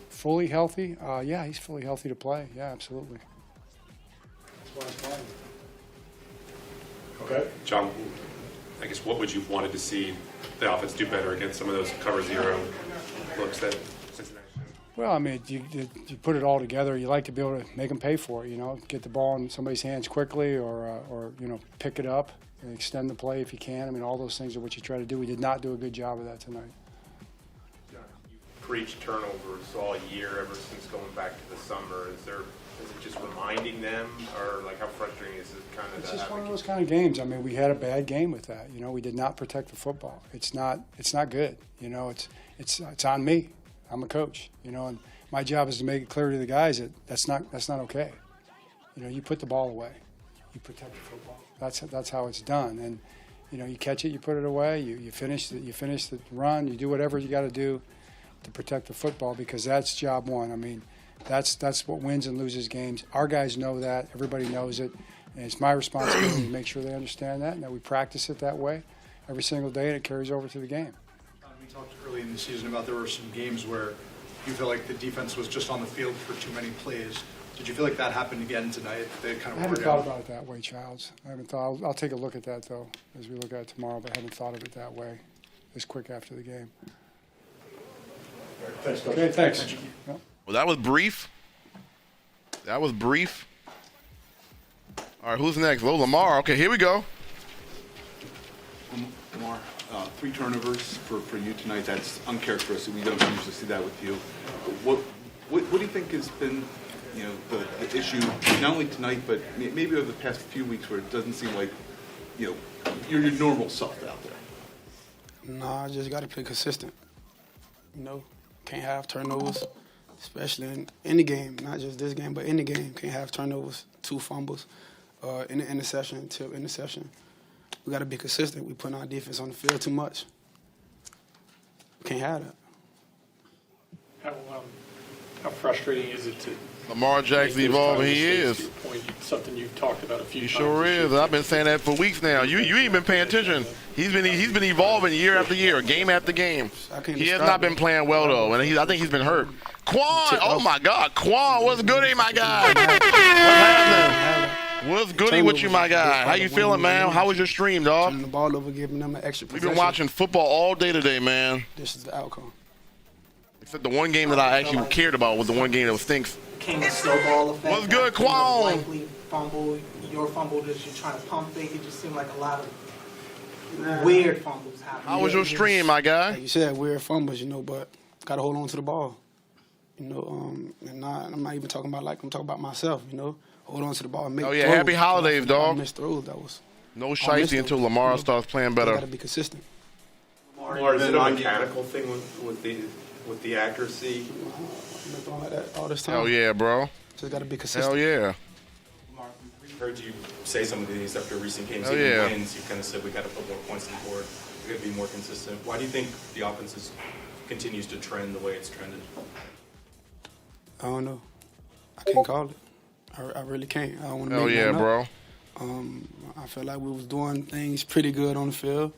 Fully healthy? Yeah, he's fully healthy to play. Yeah, absolutely. That's why he's playing. Okay. John, I guess what would you wanted to see the offense do better against some of those cover zero looks that Cincinnati showed? Well, I mean, you put it all together. You like to be able to make them pay for it, get the ball in somebody's hands quickly or pick it up and extend the play if you can. I mean, all those things are what you try to do. We did not do a good job of that tonight. John, you preached turnovers all year ever since going back to the summer. Is it just reminding them, or like how frustrating is it kind of? It's just one of those kind of games. I mean, we had a bad game with that. We did not protect the football. It's not good. It's on me. I'm a coach. And my job is to make it clear to the guys that that's not okay. You put the ball away. You protect the football. That's how it's done. And you catch it, you put it away. You finish the run. You do whatever you got to do to protect the football, because that's job one. I mean, that's what wins and loses games. Our guys know that. Everybody knows it. And it's my responsibility to make sure they understand that and that we practice it that way every single day, and it carries over to the game. We talked early in the season about there were some games where you feel like the defense was just on the field for too many plays. Did you feel like that happened again tonight? They kind of I haven't thought about it that way, Childs. I haven't thought. I'll take a look at that, though, as we look at it tomorrow, but I haven't thought of it that way this quick after the game. Thanks, Coach. Okay, thanks. Well, that was brief. All right, who's next? Oh, Lamar. Okay, here we go. Lamar, 3 turnovers for you tonight. That's uncharacteristic. We don't usually see that with you. What do you think has been, the issue not only tonight but maybe over the past few weeks where it doesn't seem like, you're your normal self out there? Nah, I just got to be consistent. Can't have turnovers, especially in any game, not just this game, but any game. Can't have turnovers, 2 fumbles, interception. We got to be consistent. We put our defense on the field too much. Can't have that. How frustrating is it to Lamar Jackson evolving? He is. Something you've talked about a few times. He sure is. I've been saying that for weeks now. You ain't been paying attention. He's been evolving year after year, game after game. He has not been playing well though, and I think he's been hurt. Quan, oh my God, Quan, what's goody, my guy? What's happening? What's goody with you, my guy? How you feeling, man? How was your stream, dog? Turning the ball over, giving them an extra possession. We've been watching football all day today, man. This is the outcome. Except the one game that I actually cared about was the one game that stinks. King of snowball effect. What's good, Quan? Likely fumble, your fumble that you're trying to pump fake. It just seemed like a lot of weird fumbles happening. How was your stream, my guy? Like you said, weird fumbles, but got to hold on to the ball. And I'm not even talking about I'm talking about myself, Hold on to the ball and make throws. Happy holidays, dog. Missed throws, that was. No shicey until Lamar starts playing better. Got to be consistent. Lamar, is it a mechanical thing with the accuracy? I've been throwing like that all this time. Hell yeah, bro. Just got to be consistent. Hell yeah. We've heard you say some of these after recent games, Hell even yeah. wins. You kind of said we got to put more points on the board. We got to be more consistent. Why do you think the offense is continues to trend the way it's trended? I don't know. I can't call it. I really can't. I don't want to Hell make yeah, nothing bro. up. I felt like we was doing things pretty good on the field.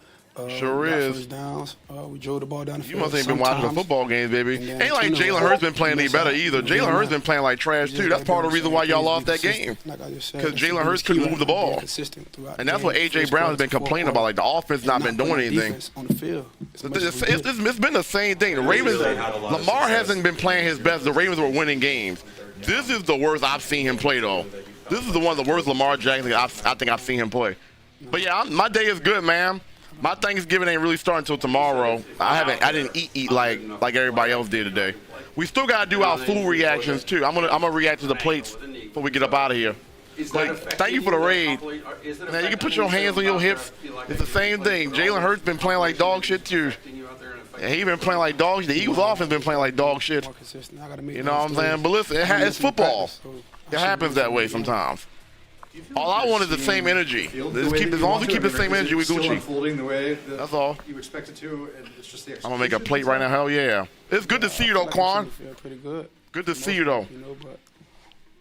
Sure got is. First downs. We drove the ball down the You field. must ain't been watching the sometimes. football games, baby. And then Ain't like turnovers. Jalen Hurts been playing any better either. Yeah. Jalen Hurts been playing like trash You too. just That's gotta part of the be reason why y'all lost that consistent. game. Like I just said, Because that's the Jalen Hurts biggest couldn't key move the right now, being ball. consistent throughout And the that's what game, A.J. first Brown has quarter been to fourth complaining quarter. about. Like the offense And not been doing putting anything. defense on the field. as much as we did. It's been the same thing. The Ravens, Lamar hasn't been playing his best. The Ravens were winning games. This is the worst I've seen him play, though. This is one of the worst Lamar Jackson I think I've seen him play. But yeah, my day is good, man. My Thanksgiving ain't really starting until tomorrow. I didn't eat like everybody else did today. We still gotta do our food reactions too. I'm gonna react to the plates before we get up out of here. But thank you for the raid. Man, you can put your hands on your hips. It's the same thing. Jalen Hurts been playing like dog shit too. And he been playing like dog shit. The Eagles offense been playing like dog shit. You know what I'm saying? But listen, it's football. It happens that way sometimes. All I want is the same energy. As long as we keep the same energy, we Gucci. Unfolding the way That's all. you expect it to, and it's just the I'm gonna make a plate right now. Hell yeah. It's good to see you though, Quan. Feel pretty good. Good to see you though. You know, but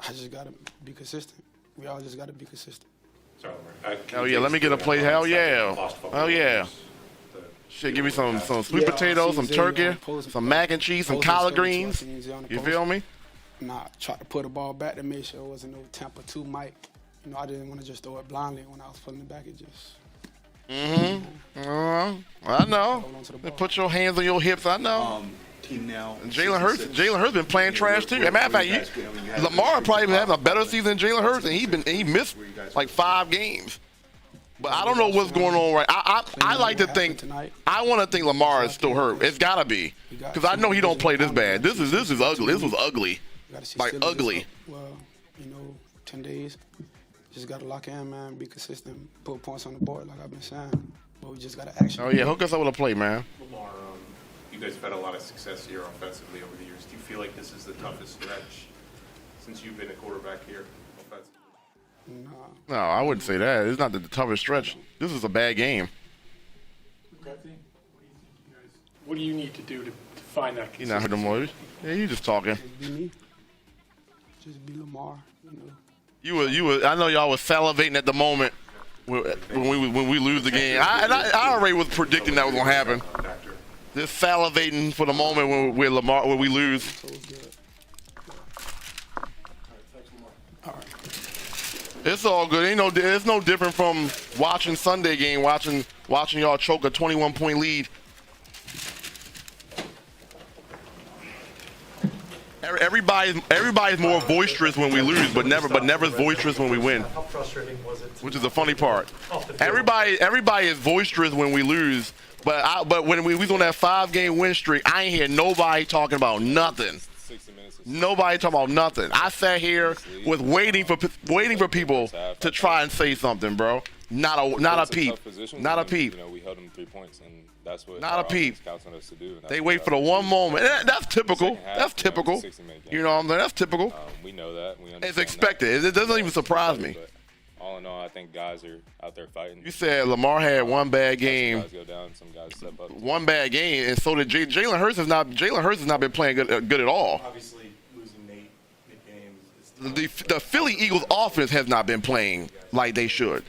I just gotta be consistent. We all just gotta be consistent. Hell yeah. Let me get a plate. Hell yeah. Hell yeah. Shit, give me some sweet potatoes, some turkey, some mac and cheese, some collard greens. You feel me? Nah, try to put the ball back to make sure it wasn't no temper too Mike. You know, I didn't want to just throw it blindly when I was pulling it back. It just. I know. Put your hands on your hips. I know. Team now. And Jalen Hurts been playing trash too. As a matter of fact, Lamar probably been having a better season than Jalen Hurts, and he missed like 5 games. But I don't know what's going on right. I like to think. I want to think Lamar is still hurt. It's gotta be, because I know he don't play this bad. This is ugly. This was ugly, like ugly. Well, you know, 10 days. Just gotta lock in, man. Be consistent. Put points on the board, like I've been saying. But we just gotta action. Oh yeah, hook us up with a play, man. Lamar, you guys have had a lot of success here offensively over the years. Do you feel like this is the toughest stretch since you've been a quarterback here offensively? No, I wouldn't say that. It's not the toughest stretch. This is a bad game. What do you need to do to find that You not heard them words? Yeah, you just talking. Just be me. Just be Lamar. You know. You were. I know y'all was salivating at the moment when we lose the game. I already was predicting that was gonna happen. Just salivating for the moment when we lose. It's all good. It's no different from watching Sunday game, watching y'all choke a 21-point lead. Everybody's more boisterous when we lose, but never's boisterous when we win. How frustrating was it? Which is the funny part. Everybody is boisterous when we lose, but when we was on that 5-game win streak, I ain't hear nobody talking about nothing. Nobody talking about nothing. I sat here with waiting for people to try and say something, bro. Not a peep. Not a peep. You know, we held them 3 points, and that's what Not a peep. counts on us to do. They wait for the one moment. That's typical. That's typical. You know what I'm saying? That's typical. We know that. We understand It's expected. It doesn't even surprise me. But all in all, I think guys are out there fighting. You said Lamar had one bad game. Some guys go down, some guys step up. One bad game, and so did Jalen Hurts. Jalen Hurts has not been playing good at all. Obviously, losing Nate mid-game is The Philly Eagles offense has not been playing like they should.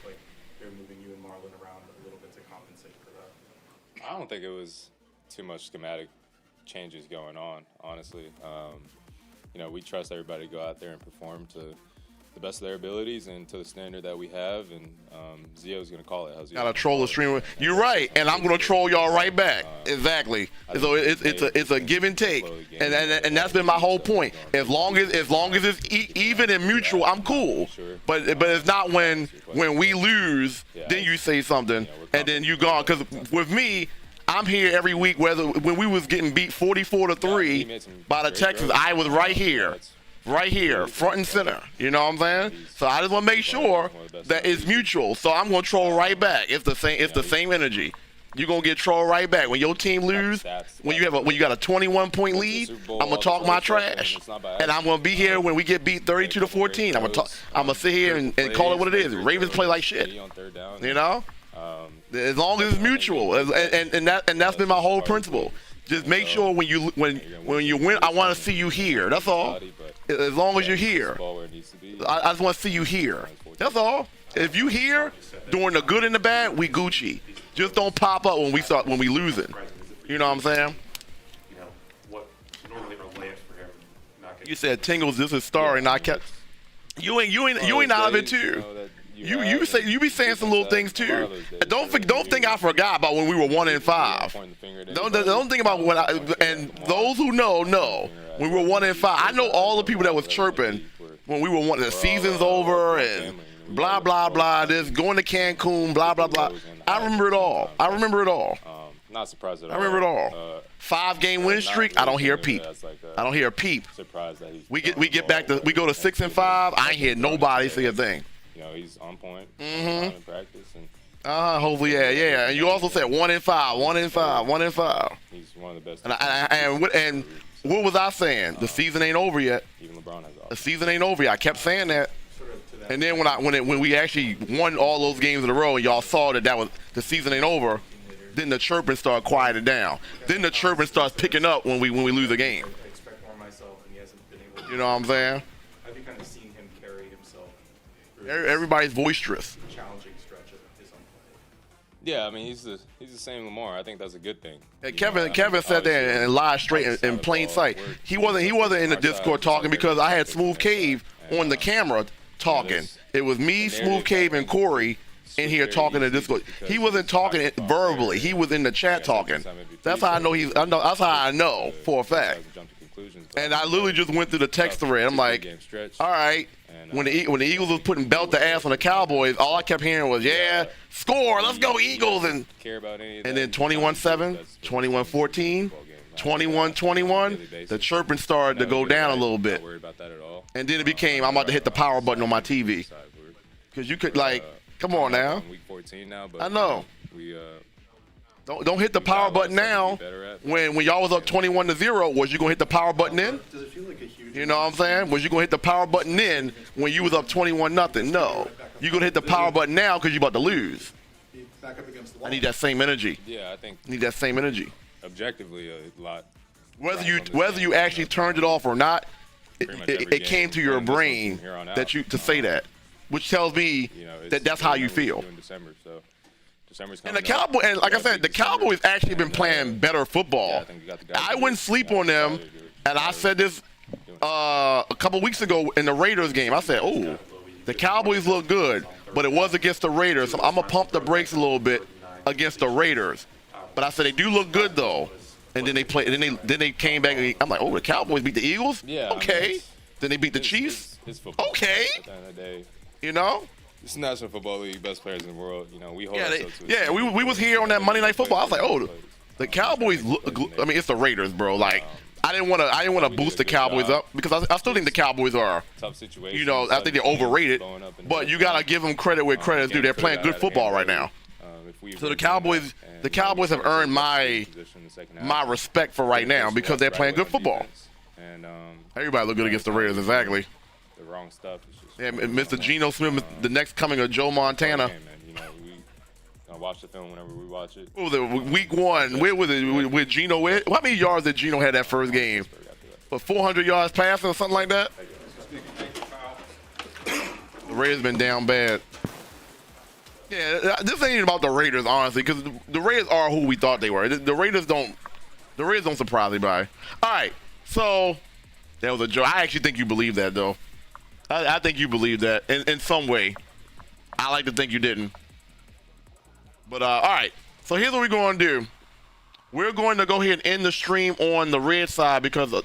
they're moving you and Marlon around a little bit to compensate for that. I don't think it was too much schematic changes going on, honestly. You know, we trust everybody to go out there and perform to the best of their abilities and to the standard that we have, and Zio's going to call it. Gotta troll the stream. You're right, and I'm gonna troll y'all right back. Exactly. So it's a give and take, and that's been my whole point. As long as it's even and mutual, I'm cool. But it's not when we lose, then you say something, and then you gone. Because with me, I'm here every week. When we was getting beat 44-3 by the Texans, I was right here. Right here, front and center. You know what I'm saying? So I just want to make sure that it's mutual. So I'm gonna troll right back. It's the same energy. You're gonna get trolled right back when your team lose. When you got a 21-point lead, I'm gonna talk my trash, and I'm gonna be here when we get beat 32-14. I'm gonna sit here and call it what it is. Ravens play like shit. You know? As long as it's mutual, and that's been my whole principle. Just make sure when you win, I want to see you here. That's all. As long as you're here, I just want to see you here. That's all. If you here, doing the good and the bad, we Gucci. Just don't pop up when we losing. You know what I'm saying? You know, what normally are layups for him. You said Tingles, this is star, and I kept. You ain't out of it too. You be saying some little things too. Don't think I forgot about when we were 1-5. Don't think about when and those who know when we were 1-5. I know all the people that was chirping when we were the season's over and blah blah blah. This going to Cancun, blah blah blah. I remember it all. Not surprised at all. I remember it all. 5-game win streak. I don't hear a peep. I don't hear a peep. Surprised that we get back to we go to 6-5. I ain't hear nobody say a thing. You know, he's on point. Mm-hmm. In practice and hopefully, yeah. And you also said 1-5. He's one of the best. And what was I saying? The season ain't over yet. Even LeBron has. The season ain't over yet. I kept saying that. And then when we actually won all those games in a row, and y'all saw that was the season ain't over. Then the chirping started quieting down. Then the chirping starts picking up when we lose a game. I expect more of myself, and he hasn't been able to. You know what I'm saying? I've been kind of seeing him carry himself. Everybody's boisterous. Challenging stretch of his own play. Yeah, I mean he's the same Lamar. I think that's a good thing. Hey, Kevin said that and lied straight in plain sight. He wasn't in the Discord talking because I had Smooth Cave on the camera talking. It was me, Smooth Cave, and Corey in here talking to Discord. He wasn't talking verbally. He was in the chat talking. That's how I know that's how I know for a fact. And I literally just went through the text thread. I'm like, all right. When the Eagles was putting belt to ass on the Cowboys, all I kept hearing was, yeah, score, let's go Eagles. And then 21-7, 21-14, 21-21, the chirping started to go down a little bit. And then it became, I'm about to hit the power button on my TV. Because you could, like, come on now. Week 14 now, but I know. We don't hit the power button now. When y'all was up 21-0, was you gonna hit the power button then? Does it feel like a huge? You know what I'm saying? Was you gonna hit the power button then when you was up 21-0? No. You gonna hit the power button now because you about to lose. Back up against the wall. I need that same energy. Yeah, I think. Need that same energy. Objectively, a lot. Whether you actually turned it off or not, it came to your brain that to say that, which tells me that that's how you feel. And the Cowboys, and like I said, the Cowboys actually been playing better football. I wouldn't sleep on them, and I said this a couple weeks ago in the Raiders game. I said, oh, the Cowboys look good, but it was against the Raiders. So I'm gonna pump the brakes a little bit against the Raiders. But I said they do look good though. And then they played. Then they came back. And I'm like, oh, the Cowboys beat the Eagles. Yeah. Okay. Then they beat the Chiefs. It's football. Okay. At the end of the day, you know. It's National Football League, best players in the world. You know, we hold ourselves to we was here on that Monday Night Football. I was like, oh, the Cowboys look. I mean, it's the Raiders, bro. Like, I didn't want to boost the Cowboys up because I still think the Cowboys are tough situation. You know, I think they're overrated. But you gotta give them credit where credit's due. They're playing good football right now. So the Cowboys have earned my respect for right now because they're playing good football. And everybody look good against the Raiders, exactly. The wrong stuff. Yeah, Mr. Geno Smith, the next coming of Joe Montana. You know, we gonna watch the film whenever we watch it. What was it, week 1? Where was it? With Geno? How many yards did Geno have that first game? But 400 yards passing or something like that? The Raiders been down bad. Yeah, this ain't about the Raiders, honestly, because the Raiders are who we thought they were. The Raiders don't surprise anybody. All right, so that was a joke. I actually think you believe that, though. I think you believe that in some way. I like to think you didn't. But all right, so here's what we're going to do. We're going to go ahead and end the stream on the red side because